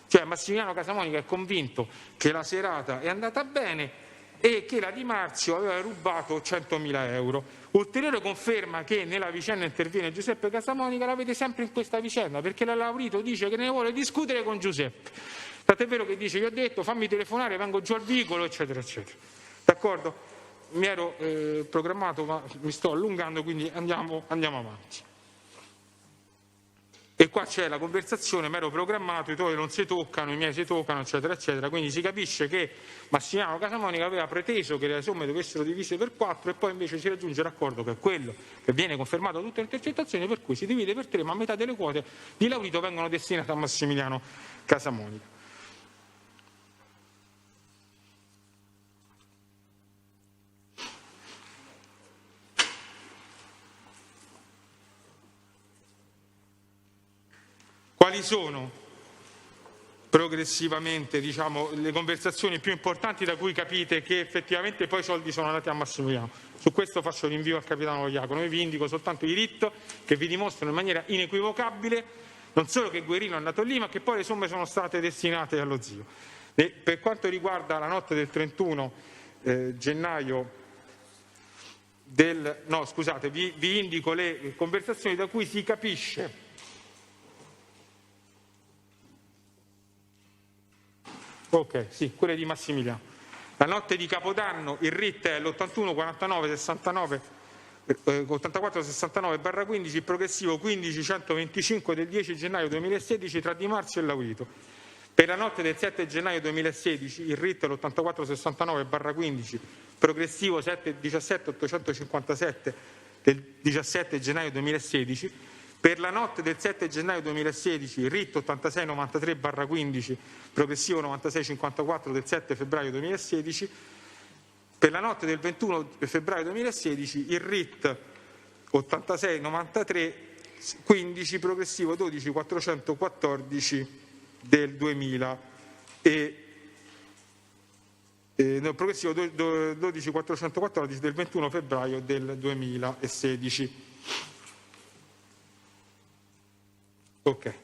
Cioè Massimiliano Casamonica è convinto che la serata è andata bene e che la Di Marzio aveva rubato 100.000 euro. Ulteriore conferma che nella vicenda interviene Giuseppe Casamonica l'avete sempre in questa vicenda, perché la Laurito dice che ne vuole discutere con Giuseppe. Tant'è vero che dice, gli ho detto fammi telefonare, vengo giù al vicolo, eccetera, eccetera. D'accordo? Mi ero programmato, ma mi sto allungando, quindi andiamo avanti. E qua c'è la conversazione, mi ero programmato, i tuoi non si toccano, i miei si toccano, eccetera, eccetera. Quindi si capisce che Massimiliano Casamonica aveva preteso che le somme dovessero divise per 4 e poi invece si raggiunge l'accordo che è quello che viene confermato da tutte le intercettazioni, per cui si divide per 3, ma metà delle quote di Laurito vengono destinate a Massimiliano Casamonica. Quali sono progressivamente, le conversazioni più importanti da cui capite che effettivamente poi i soldi sono andati a Massimiliano? Su questo faccio rinvio al capitano Lo Iacono. Io vi indico soltanto i RIT che vi dimostrano in maniera inequivocabile non solo che Guerrino è andato lì, ma che poi le somme sono state destinate allo zio. Per quanto riguarda la notte del 31 gennaio vi indico le conversazioni da cui si capisce Ok, sì, quelle di Massimiliano. La notte di Capodanno il RIT è l'81 49 69 84 69/15, il progressivo 15 125 del 10 gennaio 2016 tra Di Marzio e Laurito. Per la notte del 7 gennaio 2016 il RIT è l'84 69/15, progressivo 7 17 857 del 17 gennaio 2016. Per la notte del 7 gennaio 2016 il RIT 8693/15, progressivo 9654 del 7 febbraio 2016. Per la notte del 21 febbraio 2016 il RIT 8693/15, progressivo 12414 del 2000 progressivo 12414 del 21 febbraio del 2016. Ok.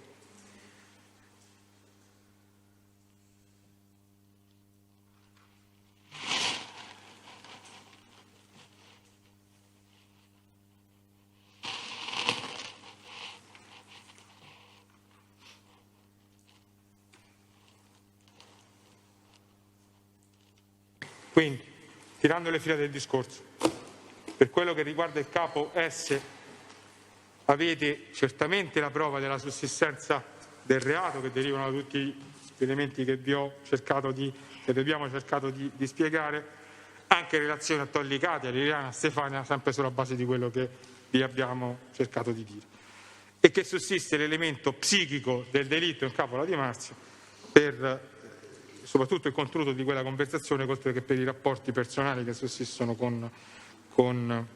Quindi, tirando le fila del discorso, per quello che riguarda il capo S, avete certamente la prova della sussistenza del reato che derivano da tutti gli elementi che vi ho cercato che abbiamo cercato di spiegare, anche in relazione a Tollicati, a Liliana, a Stefania, sempre sulla base di quello che vi abbiamo cercato di dire. E che sussiste l'elemento psichico del delitto in capo alla Di Marzio per soprattutto il contenuto di quella conversazione, oltre che per i rapporti personali che sussistono con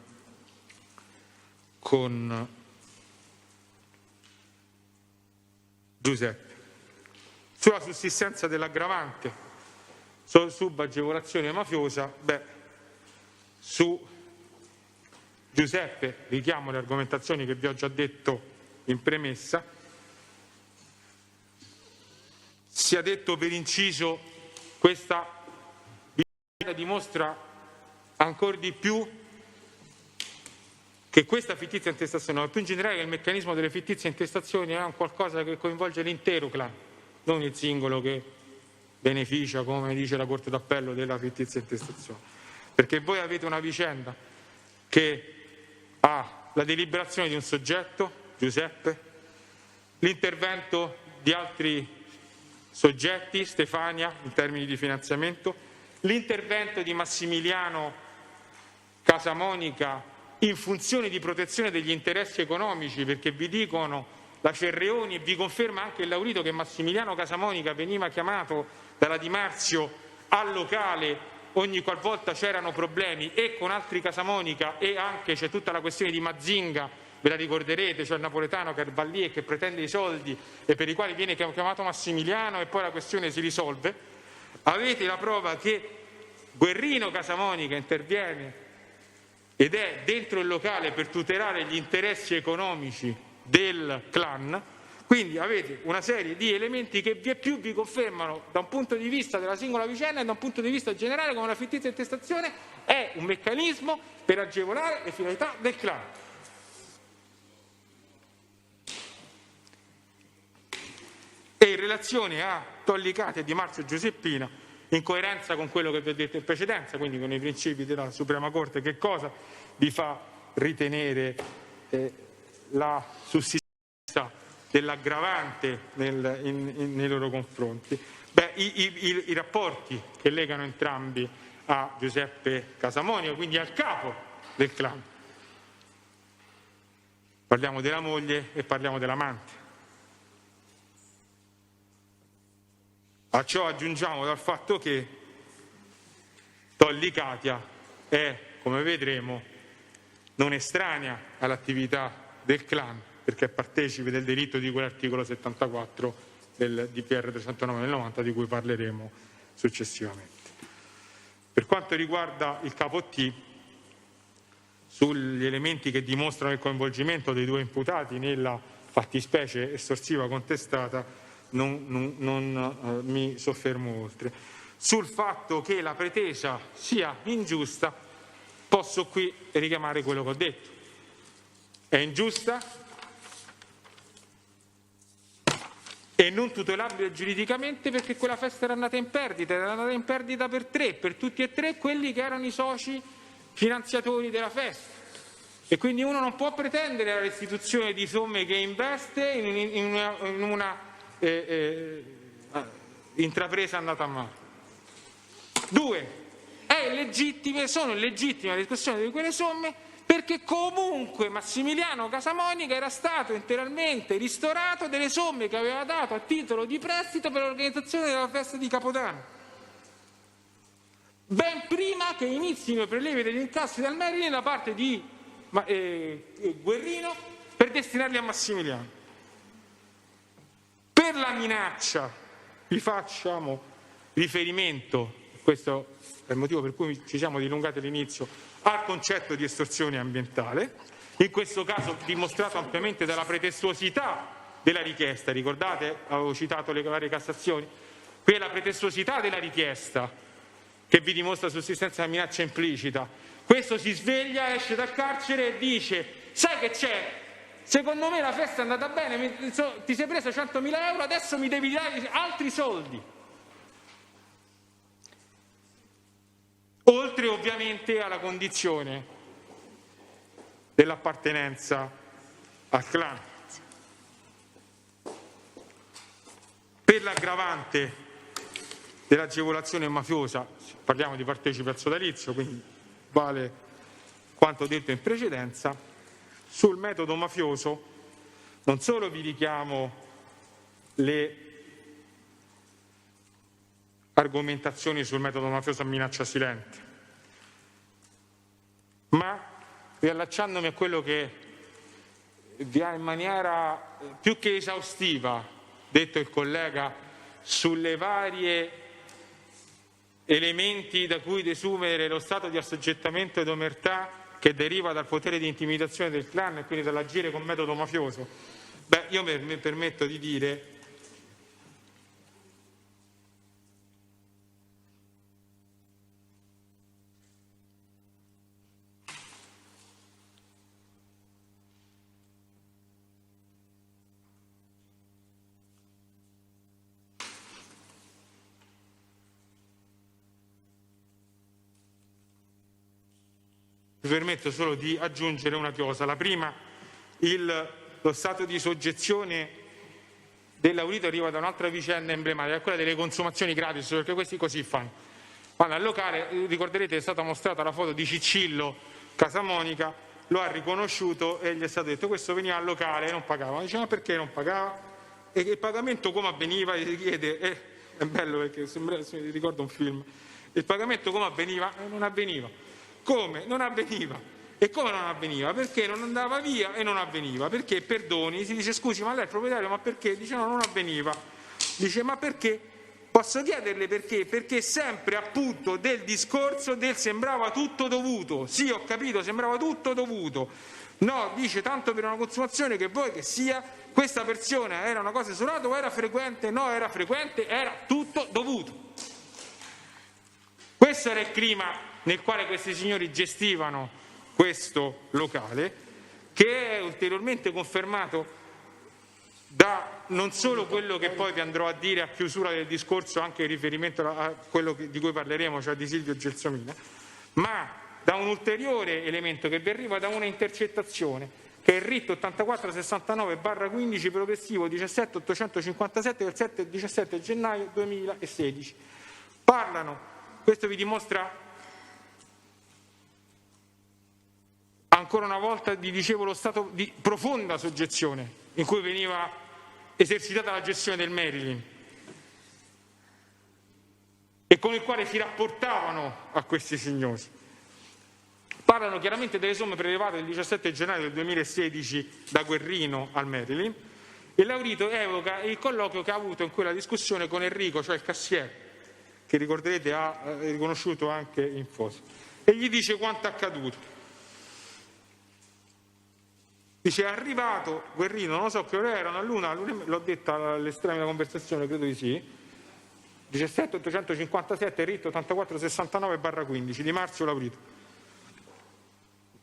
Giuseppe. Sulla sussistenza dell'aggravante subagevolazione mafiosa, su Giuseppe richiamo le argomentazioni che vi ho già detto in premessa. Sia detto per inciso, questa vicenda dimostra ancora di più che questa fittizia intestazione, ma più in generale che il meccanismo delle fittizie intestazioni è un qualcosa che coinvolge l'intero clan, non il singolo che beneficia, come dice la Corte d'Appello, della fittizia intestazione. Perché voi avete una vicenda che ha la deliberazione di un soggetto, Giuseppe, l'intervento di altri soggetti, Stefania, in termini di finanziamento, l'intervento di Massimiliano Casamonica in funzione di protezione degli interessi economici, perché vi dicono la Cerreoni e vi conferma anche il Laurito che Massimiliano Casamonica veniva chiamato dalla Di Marzio al locale ogni qualvolta c'erano problemi, e con altri Casamonica, e anche c'è tutta la questione di Mazinga, ve la ricorderete, c'è il napoletano che va lì e che pretende i soldi e per i quali viene chiamato Massimiliano e poi la questione si risolve. Avete la prova che Guerrino Casamonica interviene ed è dentro il locale per tutelare gli interessi economici del clan. Quindi avete una serie di elementi che vi confermano da un punto di vista della singola vicenda e da un punto di vista generale come la fittizia intestazione è un meccanismo per agevolare le finalità del clan. E in relazione a Tollicati e Di Marzio e Giuseppina, in coerenza con quello che vi ho detto in precedenza, quindi con i principi della Suprema Corte, che cosa vi fa ritenere la sussistenza dell'aggravante nei loro confronti? I rapporti che legano entrambi a Giuseppe Casamonica, quindi al capo del clan. Parliamo della moglie e parliamo dell'amante. A ciò aggiungiamo dal fatto che Tollicatia è, come vedremo, non estranea all'attività del clan, perché è partecipe del delitto di quell'articolo 74 del DPR 309 del 90, di cui parleremo successivamente. Per quanto riguarda il capo T, sugli elementi che dimostrano il coinvolgimento dei due imputati nella fattispecie estorsiva contestata, non mi soffermo oltre. Sul fatto che la pretesa sia ingiusta, posso qui richiamare quello che ho detto. È ingiusta e non tutelabile giuridicamente perché quella festa era andata in perdita per tre, per tutti e tre quelli che erano i soci finanziatori della festa. E quindi uno non può pretendere la restituzione di somme che investe in una intrapresa andata a male. 2. Sono illegittime la discussione di quelle somme perché comunque Massimiliano Casamonica era stato interamente ristorato delle somme che aveva dato a titolo di prestito per l'organizzazione della festa di Capodanno, ben prima che inizino i prelevi degli incassi dal Maryland da parte di Guerrino per destinarli a Massimiliano. Per la minaccia vi facciamo riferimento, questo è il motivo per cui ci siamo dilungati all'inizio, al concetto di estorsione ambientale, in questo caso dimostrato ampiamente dalla pretestuosità della richiesta. Ricordate, avevo citato le varie Cassazioni, qui è la pretestuosità della richiesta che vi dimostra sussistenza della minaccia implicita. Questo si sveglia, esce dal carcere e dice: sai che c'è? Secondo me la festa è andata bene, ti sei preso 100.000 euro, adesso mi devi dare altri soldi. Oltre ovviamente alla condizione dell'appartenenza al clan. Per l'aggravante dell'agevolazione mafiosa, parliamo di partecipe sodalizio, quindi vale quanto detto in precedenza. Sul metodo mafioso non solo vi richiamo le argomentazioni sul metodo mafioso a minaccia silente, ma riallacciandomi a quello che vi ha in maniera più che esaustiva detto il collega sulle varie elementi da cui desumere lo stato di assoggettamento ed omertà che deriva dal potere di intimidazione del clan e quindi dall'agire con metodo mafioso. Io mi permetto di dire mi permetto solo di aggiungere una cosa. La prima, lo stato di soggezione dell'audito arriva da un'altra vicenda emblematica, quella delle consumazioni gratis, perché questi così fanno. Vanno al locale, ricorderete è stata mostrata la foto di Ciccillo Casamonica, lo ha riconosciuto e gli è stato detto: questo veniva al locale e non pagava. Dice: ma perché non pagava? E il pagamento come avveniva? Gli chiede, è bello perché mi ricordo un film. Il pagamento come avveniva? Non avveniva. Come? Non avveniva. E come non avveniva? Perché non andava via e non avveniva. Perché? Perdoni. Si dice: scusi, ma lei è il proprietario, ma perché? Dice: no, non avveniva. Dice: ma perché? Posso chiederle perché? Perché sempre appunto del discorso del sembrava tutto dovuto. Sì, ho capito, sembrava tutto dovuto. No, dice, tanto per una consumazione che vuoi che sia, questa persona era una cosa isolata o era frequente? No, era frequente, era tutto dovuto. Questo era il clima nel quale questi signori gestivano questo locale, che è ulteriormente confermato da non solo quello che poi vi andrò a dire a chiusura del discorso, anche in riferimento a quello di cui parleremo, cioè di Silvio Gelsomina, ma da un ulteriore elemento che vi arriva da una intercettazione, che è il RIT 8469/15 progressivo 17857 del 7 e 17 gennaio 2016. Questo vi dimostra ancora una volta, vi dicevo, lo stato di profonda soggezione in cui veniva esercitata la gestione del Maryland e con il quale si rapportavano a questi signori. Parlano chiaramente delle somme prelevate il 17 gennaio del 2016 da Guerrino al Maryland e l'audito evoca il colloquio che ha avuto in quella discussione con Enrico, cioè il cassiere, che ricorderete ha riconosciuto anche in foto, e gli dice quanto è accaduto. Dice: è arrivato Guerrino, non lo so che ore erano, all'una, l'ho detta all'estremo della conversazione, credo di sì, 17.857, RIT 8469/15 di Marzio Laurito.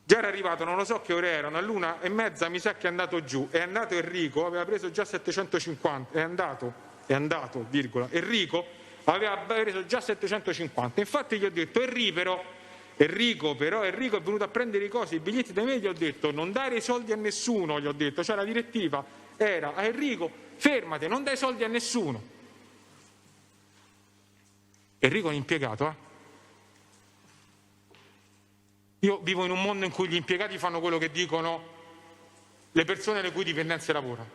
già era arrivato, non lo so che ore erano, all'1:30 mi sa che è andato giù, è andato Enrico, aveva preso già 750, è andato, virgola, Enrico aveva preso già 750, infatti gli ho detto Enrico è venuto a prendere i biglietti dai miei, gli ho detto non dare i soldi a nessuno, gli ho detto, cioè la direttiva era a Enrico, fermate, non dai soldi a nessuno. Enrico è un impiegato, Io vivo in un mondo in cui gli impiegati fanno quello che dicono le persone le cui dipendenze lavorano.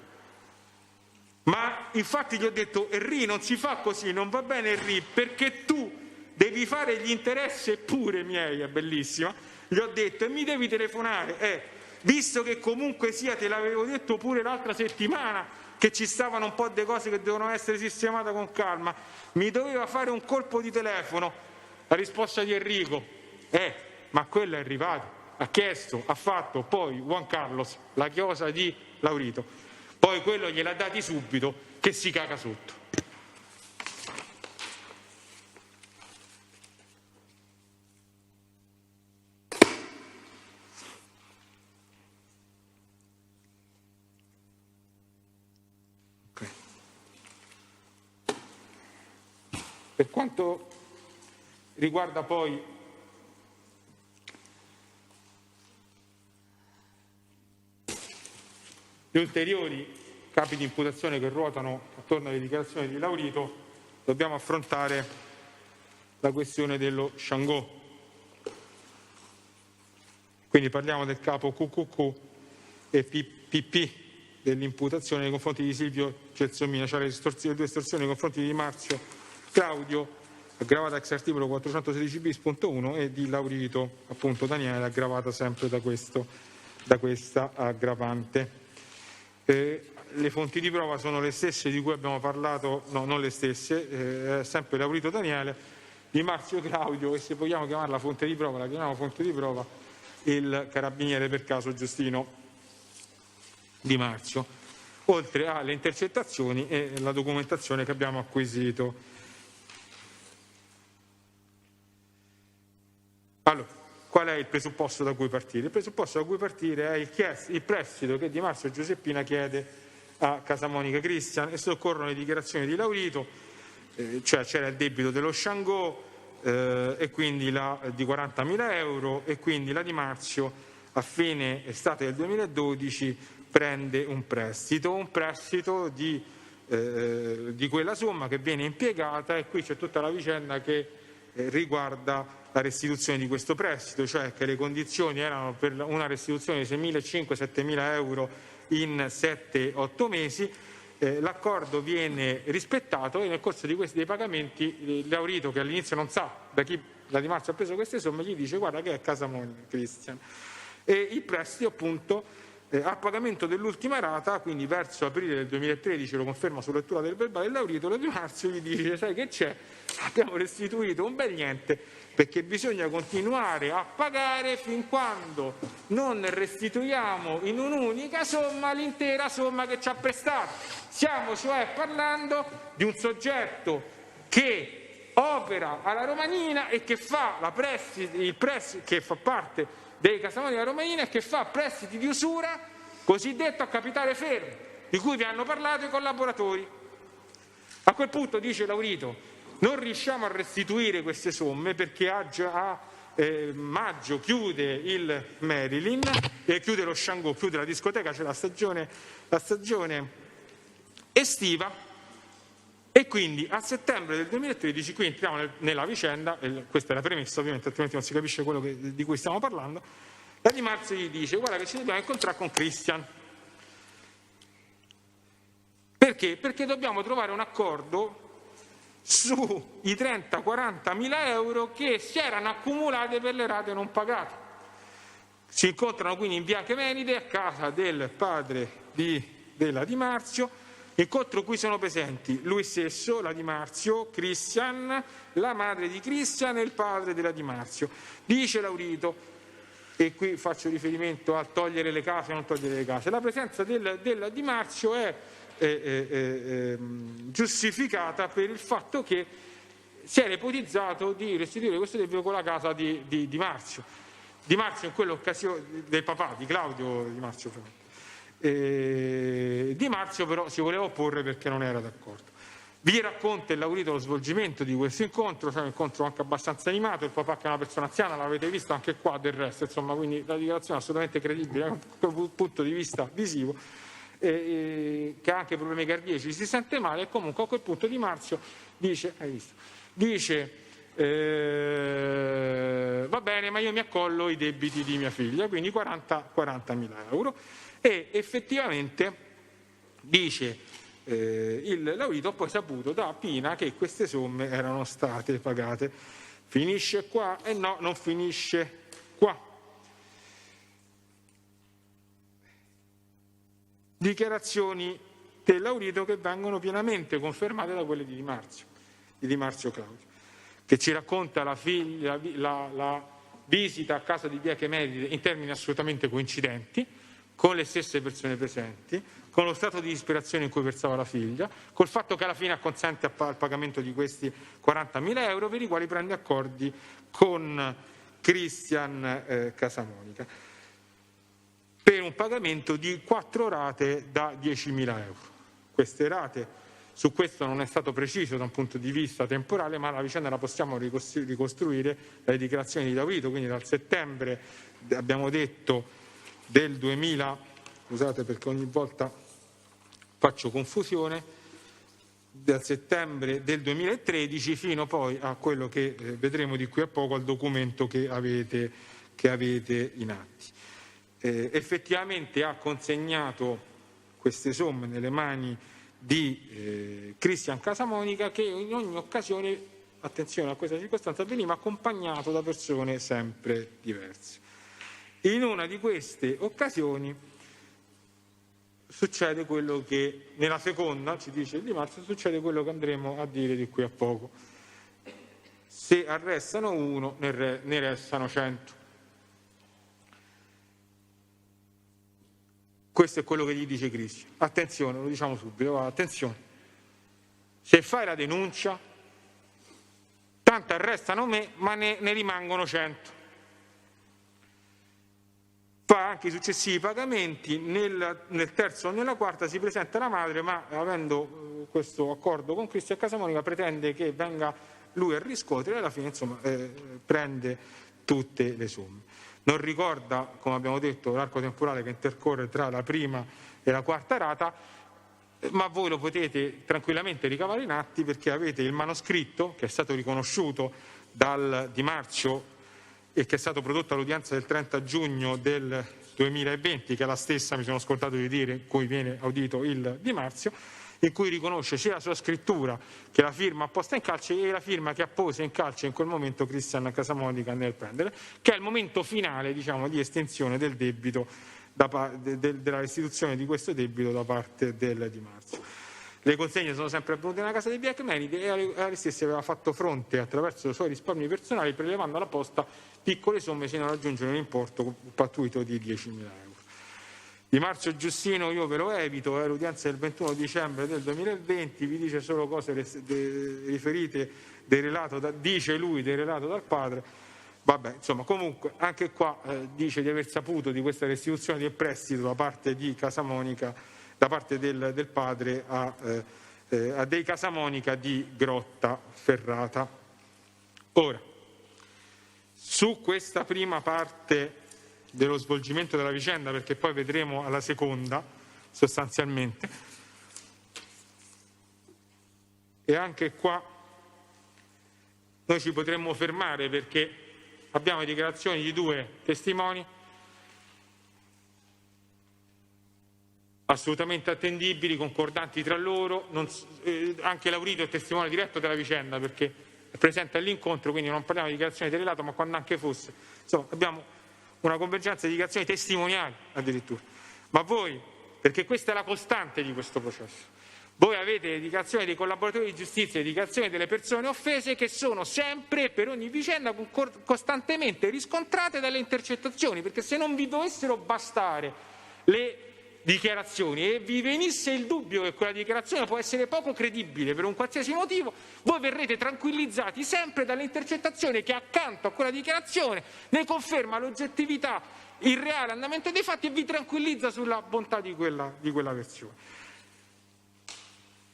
Ma infatti gli ho detto, Enrico, non si fa così, non va bene Enrico, perché tu devi fare gli interessi pure miei, è bellissima. Gli ho detto, e mi devi telefonare, visto che comunque sia, te l'avevo detto pure l'altra settimana, che ci stavano un po' di cose che devono essere sistemate con calma, mi doveva fare un colpo di telefono. La risposta di Enrico ma quello è arrivato, ha chiesto, ha fatto, poi Juan Carlos, la chiosa di Laurito, poi quello gliel'ha dati subito, che si caga sotto. Okay. Per quanto riguarda poi gli ulteriori capi di imputazione che ruotano attorno alle dichiarazioni di Laurito, dobbiamo affrontare la questione dello Sciangò. Quindi parliamo del capo QQQ e PP dell'imputazione nei confronti di Silvio Gelsomina, cioè le due estorsioni nei confronti di Marzio Claudio, aggravata ex articolo 416-bis.1, e di Laurito, appunto Daniele, aggravata sempre da questa aggravante. Le fonti di prova sono le stesse di cui abbiamo parlato, no, non le stesse, sempre Laurito Daniele, di Marzio Claudio, e se vogliamo chiamarla fonte di prova, la chiamiamo fonte di prova, il carabiniere per caso Giustino Di Marzio, oltre alle intercettazioni e la documentazione che abbiamo acquisito. Allora, qual è il presupposto da cui partire? Il presupposto da cui partire è il prestito che Di Marzio Giuseppina chiede a Casamonica Christian, e soccorrono le dichiarazioni di Laurito, cioè c'era il debito dello Sciangò e quindi di 40.000 euro, e quindi la Di Marzio a fine estate del 2012 prende un prestito di quella somma che viene impiegata, e qui c'è tutta la vicenda che riguarda la restituzione di questo prestito, cioè che le condizioni erano per una restituzione di 6.500-7.000 euro in 7-8 mesi, l'accordo viene rispettato, e nel corso di dei pagamenti Laurito, che all'inizio non sa da chi la Di Marzio ha preso queste somme, gli dice guarda che è Casamonica Christian, e il prestito appunto a pagamento dell'ultima rata, quindi verso aprile del 2013, lo conferma su lettura del verbale Laurito, la Di Marzio gli dice sai che c'è, abbiamo restituito un bel niente, perché bisogna continuare a pagare fin quando non restituiamo in un'unica somma l'intera somma che ci ha prestato. Stiamo cioè parlando di un soggetto che opera alla Romanina e che fa che fa parte dei Casamoni della Romanina e che fa prestiti di usura cosiddetto a capitale fermo, di cui vi hanno parlato i collaboratori. A quel punto dice Laurito non riusciamo a restituire queste somme perché a maggio chiude il Marilyn, chiude lo Sciangò, chiude la discoteca, c'è la stagione estiva, e quindi a settembre del 2013, qui entriamo nella vicenda, questa è la premessa ovviamente, altrimenti non si capisce quello di cui stiamo parlando, la Di Marzio gli dice guarda che ci dobbiamo incontrare con Christian. Perché? Perché dobbiamo trovare un accordo sui 30-40 mila euro che si erano accumulate per le rate non pagate. Si incontrano quindi in via Chemenide a casa del padre della Di Marzio, incontro cui sono presenti lui stesso, la Di Marzio, Christian, la madre di Christian e il padre della Di Marzio. Dice Laurito, e qui faccio riferimento a togliere le case o non togliere le case, la presenza della Di Marzio è giustificata per il fatto che si era ipotizzato di restituire questo debito con la casa di Marzio. Di Marzio in quell'occasione, del papà di Claudio Di Marzio, Di Marzio però si voleva opporre perché non era d'accordo. Vi racconta il Laurito lo svolgimento di questo incontro, un incontro anche abbastanza animato, il papà che è una persona anziana, l'avete visto anche qua del resto, insomma, quindi la dichiarazione è assolutamente credibile dal punto di vista visivo, che ha anche problemi cardiaci, si sente male e comunque a quel punto Di Marzio dice, va bene, ma io mi accollo i debiti di mia figlia, quindi 40.000 euro, e effettivamente dice il Laurito ha poi saputo da Pina che queste somme erano state pagate. Finisce qua? E no, non finisce qua. Dichiarazioni del Laurito che vengono pienamente confermate da quelle di Di Marzio Claudio, che ci racconta la visita a casa di Via Chemeride in termini assolutamente coincidenti, con le stesse persone presenti, con lo stato di disperazione in cui versava la figlia, col fatto che alla fine acconsente al pagamento di questi 40.000 euro per i quali prende accordi con Cristian Casamonica, per un pagamento di 4 rate da 10.000 euro. Queste rate, su questo non è stato preciso da un punto di vista temporale, ma la vicenda la possiamo ricostruire dalle dichiarazioni di Laurito, quindi dal settembre, abbiamo detto, del 2000, scusate perché ogni volta faccio confusione, dal settembre del 2013 fino poi a quello che vedremo di qui a poco, al documento che avete in atti. Effettivamente ha consegnato queste somme nelle mani di Cristian Casamonica, che in ogni occasione, attenzione a questa circostanza, veniva accompagnato da persone sempre diverse. In una di queste occasioni succede quello che, nella seconda, ci dice Di Marzio, succede quello che andremo a dire di qui a poco. Se arrestano uno, ne restano 100. Questo è quello che gli dice Cristian. Attenzione, lo diciamo subito, attenzione. Se fai la denuncia, tanto arrestano me, ma ne rimangono 100. Fa anche i successivi pagamenti, nel terzo o nella quarta si presenta la madre, ma avendo questo accordo con Cristian Casamonica pretende che venga lui a riscuotere e alla fine insomma prende tutte le somme. Non ricorda, come abbiamo detto, l'arco temporale che intercorre tra la prima e la quarta rata, ma voi lo potete tranquillamente ricavare in atti perché avete il manoscritto che è stato riconosciuto dal Di Marzio e che è stato prodotto all'udienza del 30 giugno del 2020, che è la stessa, mi sono scordato di dire, in cui viene audito il Di Marzio, in cui riconosce sia la sua scrittura che la firma apposta in calce e la firma che appose in calce in quel momento Cristian Casamonica nel prendere, che è il momento finale, diciamo, di estinzione del debito, della restituzione di questo debito da parte del Di Marzio. Le consegne sono sempre avvenute nella casa di Via Chemeride e alle stesse aveva fatto fronte attraverso i suoi risparmi personali, prelevando alla posta piccole somme sino a raggiungere un importo pattuito di 10.000 euro. Di Marzio Giustino io ve lo evito, è l'udienza del 21 dicembre del 2020, vi dice solo cose riferite del relato, dice lui del relato dal padre. Vabbè, insomma, comunque anche qua dice di aver saputo di questa restituzione del prestito da parte di Casamonica, da parte del padre a dei Casamonica di Grottaferrata. Ora, su questa prima parte dello svolgimento della vicenda, perché poi vedremo alla seconda sostanzialmente, e anche qua noi ci potremmo fermare perché abbiamo dichiarazioni di due testimoni assolutamente attendibili, concordanti tra loro, anche Laurito è testimone diretto della vicenda perché è presente all'incontro, quindi non parliamo di dichiarazioni del relato, ma quando anche fosse, insomma abbiamo una convergenza di dichiarazioni testimoniali addirittura. Ma voi, perché questa è la costante di questo processo, voi avete le dichiarazioni dei collaboratori di giustizia e le dichiarazioni delle persone offese che sono sempre, per ogni vicenda, costantemente riscontrate dalle intercettazioni, perché se non vi dovessero bastare le dichiarazioni e vi venisse il dubbio che quella dichiarazione può essere poco credibile per un qualsiasi motivo, voi verrete tranquillizzati sempre dall'intercettazione che accanto a quella dichiarazione ne conferma l'oggettività, il reale andamento dei fatti e vi tranquillizza sulla bontà di quella versione.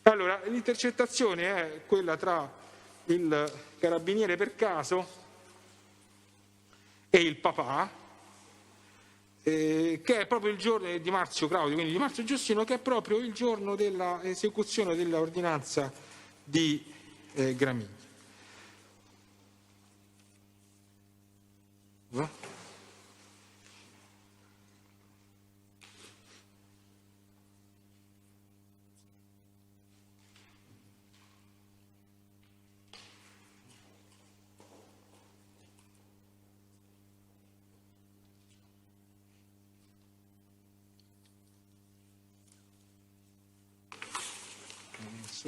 Allora, l'intercettazione è quella tra il carabiniere per caso e il papà, che è proprio il giorno di Marzio Claudio, quindi di Marzio Giustino, che è proprio il giorno dell'esecuzione dell'ordinanza di Gramigna. Va?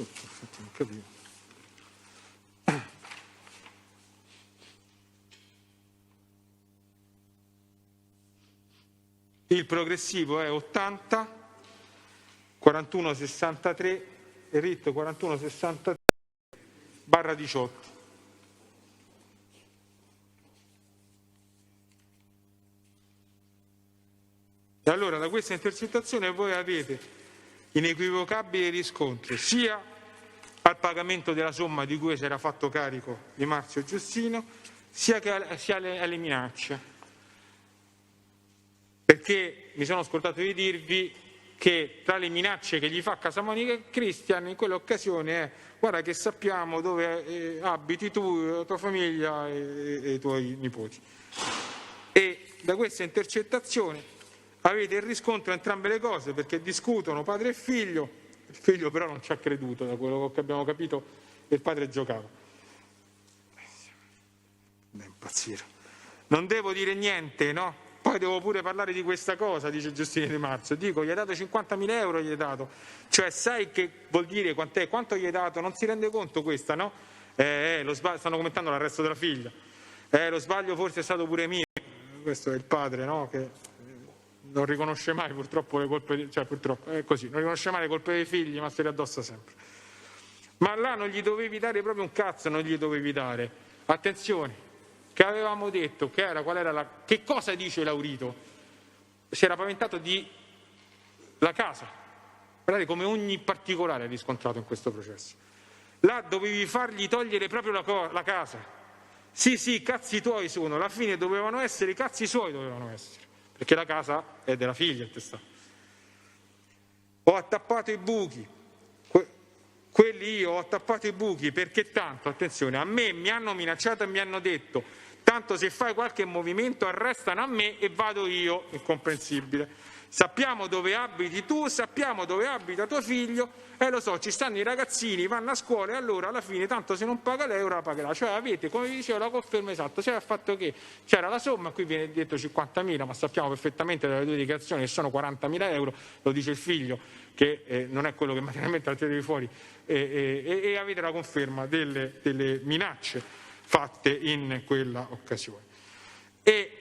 Infatti non capivo. Il progressivo è 80, 4163 e RIT 4163/18. E allora da questa intercettazione voi avete inequivocabile riscontro sia al pagamento della somma di cui si era fatto carico di Marzio Giustino, sia alle minacce. Perché mi sono scordato di dirvi che tra le minacce che gli fa Casamonica e Cristian in quell'occasione è: guarda che sappiamo dove abiti tu, la tua famiglia e i tuoi nipoti. E da questa intercettazione avete il riscontro di entrambe le cose, perché discutono padre e figlio, il figlio però non ci ha creduto, da quello che abbiamo capito, il padre giocava. Da impazzire. Non devo dire niente, no? Poi devo pure parlare di questa cosa, dice Giustino Di Marzio. Dico, gli hai dato 50.000 euro, gli hai dato. Cioè, sai che vuol dire quant'è? Quanto gli hai dato? Non si rende conto questa, no? Stanno commentando l'arresto della figlia. Lo sbaglio forse è stato pure mio. Questo è il padre, no? Che non riconosce mai purtroppo le colpe, cioè purtroppo è così, non riconosce mai le colpe dei figli, ma se le addossa sempre. Ma là non gli dovevi dare proprio un cazzo, non gli dovevi dare. Attenzione, che avevamo detto, che cosa dice Laurito? Si era paventato di la casa. Guardate come ogni particolare è riscontrato in questo processo. Là dovevi fargli togliere proprio la casa. Sì, cazzi tuoi sono, alla fine dovevano essere, i cazzi suoi dovevano essere. Perché la casa è della figlia, il testato. Ho attappato i buchi, ho attappato i buchi perché tanto, attenzione, a me mi hanno minacciato e mi hanno detto: tanto se fai qualche movimento arrestano a me e vado io, incomprensibile. Sappiamo dove abiti tu, sappiamo dove abita tuo figlio, lo so, ci stanno i ragazzini, vanno a scuola e allora alla fine tanto se non paga lei ora la pagherà. Cioè avete, come vi dicevo, la conferma esatta, cioè il fatto che c'era la somma, qui viene detto 50.000, ma sappiamo perfettamente dalle due dichiarazioni che sono 40.000 euro, lo dice il figlio, che non è quello che materialmente ha tirato fuori, e avete la conferma delle minacce fatte in quella occasione. E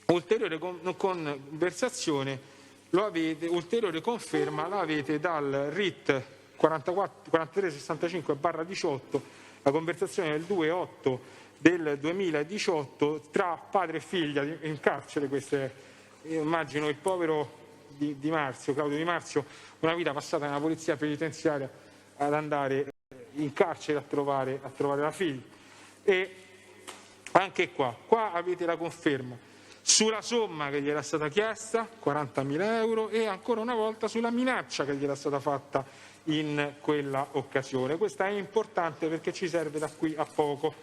ulteriore conversazione ulteriore conferma la avete dal RIT 4365/18, la conversazione del 2/8 del 2018 tra padre e figlia in carcere. Queste, io immagino il povero di Marzio, Claudio Di Marzio, una vita passata nella polizia penitenziaria, ad andare in carcere a trovare la figlia. E anche qua avete la conferma sulla somma che gli era stata chiesta, 40.000 euro, e ancora una volta sulla minaccia che gli era stata fatta in quella occasione. Questa è importante perché ci serve da qui a poco,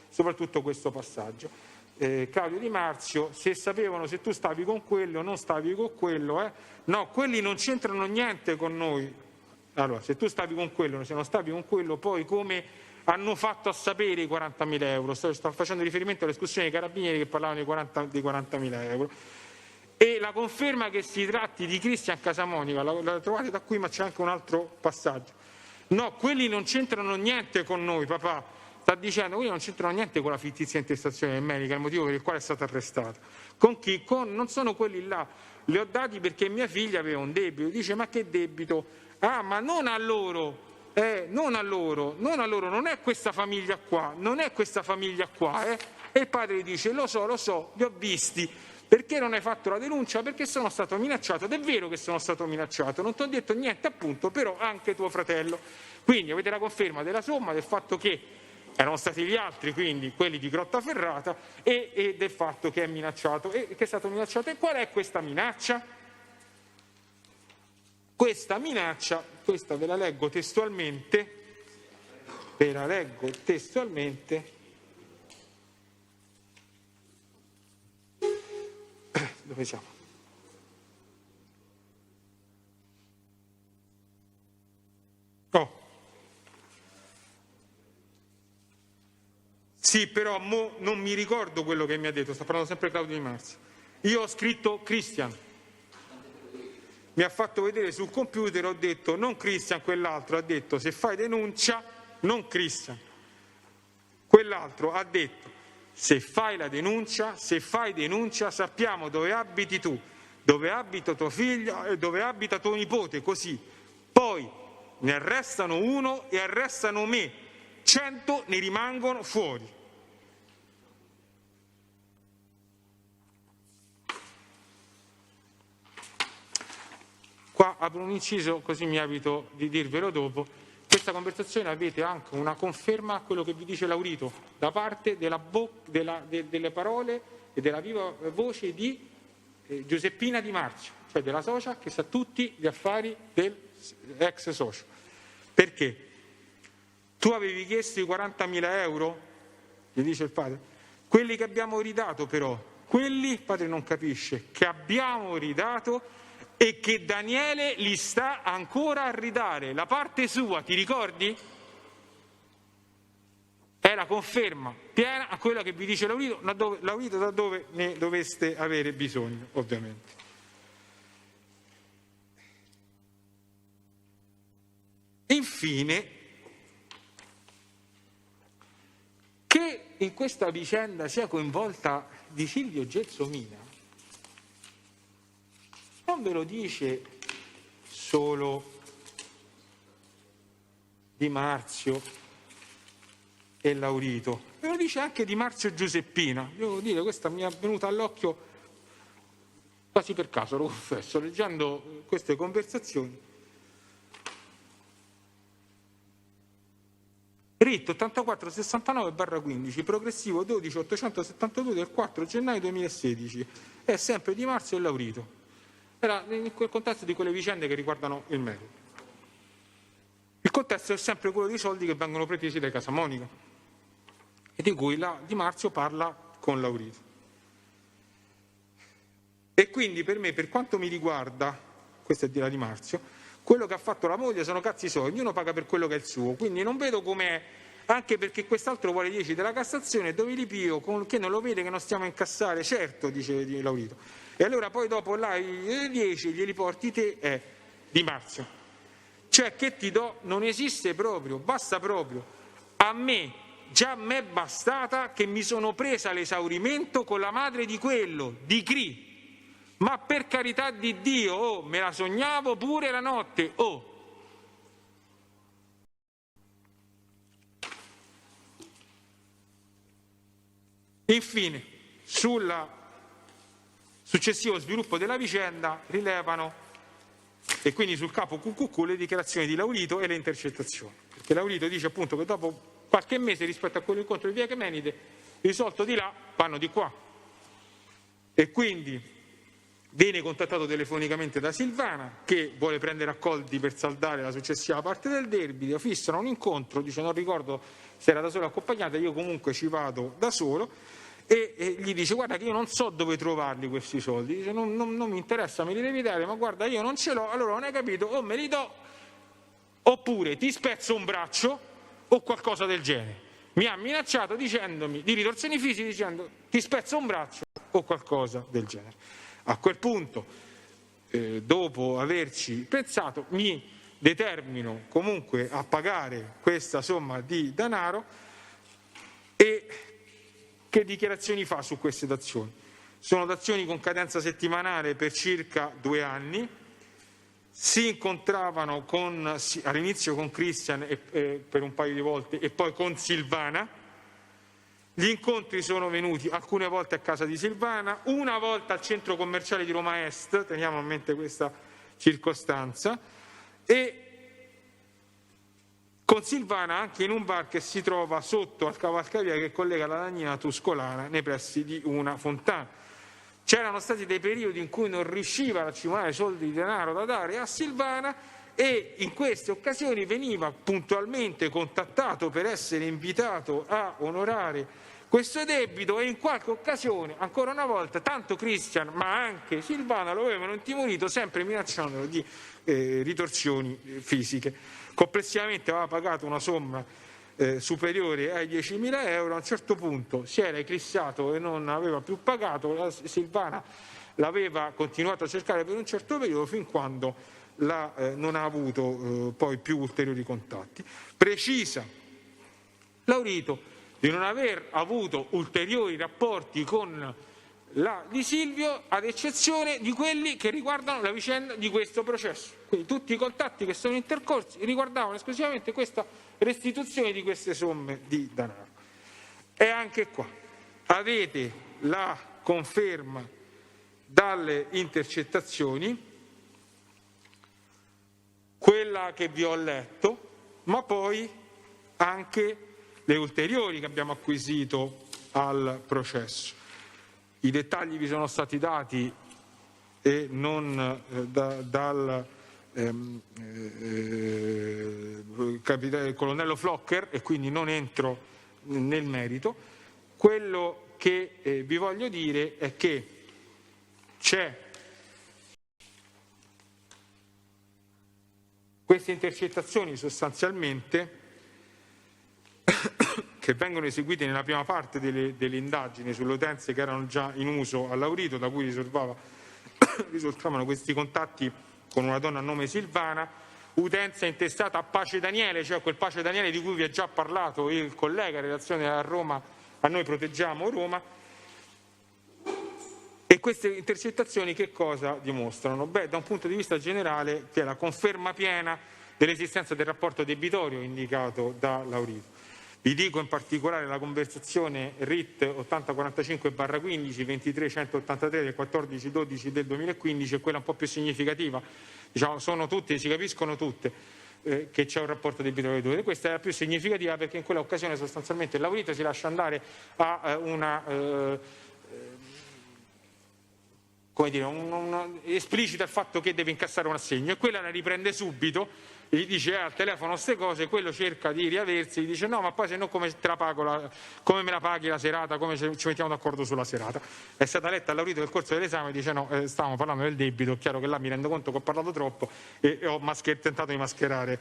soprattutto questo passaggio. Claudio Di Marzio, se sapevano se tu stavi con quello, non stavi con quello, no, quelli non c'entrano niente con noi. Allora, se tu stavi con quello, se non stavi con quello, poi come hanno fatto a sapere i 40.000 euro? Sto facendo riferimento alle discussioni dei carabinieri che parlavano di 40.000 euro. E la conferma che si tratti di Cristian Casamonica, la trovate da qui, ma c'è anche un altro passaggio. No, quelli non c'entrano niente con noi, papà. Sta dicendo, quelli non c'entrano niente con la fittizia intestazione del medico, il motivo per il quale è stato arrestato. Con chi? Non sono quelli là. li ho dati perché mia figlia aveva un debito. Dice, ma che debito? Ah, ma non a loro, non a loro, non è questa famiglia qua, non è questa famiglia qua, E il padre dice, lo so, li ho visti. Perché non hai fatto la denuncia? Perché sono stato minacciato, ed è vero che sono stato minacciato, non ti ho detto niente appunto, però anche tuo fratello. Quindi avete la conferma della somma, del fatto che erano stati gli altri, quindi quelli di Grottaferrata, e del fatto che è minacciato, e che è stato minacciato. E qual è questa minaccia? Questa minaccia, questa ve la leggo testualmente, dove siamo? Sì, però non mi ricordo quello che mi ha detto, sta parlando sempre Claudio Di Marzio. Io ho scritto Cristian, mi ha fatto vedere sul computer, ho detto non Cristian, quell'altro ha detto se fai denuncia, non Cristian. Quell'altro ha detto se fai denuncia sappiamo dove abiti tu, dove abita tua figlia e dove abita tuo nipote, così. Poi ne arrestano uno e arrestano me, 100 ne rimangono fuori. Qua apro un inciso, così mi evito di dirvelo dopo. Questa conversazione avete anche una conferma a quello che vi dice Laurito, da parte delle parole e della viva voce di Giuseppina Di Marzio, cioè della socia che sa tutti gli affari dell'ex socio. Perché? Tu avevi chiesto i 40.000 euro, gli dice il padre, quelli che abbiamo ridato però, quelli, il padre non capisce, che abbiamo ridato e che Daniele li sta ancora a ridare. La parte sua, ti ricordi? È la conferma piena a quella che vi dice Laurito, da dove ne doveste avere bisogno, ovviamente. Infine, che in questa vicenda sia coinvolta Di Silvio Gelsomina, non ve lo dice solo Di Marzio e Laurito, ve lo dice anche Di Marzio e Giuseppina. Devo dire, questa mi è venuta all'occhio quasi per caso, lo confesso, leggendo queste conversazioni. Ritto 8469/15, progressivo 12872 del 4 gennaio 2016, è sempre Di Marzio e Laurito. Era in quel contesto di quelle vicende che riguardano il merito. Il contesto è sempre quello dei soldi che vengono pretesi dai Casamonica e di cui Di Marzio parla con Laurito. E quindi per me, per quanto mi riguarda, questo è di Di Marzio, quello che ha fatto la moglie sono cazzi suoi, ognuno paga per quello che è il suo, quindi non vedo com'è, anche perché quest'altro vuole 10 della Cassazione, dove li pio, che non lo vede che non stiamo a incassare, certo, dice Laurito. E allora poi dopo là i 10 glieli porti te, Di Marzio. Cioè che ti do non esiste proprio, basta proprio. A me, già m'è bastata che mi sono presa l'esaurimento con la madre di quello, di Cri. Ma per carità di Dio, me la sognavo pure la notte, Infine, sul successivo sviluppo della vicenda rilevano, e quindi sul capo QQQ, le dichiarazioni di Laurito e le intercettazioni. Perché Laurito dice appunto che dopo qualche mese rispetto a quell'incontro di Via Chemenide, risolto di là, vanno di qua. E quindi viene contattato telefonicamente da Silvana, che vuole prendere accolti per saldare la successiva parte del debito, fissano un incontro, dice non ricordo se era da solo o accompagnata, io comunque ci vado da solo, e gli dice guarda che io non so dove trovarli questi soldi, dice non mi interessa, me li devi dare, ma guarda io non ce l'ho, allora non hai capito, o me li do oppure ti spezzo un braccio o qualcosa del genere. Mi ha minacciato dicendomi di ritorsioni fisiche, dicendo ti spezzo un braccio o qualcosa del genere. A quel punto, dopo averci pensato, mi determino comunque a pagare questa somma di denaro. E che dichiarazioni fa su queste dazioni? sono dazioni con cadenza settimanale per circa 2 anni, si incontravano all'inizio con Christian per un paio di volte e poi con Silvana. Gli incontri sono venuti alcune volte a casa di Silvana, una volta al centro commerciale di Roma Est, teniamo a mente questa circostanza, e con Silvana anche in un bar che si trova sotto al cavalcavia che collega la Lagnina Tuscolana nei pressi di una fontana. C'erano stati dei periodi in cui non riusciva a accumulare soldi di denaro da dare a Silvana e in queste occasioni veniva puntualmente contattato per essere invitato a onorare questo debito e in qualche occasione, ancora una volta, tanto Christian ma anche Silvana lo avevano intimorito, sempre minacciandolo di ritorsioni fisiche. Complessivamente aveva pagato una somma superiore ai 10.000 euro, a un certo punto si era eclissato e non aveva più pagato, la Silvana l'aveva continuato a cercare per un certo periodo fin quando non ha avuto poi più ulteriori contatti. Precisa Laurito di non aver avuto ulteriori rapporti con la Di Silvio, ad eccezione di quelli che riguardano la vicenda di questo processo. Quindi tutti i contatti che sono intercorsi riguardavano esclusivamente questa restituzione di queste somme di denaro. E anche qua avete la conferma dalle intercettazioni, quella che vi ho letto, ma poi anche le ulteriori che abbiamo acquisito al processo. I dettagli vi sono stati dati e non dal colonnello Flocker e quindi non entro nel merito. Quello che vi voglio dire è che c'è queste intercettazioni sostanzialmente che vengono eseguite nella prima parte delle indagini sulle utenze che erano già in uso a Laurito, da cui risultavano questi contatti con una donna a nome Silvana, utenza intestata a Pace Daniele, cioè quel Pace Daniele di cui vi ha già parlato il collega in relazione a Roma, a Noi Proteggiamo Roma. E queste intercettazioni che cosa dimostrano? Beh, da un punto di vista generale, che è la conferma piena dell'esistenza del rapporto debitorio indicato da Laurito. Vi dico in particolare la conversazione RIT 8045/15 23183 del 14/12 del 2015, è quella un po' più significativa, diciamo, sono tutte, si capiscono tutte che c'è un rapporto debitorio. Questa è la più significativa perché in quella occasione sostanzialmente il Laurito si lascia andare a esplicita il fatto che deve incassare un assegno e quella la riprende subito. Gli dice al telefono queste cose, quello cerca di riaversi, gli dice no ma poi se no come te la pago come me la paghi la serata, come ci mettiamo d'accordo sulla serata. È stata letta a Laurito nel corso dell'esame, dice no, stavamo parlando del debito, è chiaro che là mi rendo conto che ho parlato troppo e ho tentato di mascherare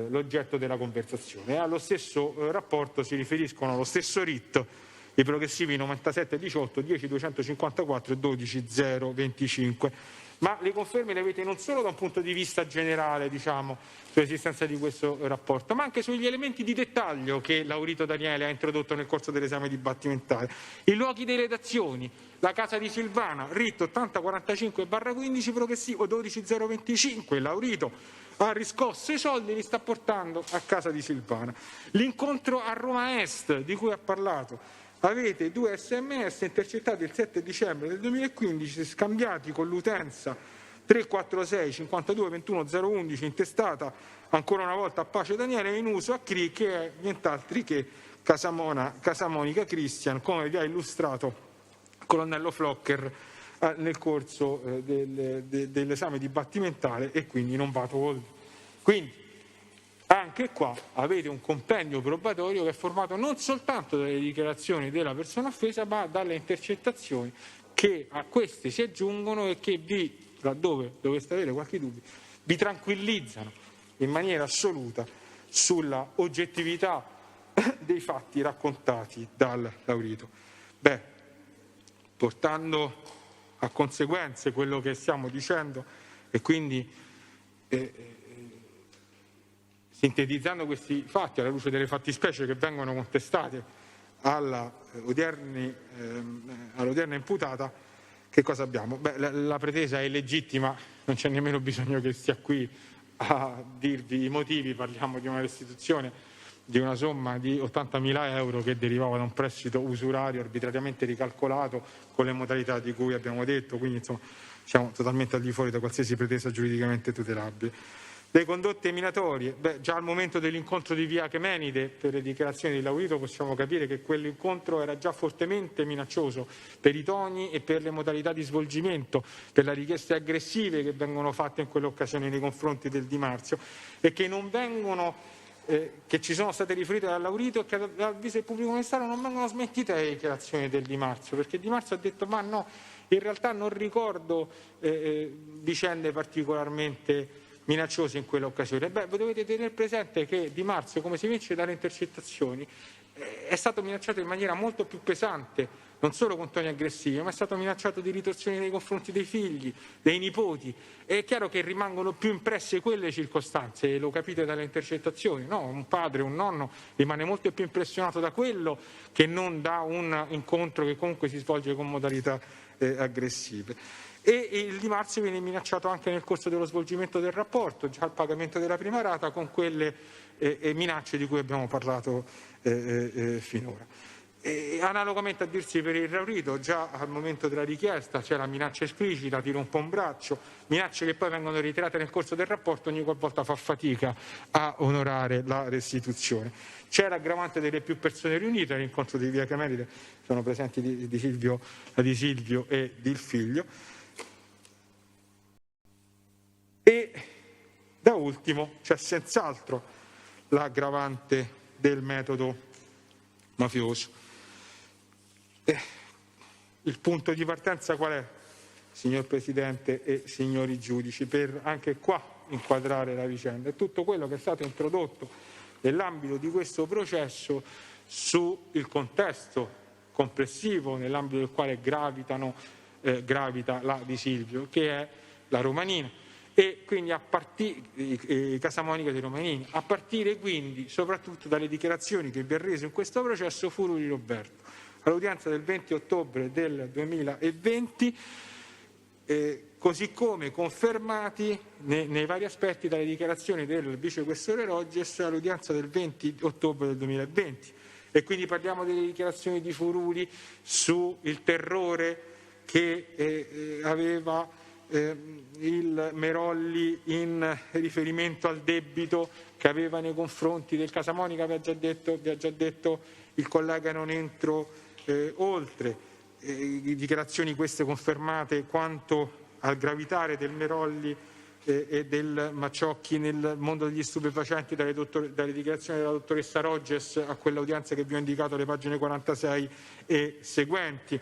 l'oggetto della conversazione. E allo stesso rapporto si riferiscono allo stesso RIT i progressivi 9718, 10254 e 12025. Ma le conferme le avete non solo da un punto di vista generale, diciamo, sull'esistenza di questo rapporto, ma anche sugli elementi di dettaglio che Laurito Daniele ha introdotto nel corso dell'esame dibattimentale. I luoghi delle dazioni, la casa di Silvana, RIT 8045/15 progressivo 12025, Laurito ha riscosso i soldi e li sta portando a casa di Silvana. L'incontro a Roma Est, di cui ha parlato. Avete 2 sms intercettati il 7 dicembre del 2015 scambiati con l'utenza 346 52 21 011 intestata ancora una volta a Pace Daniele in uso a CRI, che è nient'altri che Casamonica Christian, come vi ha illustrato il colonnello Flocker nel corso dell'esame dibattimentale, e quindi non va tolto. Quindi anche qua avete un compendio probatorio che è formato non soltanto dalle dichiarazioni della persona offesa, ma dalle intercettazioni che a queste si aggiungono e che vi, laddove doveste avere qualche dubbio, vi tranquillizzano in maniera assoluta sulla oggettività dei fatti raccontati dal Laurito. Beh, portando a conseguenze quello che stiamo dicendo e quindi sintetizzando questi fatti alla luce delle fattispecie che vengono contestate all'odierna imputata, che cosa abbiamo? Beh, la pretesa è legittima, non c'è nemmeno bisogno che stia qui a dirvi i motivi. Parliamo di una restituzione di una somma di 80.000 euro che derivava da un prestito usurario arbitrariamente ricalcolato con le modalità di cui abbiamo detto, quindi insomma siamo totalmente al di fuori da qualsiasi pretesa giuridicamente tutelabile. Le condotte minatorie, già al momento dell'incontro di via Achemenide per le dichiarazioni di Laurito possiamo capire che quell'incontro era già fortemente minaccioso per i toni e per le modalità di svolgimento, per le richieste aggressive che vengono fatte in quell'occasione nei confronti del Di Marzio e che non vengono che ci sono state riferite da Laurito e che dall'avviso del pubblico ministero non vengono smentite le dichiarazioni del Di Marzio, perché Di Marzio ha detto ma no, in realtà non ricordo vicende particolarmente minacciose in quell'occasione. Voi dovete tenere presente che Di Marzio, come si evince dalle intercettazioni, è stato minacciato in maniera molto più pesante, non solo con toni aggressivi, ma è stato minacciato di ritorsioni nei confronti dei figli, dei nipoti. È chiaro che rimangono più impresse quelle circostanze, lo capite dalle intercettazioni, no? Un padre, un nonno rimane molto più impressionato da quello che non da un incontro che comunque si svolge con modalità aggressive. E il Di Marzio viene minacciato anche nel corso dello svolgimento del rapporto, già al pagamento della prima rata, con quelle minacce di cui abbiamo parlato finora. Analogamente a dirsi per il Laurito, già al momento della richiesta c'è la minaccia esplicita, ti rompo un braccio, minacce che poi vengono ritirate nel corso del rapporto, ogni qualvolta fa fatica a onorare la restituzione. C'è l'aggravante delle più persone riunite, all'incontro di via Achemenide sono presenti la di Silvio e il figlio. E da ultimo c'è senz'altro l'aggravante del metodo mafioso. Il punto di partenza qual è, signor Presidente e signori giudici, per anche qua inquadrare la vicenda? È tutto quello che è stato introdotto nell'ambito di questo processo sul contesto complessivo nell'ambito del quale gravita la Di Silvio, che è la Romanina, e quindi Casamonica di Romanini, a partire quindi soprattutto dalle dichiarazioni che vi ha reso in questo processo Furuli Roberto. All'udienza del 20 ottobre del 2020, così come confermati nei vari aspetti dalle dichiarazioni del vicequestore Rogges all'udienza del 20 ottobre del 2020. E quindi parliamo delle dichiarazioni di Furuli sul terrore che aveva il Merolli in riferimento al debito che aveva nei confronti del Casamonica. Vi ha già detto il collega, non entro oltre, dichiarazioni queste confermate quanto al gravitare del Merolli e del Macciocchi nel mondo degli stupefacenti dalle dichiarazioni della dottoressa Rogges a quell'udienza che vi ho indicato, le pagine 46 e seguenti.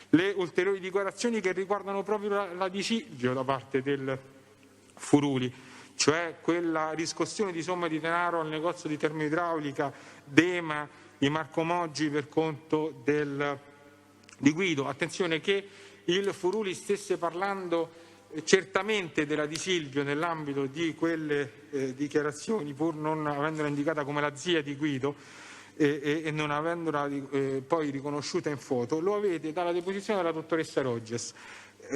Le ulteriori dichiarazioni che riguardano proprio la Di Silvio da parte del Furuli, cioè quella riscossione di somme di denaro al negozio di termoidraulica Dema di Marco Moggi per conto di Guido. Attenzione che il Furuli stesse parlando certamente della Di Silvio nell'ambito di quelle dichiarazioni, pur non avendola indicata come la zia di Guido e non avendola poi riconosciuta in foto. Lo avete dalla deposizione della dottoressa Rogges,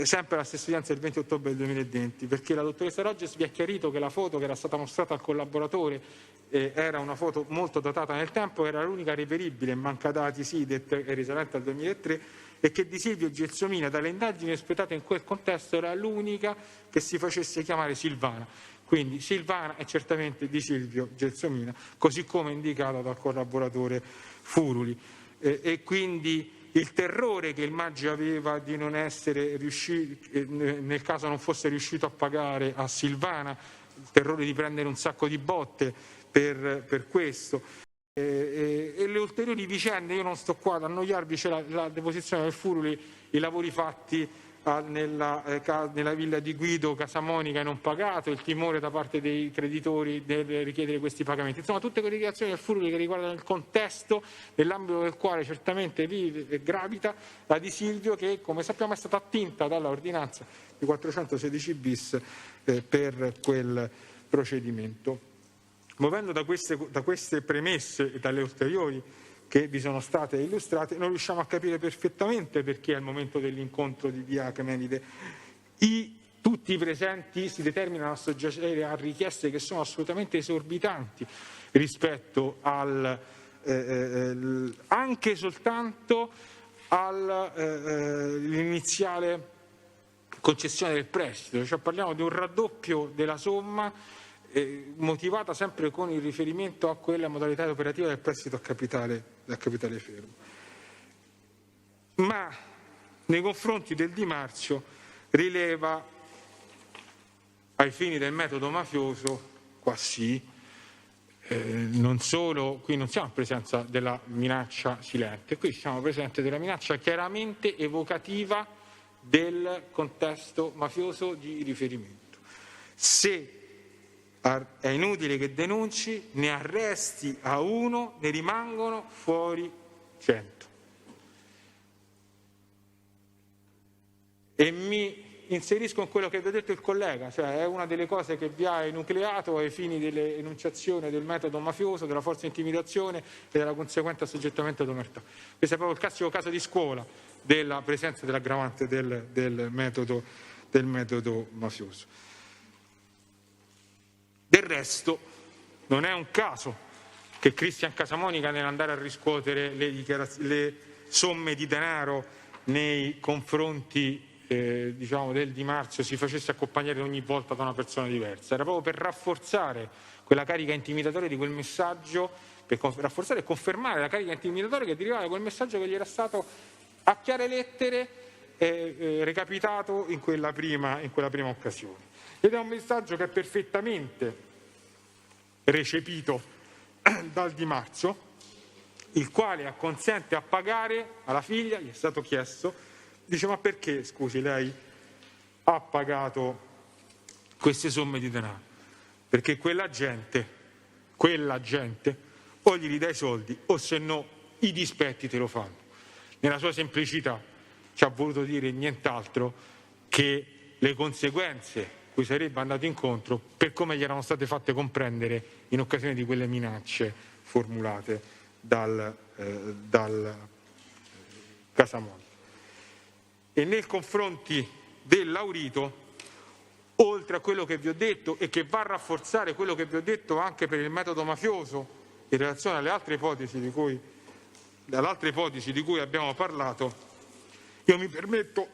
sempre alla stessa udienza del 20 ottobre del 2020, perché la dottoressa Rogges vi ha chiarito che la foto che era stata mostrata al collaboratore era una foto molto datata nel tempo, era l'unica reperibile in banca dati SIDET e risalente al 2003, e che Di Silvio Gelsomina, dalle indagini espletate in quel contesto, era l'unica che si facesse chiamare Silvana. Quindi Silvana è certamente Di Silvio Gelsomina, così come indicata dal collaboratore Furuli. E quindi il terrore che il Maggi aveva di non essere riuscito, nel caso non fosse riuscito a pagare a Silvana, il terrore di prendere un sacco di botte per questo. E le ulteriori vicende, io non sto qua ad annoiarvi, c'è la deposizione del Furuli, i lavori fatti nella villa di Guido, Casamonica non pagato, il timore da parte dei creditori nel richiedere questi pagamenti. Insomma, tutte quelle dichiarazioni del Furuli che riguardano il contesto nell'ambito del quale certamente vive e gravita la Di Silvio, che come sappiamo è stata attinta dalla ordinanza di 416 bis per quel procedimento. Muovendo da queste premesse e dalle ulteriori che vi sono state illustrate, non riusciamo a capire perfettamente perché al momento dell'incontro di via Achemenide tutti i presenti si determinano a soggiacere a richieste che sono assolutamente esorbitanti rispetto anche soltanto all'iniziale concessione del prestito, cioè parliamo di un raddoppio della somma motivata sempre con il riferimento a quella modalità operativa del prestito a capitale fermo. Ma nei confronti del Di Marzio rileva, ai fini del metodo mafioso, qua sì, non solo, qui non siamo in presenza della minaccia silente, qui siamo in presenza della minaccia chiaramente evocativa del contesto mafioso di riferimento. Se è inutile che denunci, ne arresti a uno, ne rimangono fuori 100. E mi inserisco in quello che vi ha detto il collega, cioè è una delle cose che vi ha enucleato ai fini dell'enunciazione del metodo mafioso, della forza di intimidazione e della conseguente assoggettamento ad omertà. Questo è proprio il classico caso di scuola della presenza dell'aggravante del metodo mafioso. Del resto non è un caso che Cristian Casamonica, nell'andare a riscuotere le somme di denaro nei confronti del Di Marzio, si facesse accompagnare ogni volta da una persona diversa. Era proprio per rafforzare quella carica intimidatoria di quel messaggio, per rafforzare e confermare la carica intimidatoria che derivava da quel messaggio che gli era stato a chiare lettere recapitato in quella prima occasione. Ed è un messaggio che è perfettamente recepito dal Di Marzio, il quale acconsente a pagare alla figlia, gli è stato chiesto. Dice: ma perché, scusi, lei ha pagato queste somme di denaro? Perché quella gente o gli ridai i soldi o se no i dispetti te lo fanno. Nella sua semplicità ci ha voluto dire nient'altro che le conseguenze cui sarebbe andato incontro per come gli erano state fatte comprendere in occasione di quelle minacce formulate dal Casamonica. E nei confronti del Laurito, oltre a quello che vi ho detto e che va a rafforzare quello che vi ho detto anche per il metodo mafioso in relazione all'altra ipotesi di cui abbiamo parlato, io mi permetto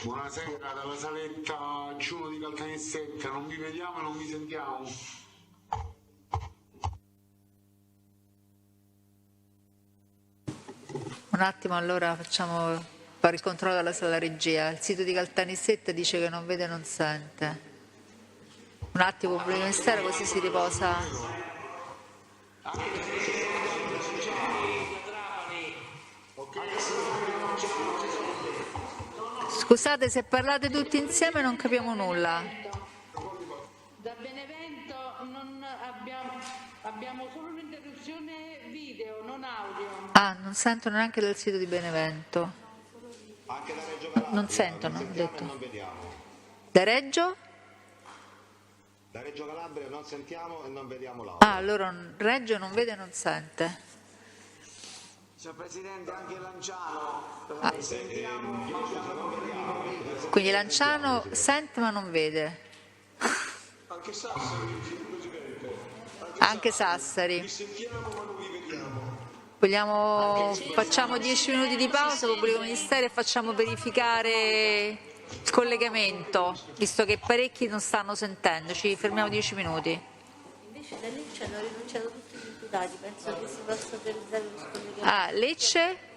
Buonasera, dalla saletta Giuno di Caltanissetta, non vi vediamo e non vi sentiamo. Un attimo, allora facciamo fare il controllo dalla sala regia. Il sito di Caltanissetta dice che non vede e non sente. Un attimo, pubblico ministero, così si riposa. Scusate, se parlate tutti insieme non capiamo nulla. Da Benevento non abbiamo solo un'interruzione video, non audio. Ah, non sentono neanche dal sito di Benevento. Anche da Reggio Calabria. Non sentono, ho detto. Non vediamo. Da Reggio? Da Reggio Calabria non sentiamo e non vediamo l'audio. Ah, allora Reggio non vede e non sente. Signor Presidente, anche Lanciano, sentiamo, Quindi Lanciano sente ma non vede. anche Sassari, Presidente. Anche Sassari. Vi sentiamo ma non vi Vogliamo, vediamo. facciamo 10 minuti di pausa, pubblico ministero, e facciamo verificare il collegamento, visto che parecchi non stanno sentendo. Ci fermiamo 10 minuti. Invece da Lecce hanno rinunciato tutti gli imputati, penso che si possa autorizzare lo scollegamento. Ah, Lecce?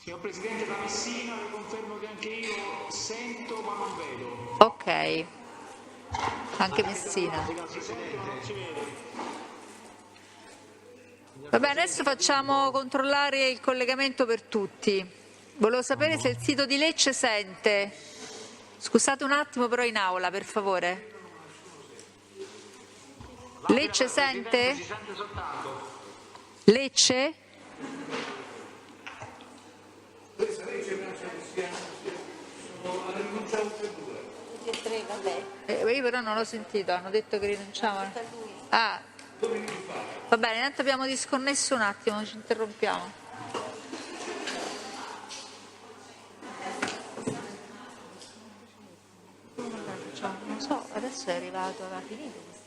Signor Presidente da Messina, le confermo che anche io sento ma non vedo. Ok, anche Messina. Va bene, adesso facciamo controllare il collegamento per tutti. Volevo sapere se il sito di Lecce sente. Scusate un attimo però in aula, per favore. Lecce sente? Si sente soltanto. Lecce? Io però non l'ho sentito, hanno detto che rinunciavano. Ah, va bene, intanto abbiamo disconnesso un attimo, ci interrompiamo. Non so, adesso è arrivato, aveva finito.